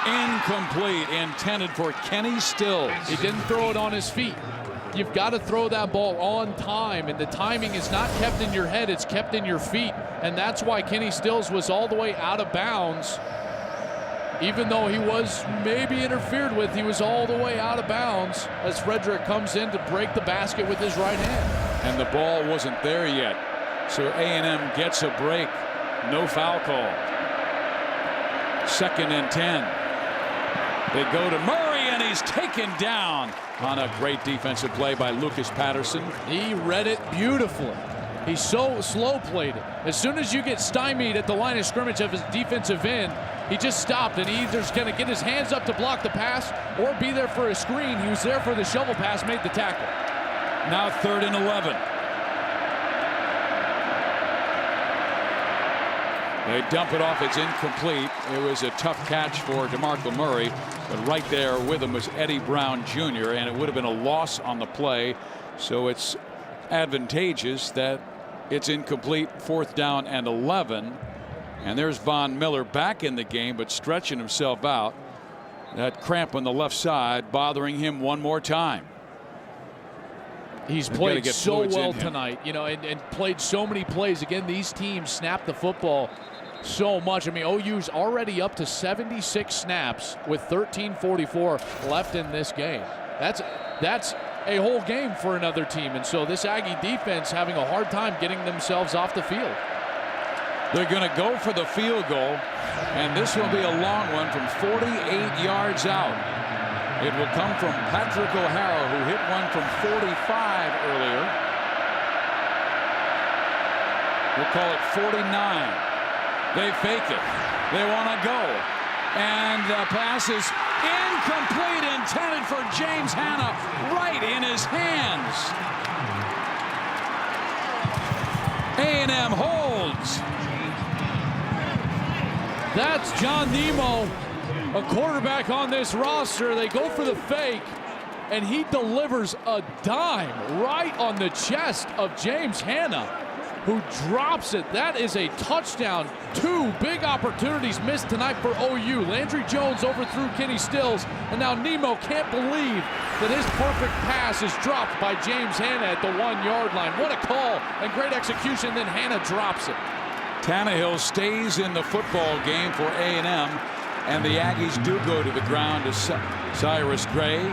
Incomplete, intended for Kenny Stills. He didn't throw it on his feet. You've got to throw that ball on time, and the timing is not kept in your head, it's kept in your feet. And that's why Kenny Stills was all the way out of bounds. Even though he was maybe interfered with, he was all the way out of bounds as Frederick comes in to break the basket with his right hand. And the ball wasn't there yet. So A&M gets a break. No foul call. 2nd and 10. They go to Murray, and he's taken down on a great defensive play by Lucas Patterson. He read it beautifully. He so slow played it. As soon as you get stymied at the line of scrimmage of his defensive end, he just stopped, and he either's going to get his hands up to block the pass or be there for a screen. He was there for the shovel pass, made the tackle. Now 3rd and 11. They dump it off. It's incomplete. It was a tough catch for DeMarco Murray, but right there with him was Eddie Brown Jr., and it would have been a loss on the play. So it's advantageous that it's incomplete. 4th down and 11. And there's Von Miller back in the game, but stretching himself out. That cramp on the left side bothering him one more time. He's played so well tonight, you know, and played so many plays. Again, these teams snap the football so much. I mean, OU's already up to 76 snaps with 13:44 left in this game. That's a whole game for another team. And so this Aggie defense having a hard time getting themselves off the field. They're going to go for the field goal, and this will be a long one from 48 yards out. It will come from Patrick O'Hara, who hit one from 45 earlier. We'll call it 49. They fake it. They want to go. And the pass is incomplete, intended for James Hanna, right in his hands. A&M holds. That's John Nemo, a quarterback on this roster. They go for the fake, and he delivers a dime right on the chest of James Hanna, who drops it. That is a touchdown. 2 big opportunities missed tonight for OU. Landry Jones overthrew Kenny Stills, and now Nemo can't believe that his perfect pass is dropped by James Hanna at the 1-yard line. What a call and great execution, then Hanna drops it. Tannehill stays in the football game for A&M, and the Aggies do go to the ground to Cyrus Gray.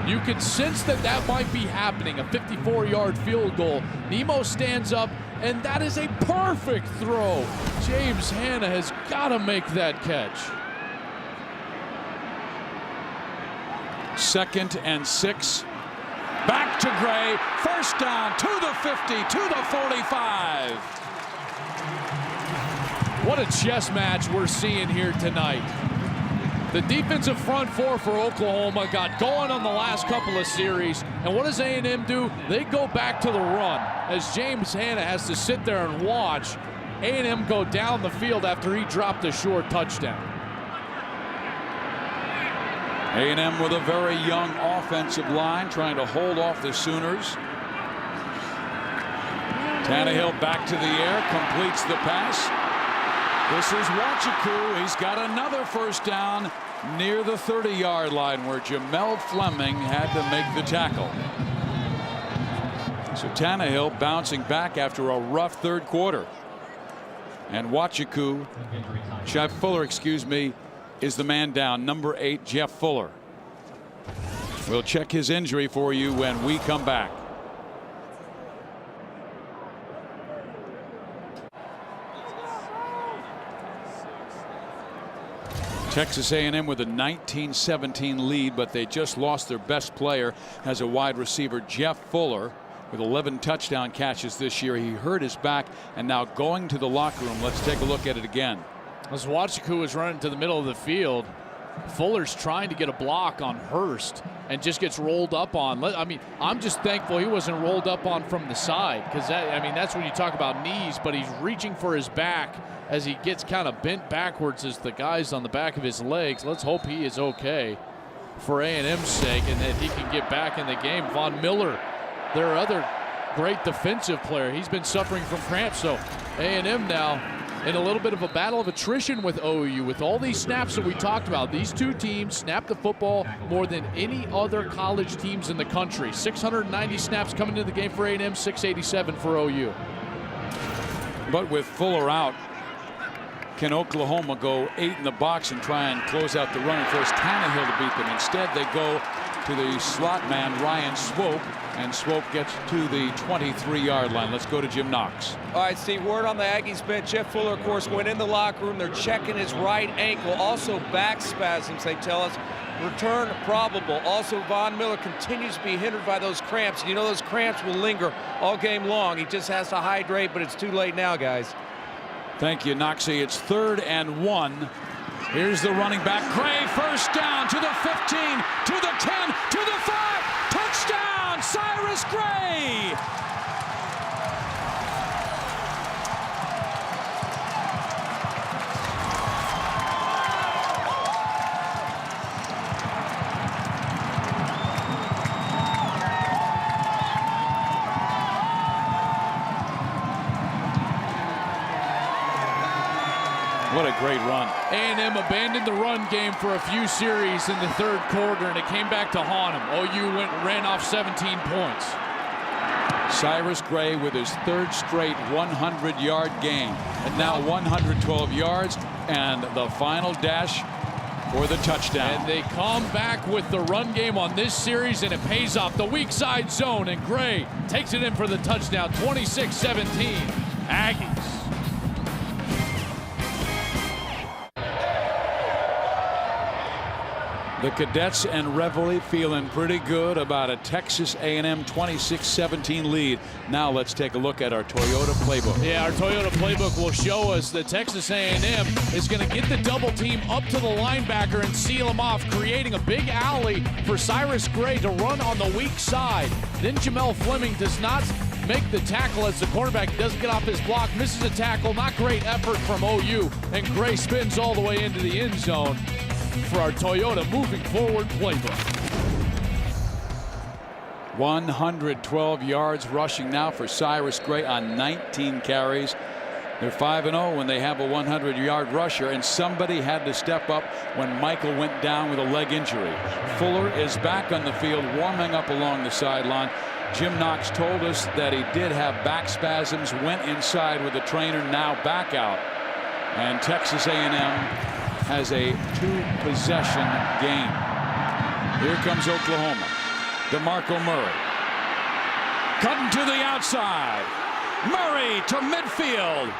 You could sense that might be happening, a 54-yard field goal. Nemo stands up, and that is a perfect throw. James Hanna has got to make that catch. 2nd and 6. Back to Gray. First down to the 50, to the 45. What a chess match we're seeing here tonight. The defensive front four for Oklahoma got going on the last couple of series. And what does A&M do? They go back to the run. As James Hanna has to sit there and watch A&M go down the field after he dropped a short touchdown. A&M with a very young offensive line trying to hold off the Sooners. Tannehill back to the air, completes the pass. This is Wachiku. He's got another first down near the 30-yard line where Jamel Fleming had to make the tackle. So Tannehill bouncing back after a rough third quarter. And Wachiku, Jeff Fuller, excuse me, is the man down. Number 8, Jeff Fuller. We'll check his injury for you when we come back. Texas A&M with a 19-17 lead, but they just lost their best player as a wide receiver, Jeff Fuller, with 11 touchdown catches this year. He hurt his back and now going to the locker room. Let's take a look at it again. As Wachiku was running to the middle of the field, Fuller's trying to get a block on Hurst and just gets rolled up on. I mean, I'm just thankful he wasn't rolled up on from the side, because that's when you talk about knees, but he's reaching for his back as he gets kind of bent backwards as the guy's on the back of his legs. Let's hope he is okay for A&M's sake and that he can get back in the game. Von Miller, their other great defensive player, he's been suffering from cramps, so A&M now in a little bit of a battle of attrition with OU. With all these snaps that we talked about, these two teams snap the football more than any other college teams in the country. 690 snaps coming into the game for A&M, 687 for OU. But with Fuller out, can Oklahoma go 8 in the box and try and close out the run and force Tannehill to beat them? Instead, they go to the slot man, Ryan Swope, and Swope gets to the 23-yard line. Let's go to Jim Knox. All right, Steve, word on the Aggies bench. Jeff Fuller, of course, went in the locker room. They're checking his right ankle. Also back spasms, they tell us. Return probable. Also, Von Miller continues to be hindered by those cramps. You know those cramps will linger all game long. He just has to hydrate, but it's too late now, guys. Thank you, Knoxy. It's 3rd and 1. Here's the running back. Gray, first down to the 15, to the 10, to the 5. Touchdown, Cyrus Gray. What a great run. A&M abandoned the run game for a few series in the third quarter, and it came back to haunt them. OU ran off 17 points. Cyrus Gray with his 3rd straight 100-yard game. And now 112 yards and the final dash for the touchdown. And they come back with the run game on this series, and it pays off. The weak side zone, and Gray takes it in for the touchdown, 26-17. Aggies. The Cadets and Reveille feeling pretty good about a Texas A&M 26-17 lead. Now let's take a look at our Toyota playbook. Yeah, our Toyota playbook will show us that Texas A&M is going to get the double team up to the linebacker and seal him off, creating a big alley for Cyrus Gray to run on the weak side. Then Jamel Fleming does not make the tackle as the quarterback doesn't get off his block, misses a tackle. Not great effort from OU, and Gray spins all the way into the end zone for our Toyota moving forward playbook. 112 yards rushing now for Cyrus Gray on 19 carries. They're 5-0 when they have a 100-yard rusher, and somebody had to step up when Michael went down with a leg injury. Fuller is back on the field, warming up along the sideline. Jim Knox told us that he did have back spasms, went inside with the trainer, now back out. And Texas A&M has a 2-possession game. Here comes Oklahoma. DeMarco Murray. Cutting to the outside. Murray to midfield.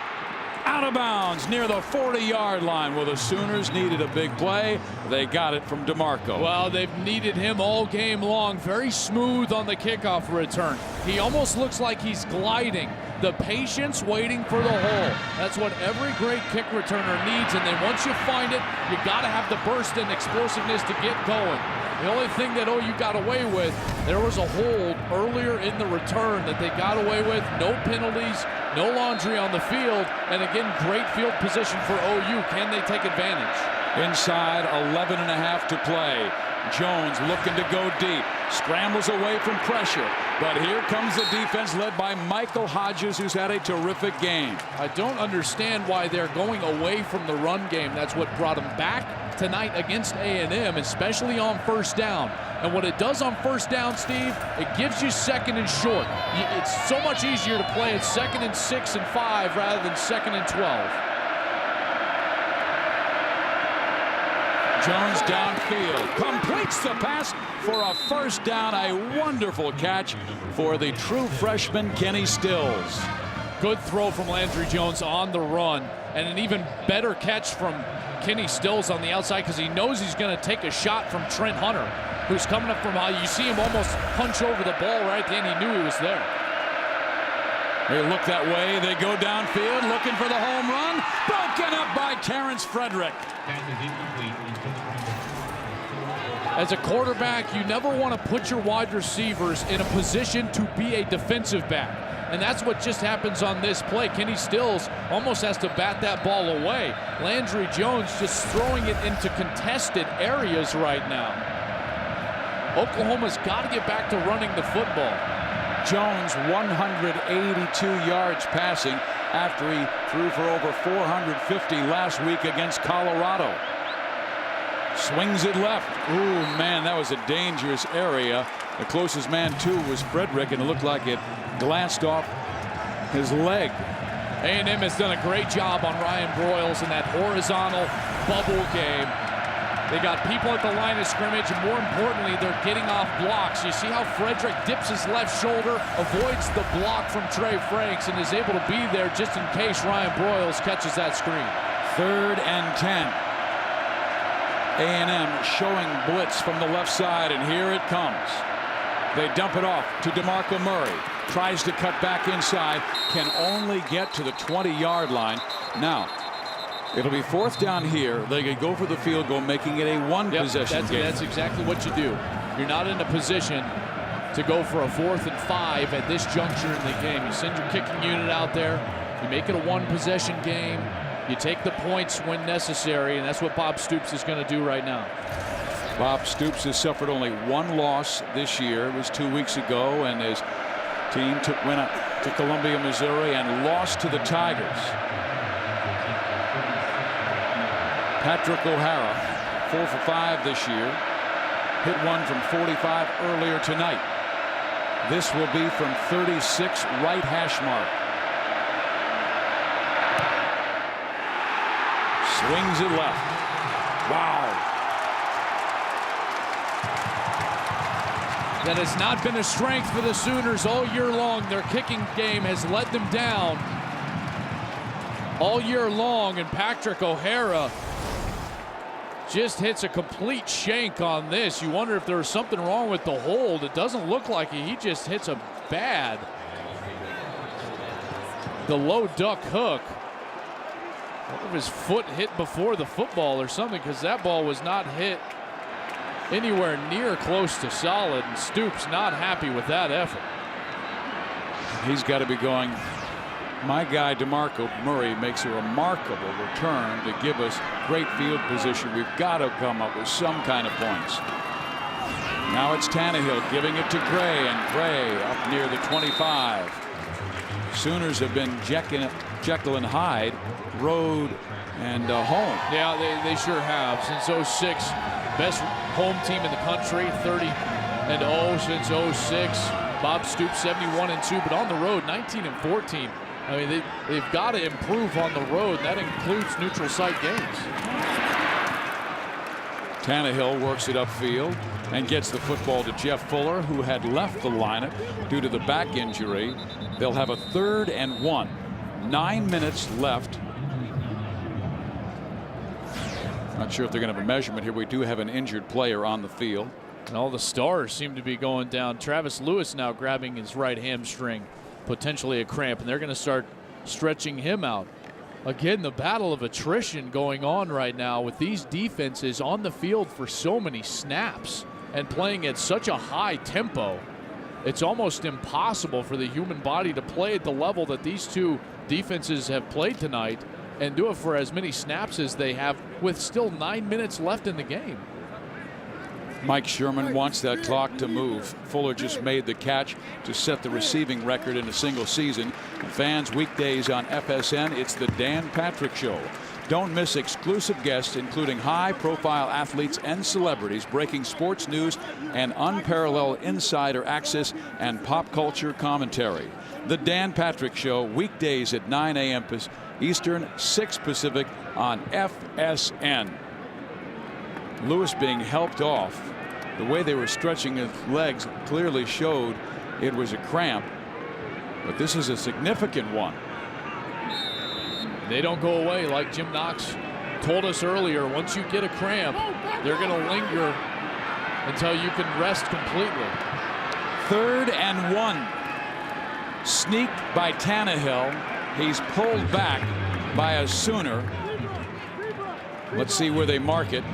out of bounds near the 40-yard line. Well, the Sooners needed a big play. They got it from DeMarco. Well, they've needed him all game long. Very smooth on the kickoff return. He almost looks like he's gliding. The patience waiting for the hole. That's what every great kick returner needs. And then once you find it, you got to have the burst and explosiveness to get going. The only thing that OU got away with, there was a hold earlier in the return that they got away with. No penalties, no laundry on the field, and again, great field position for OU. Can they take advantage? Inside 11 and a half to play. Jones looking to go deep. Scrambles away from pressure. But here comes the defense led by Michael Hodges, who's had a terrific game. I don't understand why they're going away from the run game. That's what brought them back tonight against A&M, especially on first down. And what it does on first down, Steve, it gives you second and short. It's so much easier to play at 2nd and 6 and 5 rather than 2nd and 12. Jones downfield, completes the pass for a first down. A wonderful catch for the true freshman Kenny Stills. Good throw from Landry Jones on the run, and an even better catch from Kenny Stills on the outside because he knows he's going to take a shot from Trent Hunter, who's coming up from high. You see him almost punch over the ball right at the end. He knew he was there. They look that way. They go downfield looking for the home run. Broken up by Terrence Frederick. As a quarterback, you never want to put your wide receivers in a position to be a defensive back. And that's what just happens on this play. Kenny Stills almost has to bat that ball away. Landry Jones just throwing it into contested areas right now. Oklahoma's got to get back to running the football. Jones 182 yards passing after he threw for over 450 last week against Colorado. Swings it left. Ooh, man, that was a dangerous area. The closest man to was Frederick, and it looked like it glanced off his leg. A&M has done a great job on Ryan Broyles in that horizontal bubble game. They got people at the line of scrimmage, and more importantly, they're getting off blocks. You see how Frederick dips his left shoulder, avoids the block from Trey Franks, and is able to be there just in case Ryan Broyles catches that screen. 3rd and 10. A&M showing blitz from the left side, and here it comes. They dump it off to DeMarco Murray. Tries to cut back inside, can only get to the 20-yard line. Now, it'll be 4th down here. They could go for the field goal, making it a one-possession game. That's exactly what you do. You're not in a position to go for a 4th and 5 at this juncture in the game. You send your kicking unit out there. You make it a one-possession game. You take the points when necessary, and that's what Bob Stoops is going to do right now. Bob Stoops has suffered only one loss this year. It was 2 weeks ago, and his team went up to Columbia, Missouri, and lost to the Tigers. Patrick O'Hara, 4 for 5 this year. Hit one from 45 earlier tonight. This will be from 36, right hash mark. Swings it left. Wow. That has not been a strength for the Sooners all year long. Their kicking game has let them down all year long, and Patrick O'Hara just hits a complete shank on this. You wonder if there was something wrong with the hold. It doesn't look like it. He just hits a bad. The low duck hook. I wonder if his foot hit before the football or something, because that ball was not hit anywhere near close to solid, and Stoops not happy with that effort. He's got to be going. My guy DeMarco Murray makes a remarkable return to give us great field position. We've got to come up with some kind of points. Now it's Tannehill giving it to Gray, and Gray up near the 25. Sooners have been Jekyll and Hyde, road and home. Yeah, they sure have. Since 06, best home team in the country, 30-0 since 06. Bob Stoops 71-2, but on the road 19-14. I mean, they've got to improve on the road, and that includes neutral site games. Tannehill works it upfield and gets the football to Jeff Fuller, who had left the lineup due to the back injury. They'll have a 3rd and 1. 9 minutes left Not sure if they're going to have a measurement here. We do have an injured player on the field. And all the stars seem to be going down. Travis Lewis now grabbing his right hamstring, potentially a cramp, and they're going to start stretching him out. Again, the battle of attrition going on right now with these defenses on the field for so many snaps and playing at such a high tempo. It's almost impossible for the human body to play at the level that these two defenses have played tonight and do it for as many snaps as they have with still 9 minutes left in the game. Mike Sherman wants that clock to move. Fuller just made the catch to set the receiving record in a single season. And fans, weekdays on FSN, it's the Dan Patrick Show. Don't miss exclusive guests, including high-profile athletes and celebrities, breaking sports news and unparalleled insider access and pop culture commentary. The Dan Patrick Show, weekdays at 9 a.m. Eastern, 6 Pacific on FSN. Lewis being helped off. The way they were stretching his legs clearly showed it was a cramp, but this is a significant one. They don't go away, like Jim Knox told us earlier. Once you get a cramp, they're going to linger until you can rest completely. 3rd and 1. Sneaked by Tannehill. He's pulled back by a Sooner. Let's see where they mark it.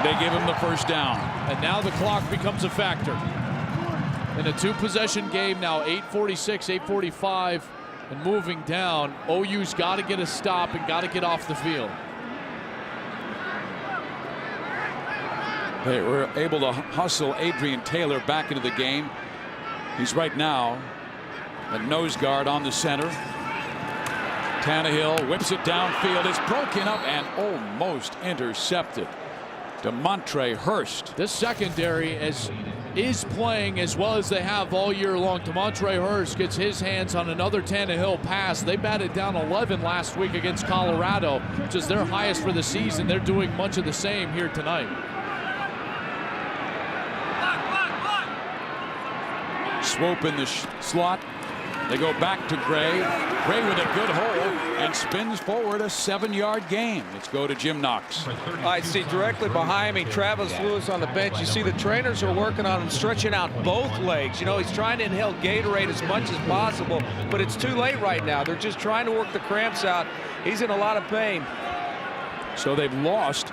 They give him the first down. And now the clock becomes a factor. In a 2-possession game now, 8:46, 8:45, and moving down. OU's got to get a stop and got to get off the field. They were able to hustle Adrian Taylor back into the game. He's right now a nose guard on the center. Tannehill whips it downfield. It's broken up and almost intercepted. DeMontre Hurst. This secondary is playing as well as they have all year long. DeMontre Hurst gets his hands on another Tannehill pass. They batted down 11 last week against Colorado, which is their highest for the season. They're doing much of the same here tonight. Swope in the slot. They go back to Gray. Gray with a good hole and spins forward a 7-yard gain. Let's go to Jim Knox. I see directly behind me Travis Lewis on the bench. You see the trainers are working on him, stretching out both legs. You know, he's trying to inhale Gatorade as much as possible, but it's too late right now. They're just trying to work the cramps out. He's in a lot of pain. So they've lost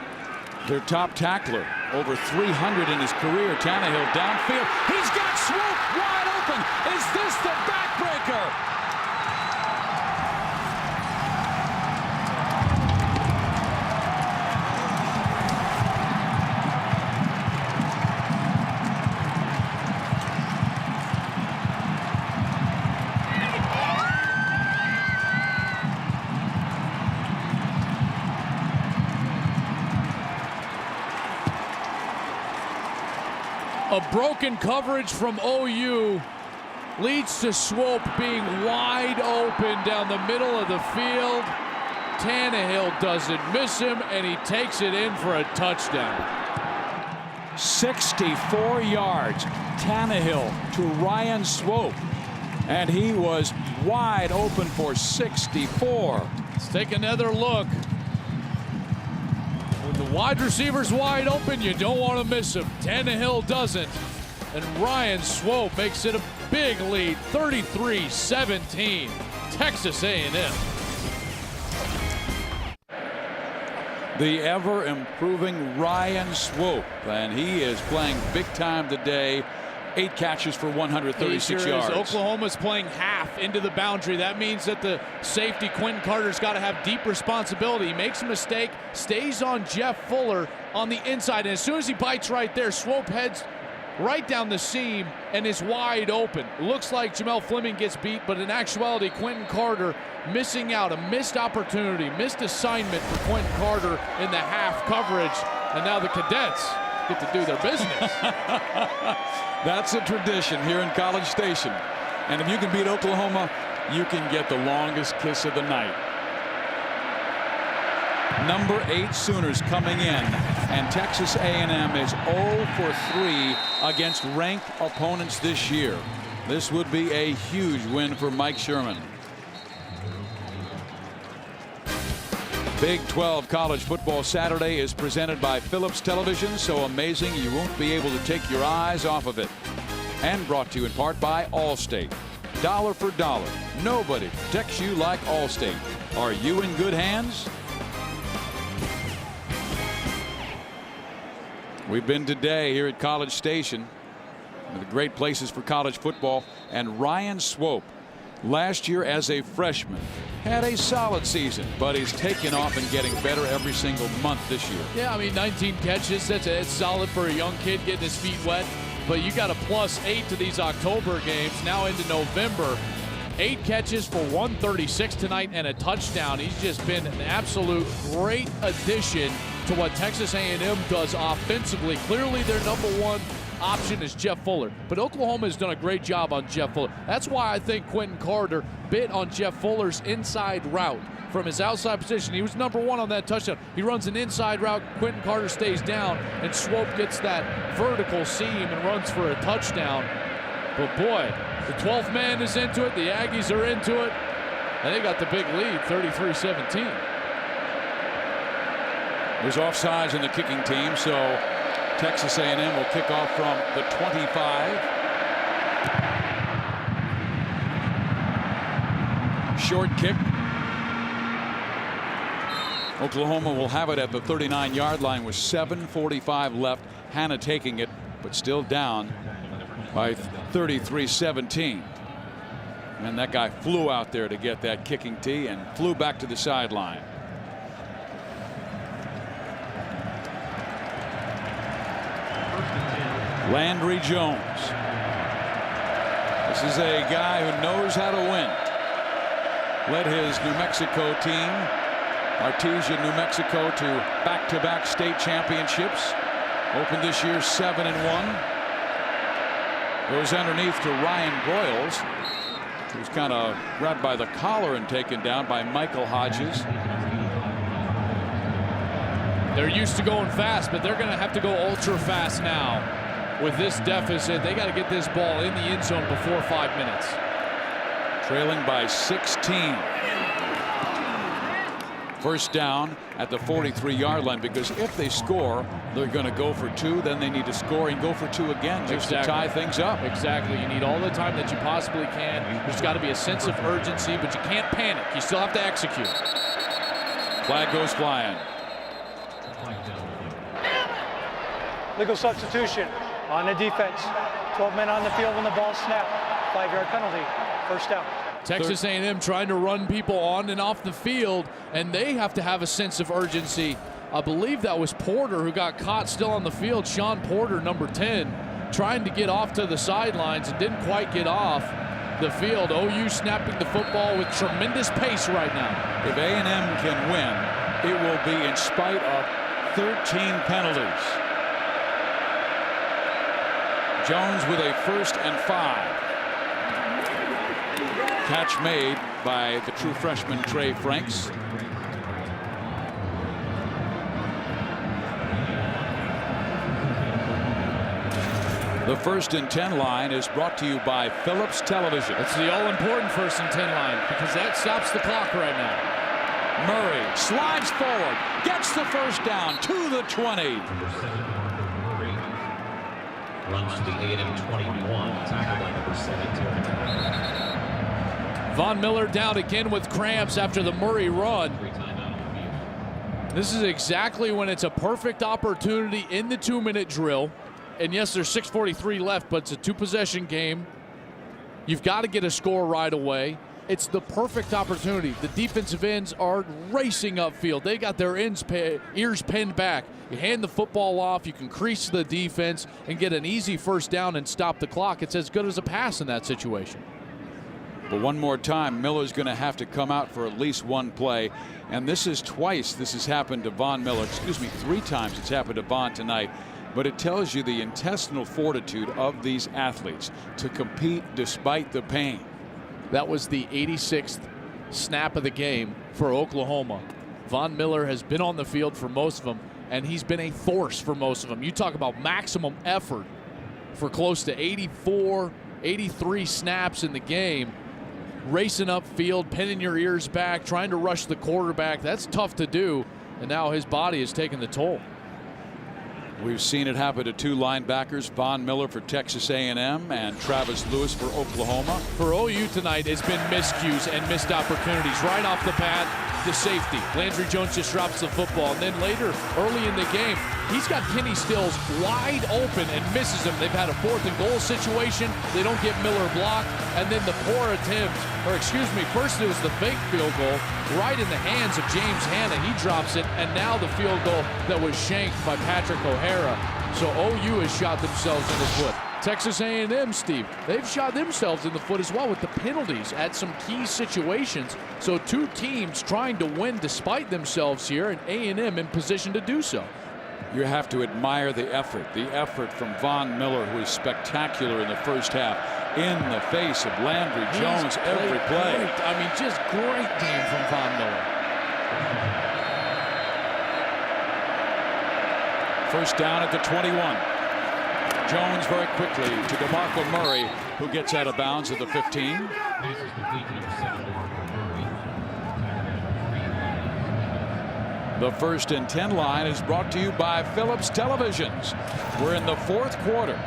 their top tackler. Over 300 in his career. Tannehill downfield. He's got Swope wide open. Is this the backbreaker? A broken coverage from OU leads to Swope being wide open down the middle of the field. Tannehill doesn't miss him, and he takes it in for a touchdown. 64 yards. Tannehill to Ryan Swope, and he was wide open for 64. Let's take another look. When the wide receiver's wide open, you don't want to miss him. Tannehill doesn't. And Ryan Swope makes it a big lead, 33-17, Texas A&M. The ever-improving Ryan Swope, and he is playing big time today. 8 catches for 136 yards. Oklahoma's playing half into the boundary. That means that the safety, Quentin Carter's got to have deep responsibility. He makes a mistake, stays on Jeff Fuller on the inside, and as soon as he bites right there, Swope heads right down the seam and is wide open. Looks like Jamel Fleming gets beat, but in actuality, Quentin Carter missing out, a missed opportunity, missed assignment for Quentin Carter in the half coverage, and now the Cadets get to do their business. That's a tradition here in College Station. And if you can beat Oklahoma, you can get the longest kiss of the night. Number 8 Sooners coming in, and Texas A&M is 0 for 3 against ranked opponents this year. This would be a huge win for Mike Sherman. Big 12 college football Saturday is presented by Philips Television, so amazing you won't be able to take your eyes off of it. And brought to you in part by Allstate. Dollar for dollar, nobody protects you like Allstate. Are you in good hands? We've been today here at College Station, one of the great places for college football, and Ryan Swope, last year as a freshman, had a solid season, but he's taken off and getting better every single month this year. Yeah, I mean, 19 catches, that's solid for a young kid getting his feet wet, but you got a +8 to these October games, now into November. 8 catches for 136 tonight and a touchdown. He's just been an absolute great addition to what Texas A&M does offensively. Clearly their #1 option is Jeff Fuller, but Oklahoma has done a great job on Jeff Fuller. That's why I think Quentin Carter bit on Jeff Fuller's inside route from his outside position. He was #1 on that touchdown. He runs an inside route, Quentin Carter stays down, and Swope gets that vertical seam and runs for a touchdown. But boy, the 12th man is into it, the Aggies are into it, and they got the big lead, 33-17. There's offsides in the kicking team, so Texas A&M will kick off from the 25. Short kick. Oklahoma will have it at the 39-yard line with 7:45 left. Hanna taking it, but still down by 33-17. And that guy flew out there to get that kicking tee and flew back to the sideline. Landry Jones. This is a guy who knows how to win. Led his New Mexico team, Artesia, New Mexico, to back-to-back state championships. Opened this year 7-1. Goes underneath to Ryan Broyles, who's kind of grabbed by the collar and taken down by Michael Hodges. They're used to going fast, but they're going to have to go ultra fast now. With this deficit, they got to get this ball in the end zone before 5 minutes. Trailing by 16. First down at the 43-yard line, because if they score, they're going to go for 2. Then they need to score and go for 2 again just to tie things up. Exactly. You need all the time that you possibly can. There's got to be a sense of urgency, but you can't panic. You still have to execute. Flag goes flying. Legal substitution on the defense. 12 men on the field when the ball snapped. 5-yard penalty. First down. Texas A&M trying to run people on and off the field, and they have to have a sense of urgency. I believe that was Porter who got caught still on the field. Sean Porter, number 10, trying to get off to the sidelines and didn't quite get off the field. OU snapping the football with tremendous pace right now. If A&M can win, it will be in spite of 13 penalties. Jones with a 1st and 5. Catch made by the true freshman Trey Franks. The 1st and 10 line is brought to you by Philips Television. It's the all-important 1st and 10 line because that stops the clock right now. Murray slides forward, gets the first down to the 20. Runs to the A&M 21, tackled by number 17. Von Miller down again with cramps after the Murray run. This is exactly when it's a perfect opportunity in the 2-minute drill. And yes, there's 6:43 left, but it's a 2-possession game. You've got to get a score right away. It's the perfect opportunity. The defensive ends are racing upfield. They got their ears pinned back. You hand the football off, you can crease the defense and get an easy first down and stop the clock. It's as good as a pass in that situation. But one more time, Miller's going to have to come out for at least one play. And this is twice this has happened to Von Miller. Excuse me, 3 times it's happened to Von tonight. But it tells you the intestinal fortitude of these athletes to compete despite the pain. That was the 86th snap of the game for Oklahoma. Von Miller has been on the field for most of them, and he's been a force for most of them. You talk about maximum effort for close to 84, 83 snaps in the game. racing upfield, pinning your ears back, trying to rush the quarterback. That's tough to do, and now his body is taking the toll. We've seen it happen to two linebackers, Von Miller for Texas A&M and Travis Lewis for Oklahoma. For OU tonight, it's been miscues and missed opportunities. Right off the bat, the safety. Landry Jones just drops the football. And then later, early in the game, he's got Kenny Stills wide open and misses him. They've had a 4th and goal situation. They don't get Miller blocked. And then the poor attempt, or excuse me, first it was the fake field goal right in the hands of James Hanna. He drops it, and now the field goal that was shanked by Patrick O'Hara. So OU has shot themselves in the foot. Texas A&M, Steve, they've shot themselves in the foot as well with the penalties at some key situations. So two teams trying to win despite themselves here, and A&M in position to do so. You have to admire the effort from Von Miller, who is spectacular in the first half, in the face of Landry Jones every play. Great. I mean, just great game from Von Miller. First down at the 21. Jones very quickly to DeMarco Murray, who gets out of bounds at the 15. The 1st and 10 line is brought to you by Phillips Televisions. We're in the 4th quarter.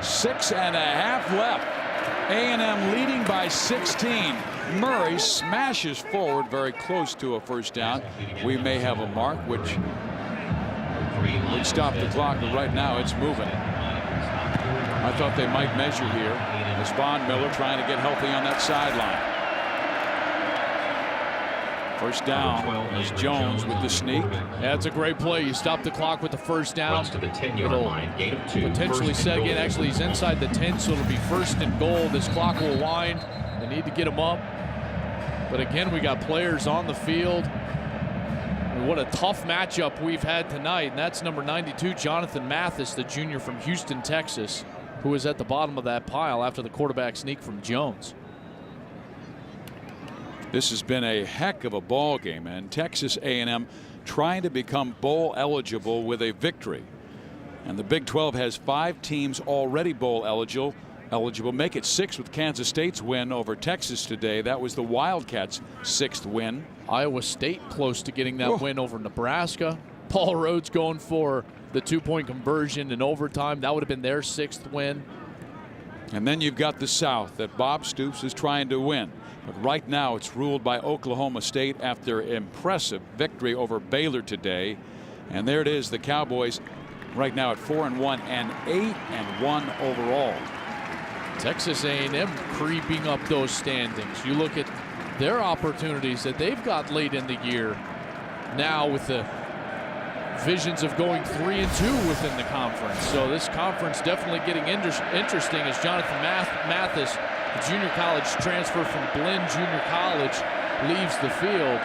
6.5 left. A&M leading by 16. Murray smashes forward very close to a first down. We may have a mark, which would stop the clock, but right now it's moving. I thought they might measure here as Von Miller trying to get healthy on that sideline. First down is Jones with the sneak. Yeah, it's a great play. You stop the clock with the first down. To the 10-yard line, gain of 2. Potentially set again. Actually, he's inside the 10, so it'll be 1st and goal. This clock will wind. They need to get him up. But again, we got players on the field. I mean, what a tough matchup we've had tonight. And that's number 92, Jonathan Mathis, the junior from Houston, Texas, who was at the bottom of that pile after the quarterback sneak from Jones. This has been a heck of a ball game, and Texas A&M trying to become bowl eligible with a victory. And the Big 12 has 5 teams already bowl eligible. Make it 6 with Kansas State's win over Texas today. That was the Wildcats' 6th win. Iowa State close to getting that win over Nebraska. Paul Rhodes going for the 2-point conversion in overtime. That would have been their 6th win. And then you've got the South that Bob Stoops is trying to win. But right now it's ruled by Oklahoma State after impressive victory over Baylor today. And there it is, the Cowboys right now at 4-1 and 8-1 overall. Texas A&M creeping up those standings. You look at their opportunities that they've got late in the year now with the visions of going 3-2 within the conference. So this conference definitely getting interesting as Jonathan Mathis, the junior college transfer from Blinn Junior College, leaves the field.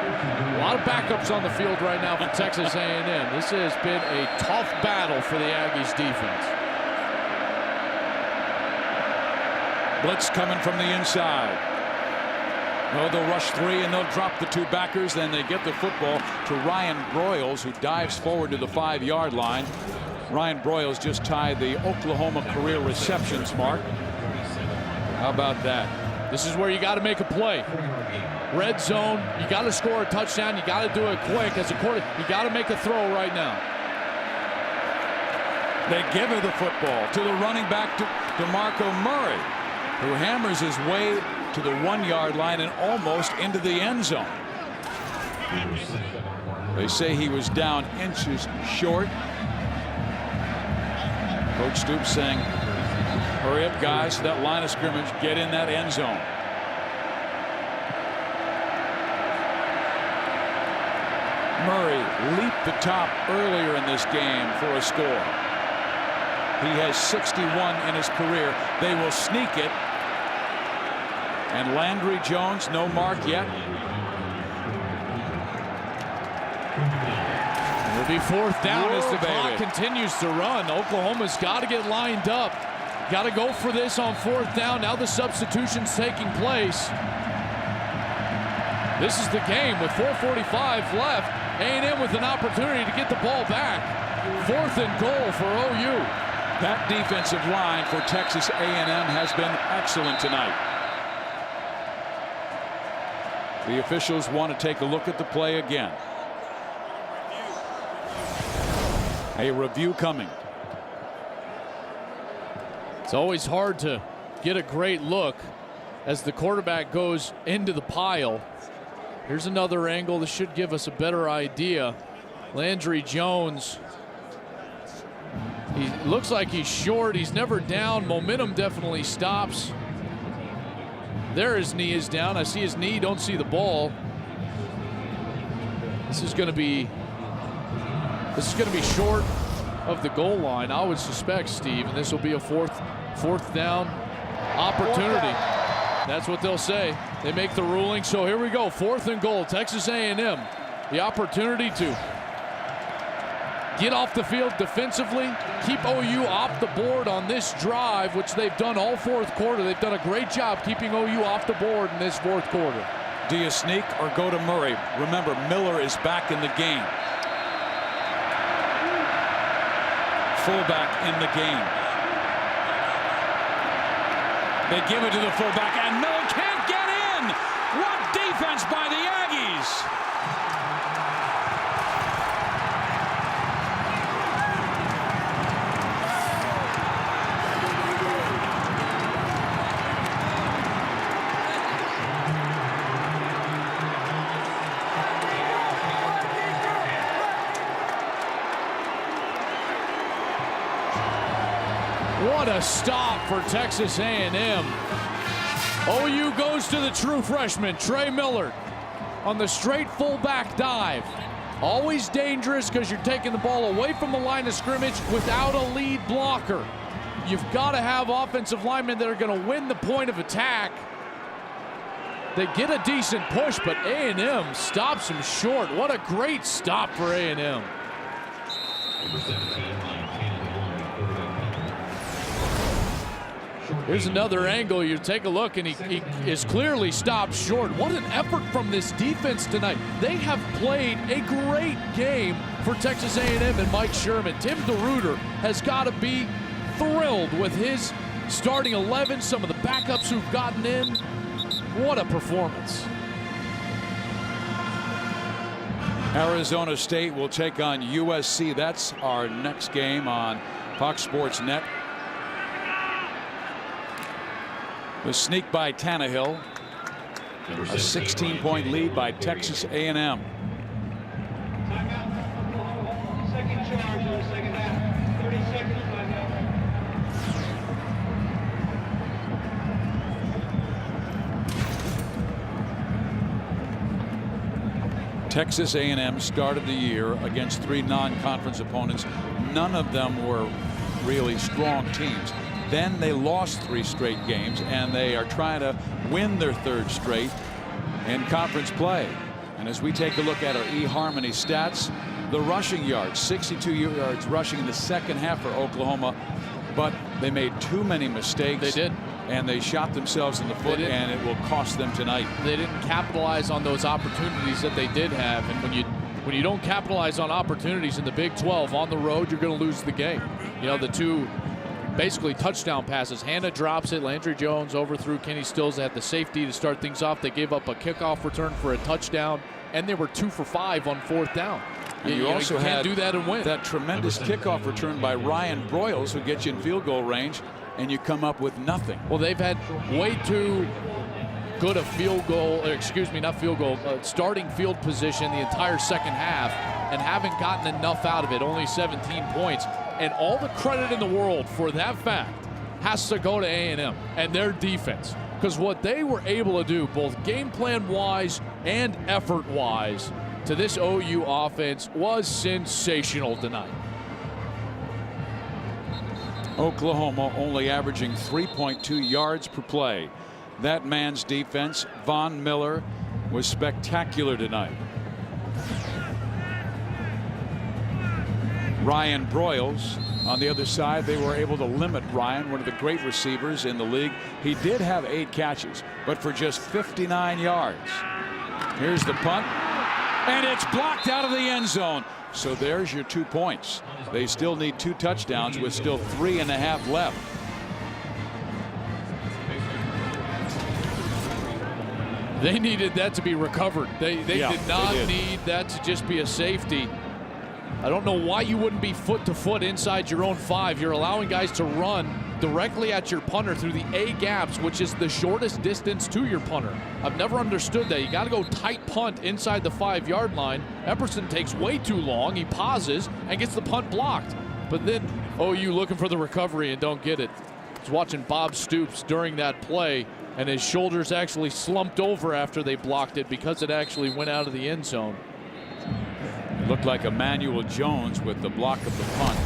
A lot of backups on the field right now for Texas A&M. This has been a tough battle for the Aggies defense. Blitz coming from the inside. No, they'll rush 3 and they'll drop the 2 backers. Then they get the football to Ryan Broyles, who dives forward to the 5-yard line. Ryan Broyles just tied the Oklahoma career receptions mark. How about that? This is where you got to make a play. Red zone, you got to score a touchdown. You got to do it quick as a quarterback. You got to make a throw right now. They give her the football to the running back, to DeMarco Murray, who hammers his way to the 1-yard line and almost into the end zone. They say he was down inches short. Coach Stoops saying, hurry up, guys, to that line of scrimmage, get in that end zone. Murray leaped the top earlier in this game for a score. He has 61 in his career. They will sneak it. And Landry Jones, no mark yet. It'll be 4th down as the clock continues to run. Oklahoma's got to get lined up. Got to go for this on 4th down. Now the substitution's taking place. This is the game with 4:45 left. A&M with an opportunity to get the ball back. 4th and goal for OU. That defensive line for Texas A&M has been excellent tonight. The officials want to take a look at the play again. A review coming. It's always hard to get a great look as the quarterback goes into the pile. Here's another angle. This should give us a better idea. Landry Jones, he looks like he's short. He's never down. Momentum definitely stops. There his knee is down. I see his knee, don't see the ball. This is going to be short of the goal line, I would suspect, Steve, and this will be a fourth down opportunity. That's what they'll say. They make the ruling. So here we go, 4th and goal. Texas A&M, the opportunity to get off the field defensively, keep OU off the board on this drive, which they've done all 4th quarter. They've done a great job keeping OU off the board in this 4th quarter. Do you sneak or go to Murray? Remember, Miller is back in the game. Fullback in the game. They give it to the fullback, and Miller can't get in. What defense by the Aggies! What a stop for Texas A&M. OU goes to the true freshman, Trey Millard, on the straight fullback dive. Always dangerous because you're taking the ball away from the line of scrimmage without a lead blocker. You've got to have offensive linemen that are going to win the point of attack. They get a decent push, but A&M stops him short. What a great stop for A&M. Here's another angle. You take a look, and he is clearly stopped short. What an effort from this defense tonight. They have played a great game for Texas A&M and Mike Sherman. Tim DeRuyter has got to be thrilled with his starting 11, some of the backups who've gotten in. What a performance. Arizona State will take on USC. That's our next game on Fox Sports Net. The sneak by Tannehill. A 16-point lead by Texas A&M. Second charge in the second half. 30 seconds. Texas A&M started the year against 3 non-conference opponents. None of them were really strong teams. Then they lost 3 straight games, and they are trying to win their 3rd straight in conference play. And as we take a look at our eHarmony stats, the rushing yards, 62 yards rushing in the second half for Oklahoma, but they made too many mistakes. They did. And they shot themselves in the foot, and it will cost them tonight. They didn't capitalize on those opportunities that they did have, and when you don't capitalize on opportunities in the Big 12 on the road, you're going to lose the game. You know, the 2 basically touchdown passes. Hannah drops it. Landry Jones overthrew Kenny Stills. They had the safety to start things off. They gave up a kickoff return for a touchdown, and they were 2 for 5 on 4th down. And you also can't had do that and win. That tremendous kickoff return by Ryan Broyles, who gets you in field goal range, and you come up with nothing. Well, they've had way too good a field goal, excuse me, not field goal, starting field position the entire second half, and haven't gotten enough out of it. Only 17 points. And all the credit in the world for that fact has to go to A&M and their defense, because what they were able to do, both game plan wise and effort wise, to this OU offense was sensational tonight. Oklahoma only averaging 3.2 yards per play. That man's defense, Von Miller, was spectacular tonight. Ryan Broyles on the other side, they were able to limit Ryan, one of the great receivers in the league. He did have 8 catches, but for just 59 yards. Here's the punt, and it's blocked out of the end zone. So there's your 2 points. They still need 2 touchdowns with still 3.5 left. They needed that to be recovered. They did not need that to just be a safety. I don't know why you wouldn't be foot to foot inside your own 5. You're allowing guys to run directly at your punter through the A gaps, which is the shortest distance to your punter. I've never understood that. You got to go tight punt inside the 5-yard line. Epperson takes way too long. He pauses and gets the punt blocked. But then OU looking for the recovery and don't get it. I was watching Bob Stoops during that play, and his shoulders actually slumped over after they blocked it because it actually went out of the end zone. It looked like Emmanuel Jones with the block of the punt.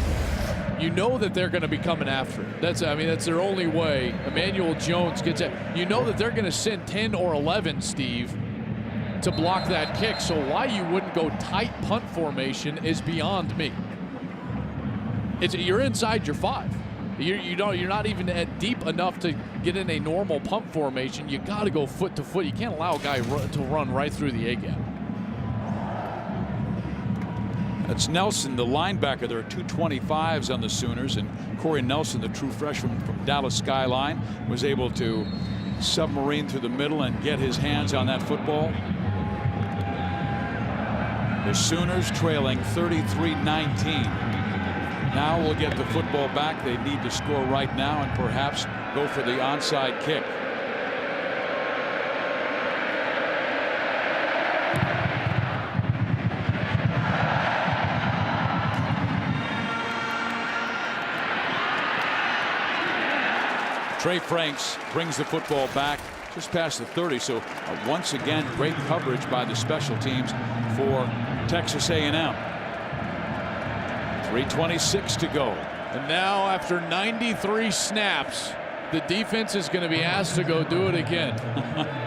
You know that they're going to be coming after it. That's their only way. Emmanuel Jones gets it. You know that they're going to send 10 or 11, Steve, to block that kick. So why you wouldn't go tight punt formation is beyond me. You're inside your 5. You're not even deep enough to get in a normal punt formation. You got to go foot to foot. You can't allow a guy to run right through the A gap. That's Nelson, the linebacker. There are 225s on the Sooners, and Corey Nelson, the true freshman from Dallas Skyline, was able to submarine through the middle and get his hands on that football. The Sooners trailing 33-19. Now we'll get the football back. They need to score right now and perhaps go for the onside kick. Trey Franks brings the football back just past the 30. So once again, great coverage by the special teams for Texas A&M. 3:26 to go. And now after 93 snaps, the defense is going to be asked to go do it again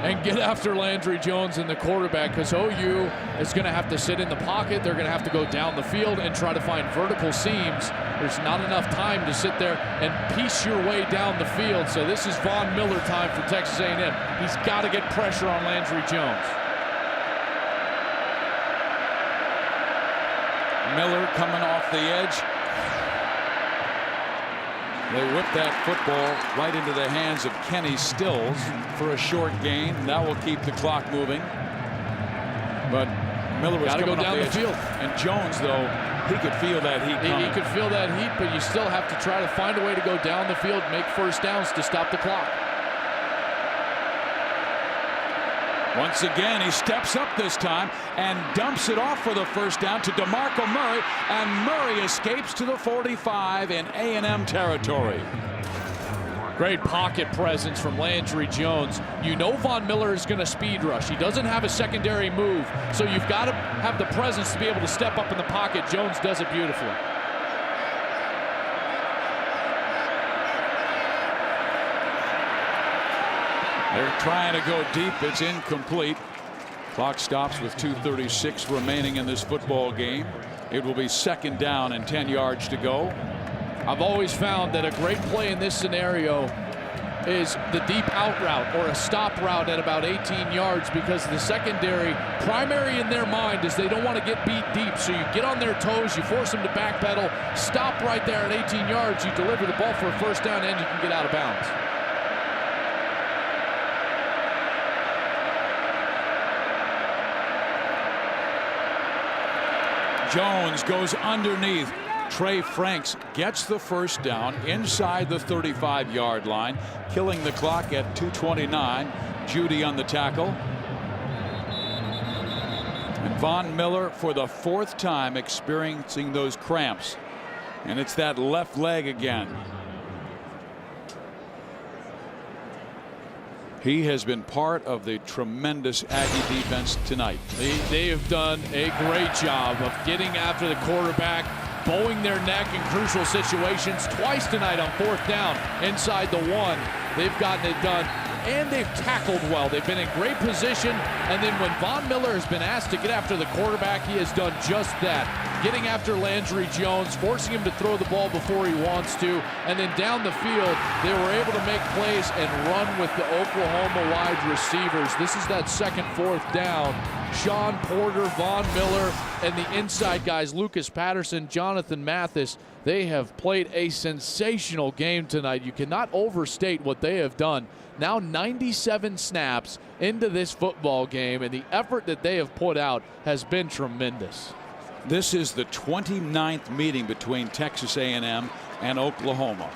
and get after Landry Jones and the quarterback, because OU is going to have to sit in the pocket. They're going to have to go down the field and try to find vertical seams. There's not enough time to sit there and piece your way down the field. So this is Von Miller time for Texas A&M. He's got to get pressure on Landry Jones. Miller coming off the edge. They whip that football right into the hands of Kenny Stills for a short gain. That will keep the clock moving. But Miller was got to go down the field. And Jones, though, he could feel that heat coming. He could feel that heat, but you still have to try to find a way to go down the field, make first downs to stop the clock. Once again, he steps up this time and dumps it off for the first down to DeMarco Murray, and Murray escapes to the 45 in A&M territory. Great pocket presence from Landry Jones. You know Von Miller is going to speed rush. He doesn't have a secondary move, so you've got to have the presence to be able to step up in the pocket. Jones does it beautifully. They're trying to go deep. It's incomplete. Clock stops with 2:36 remaining in this football game. It will be second down and 10 yards to go. I've always found that a great play in this scenario is the deep out route or a stop route at about 18 yards, because the secondary, primary in their mind is they don't want to get beat deep. So you get on their toes, you force them to backpedal, stop right there at 18 yards, you deliver the ball for a first down, and you can get out of bounds. Jones goes underneath. Trey Franks gets the first down inside the 35-yard line, killing the clock at 2:29. Judy on the tackle. And Von Miller, for the 4th time, experiencing those cramps. And it's that left leg again. He has been part of the tremendous Aggie defense tonight. They have done a great job of getting after the quarterback, bowing their neck in crucial situations. Twice tonight on 4th down inside the 1. They've gotten it done, and they've tackled well. They've been in great position, and then when Von Miller has been asked to get after the quarterback, he has done just that. getting after Landry Jones, forcing him to throw the ball before he wants to, and then down the field, they were able to make plays and run with the Oklahoma wide receivers. This is that second, fourth down. Sean Porter, Von Miller, and the inside guys, Lucas Patterson, Jonathan Mathis, they have played a sensational game tonight. You cannot overstate what they have done. Now 97 snaps into this football game, and the effort that they have put out has been tremendous. This is the 29th meeting between Texas A&M and Oklahoma.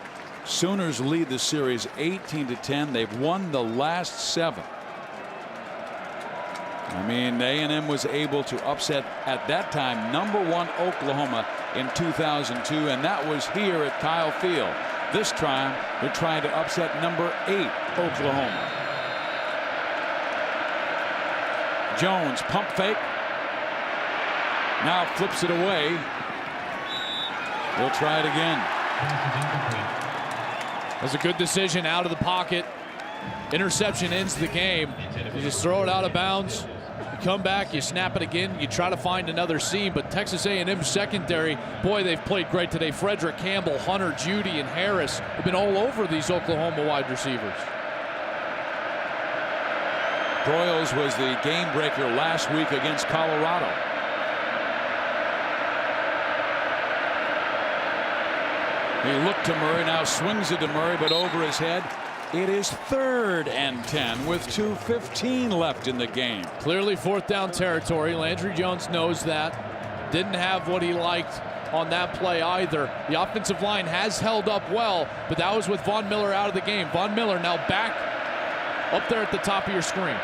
Sooners lead the series 18-10. They've won the last 7. I mean, A&M was able to upset, at that time, #1 Oklahoma in 2002, and that was here at Kyle Field. This time, they're trying to upset #8 Oklahoma. Jones, pump fake. Now flips it away. We'll try it again. That's a good decision out of the pocket. Interception ends the game. You just throw it out of bounds. You come back, you snap it again, you try to find another seam, but Texas A&M secondary, boy, they've played great today. Frederick Campbell, Hunter, Judy, and Harris have been all over these Oklahoma wide receivers. Broyles was the game breaker last week against Colorado. He looked to Murray, now swings it to Murray, but over his head. It is 3rd and 10 with 2:15 left in the game. Clearly 4th down territory. Landry Jones knows that. Didn't have what he liked on that play either. The offensive line has held up well, but that was with Von Miller out of the game. Von Miller now back up there at the top of your screen.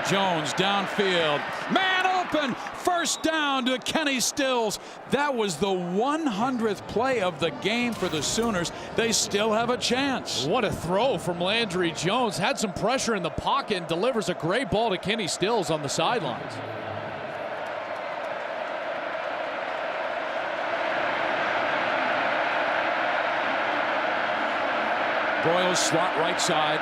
Jones downfield. Man open. First down to Kenny Stills. That was the 100th play of the game for the Sooners. They still have a chance. What a throw from Landry Jones. Had some pressure in the pocket and delivers a great ball to Kenny Stills on the sidelines. Broyles slot right side.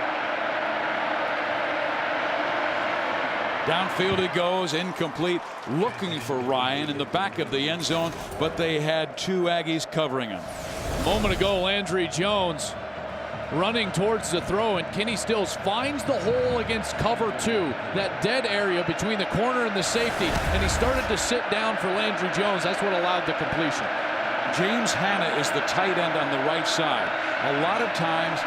Downfield he goes, incomplete, looking for Ryan in the back of the end zone, but they had 2 Aggies covering him. A moment ago, Landry Jones running towards the throw, and Kenny Stills finds the hole against cover 2, that dead area between the corner and the safety, and he started to sit down for Landry Jones. That's what allowed the completion. James Hanna is the tight end on the right side. A lot of times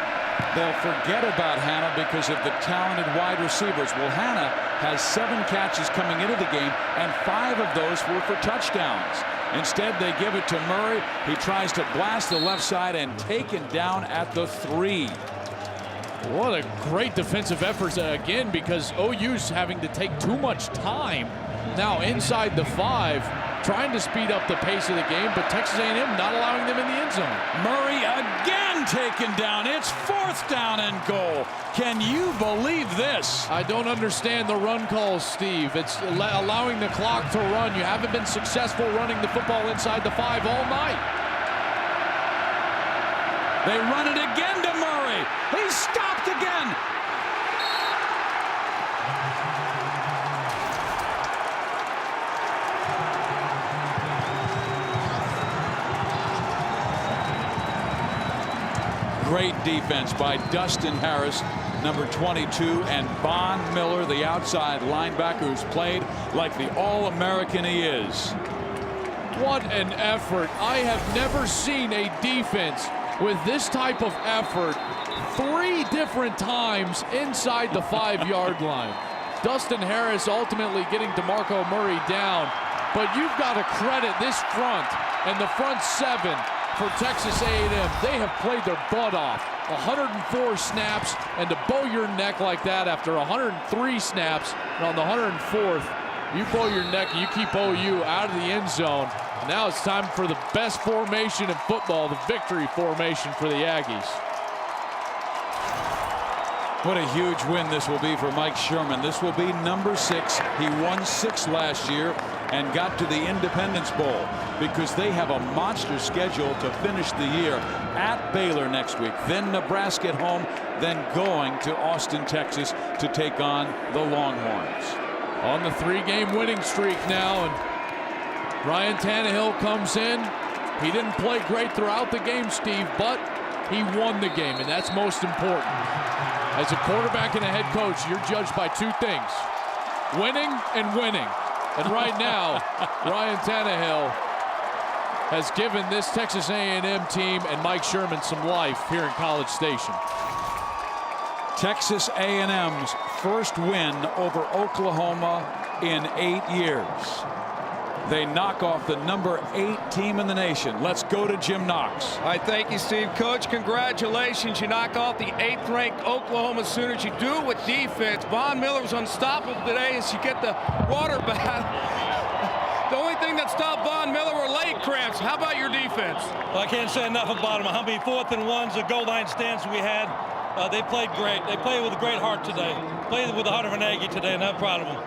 they'll forget about Hanna because of the talented wide receivers. Well, Hanna has 7 catches coming into the game, and 5 of those were for touchdowns. Instead, they give it to Murray. He tries to blast the left side and taken down at the 3. What a great defensive effort again, because OU's having to take too much time now inside the 5, trying to speed up the pace of the game, but Texas A&M not allowing them in the end zone. Murray again taken down. It's 4th down and goal. Can you believe this? I don't understand the run calls, Steve. It's allowing the clock to run. You haven't been successful running the football inside the 5 all night. They run it again to Murray. He's stopped again. Great defense by Dustin Harris, number 22, and Von Miller, the outside linebacker, who's played like the All-American he is. What an effort. I have never seen a defense with this type of effort 3 different times inside the 5-yard line. Dustin Harris ultimately getting DeMarco Murray down, but you've got to credit this front and the front 7 for Texas A&M. They have played their butt off. 104 snaps, and to bow your neck like that after 103 snaps, and on the 104th, you bow your neck and you keep OU out of the end zone. And now it's time for the best formation in football, the victory formation for the Aggies. What a huge win this will be for Mike Sherman. This will be number 6. He won 6 last year and got to the Independence Bowl because they have a monster schedule to finish the year. At Baylor next week, then Nebraska at home, then going to Austin, Texas to take on the Longhorns. On the 3-game winning streak now, and Ryan Tannehill comes in. He didn't play great throughout the game, Steve, but he won the game, and that's most important. As a quarterback and a head coach, you're judged by two things: winning and winning. And right now, Ryan Tannehill has given this Texas A&M team and Mike Sherman some life here in College Station. Texas A&M's first win over Oklahoma in 8 years. They knock off the number 8 team in the nation. Let's go to Jim Knox. All right, thank you, Steve. Coach, congratulations. You knock off the 8th-ranked Oklahoma Sooners. You do it with defense. Von Miller was unstoppable today as you get the water bath. The only thing that stopped Von Miller were leg cramps. How about your defense? Well, I can't say enough about them. How many 4th and 1s, the goal line stands we had. They played great. They played with a great heart today. Played with the heart of an Aggie today, and I'm proud of them.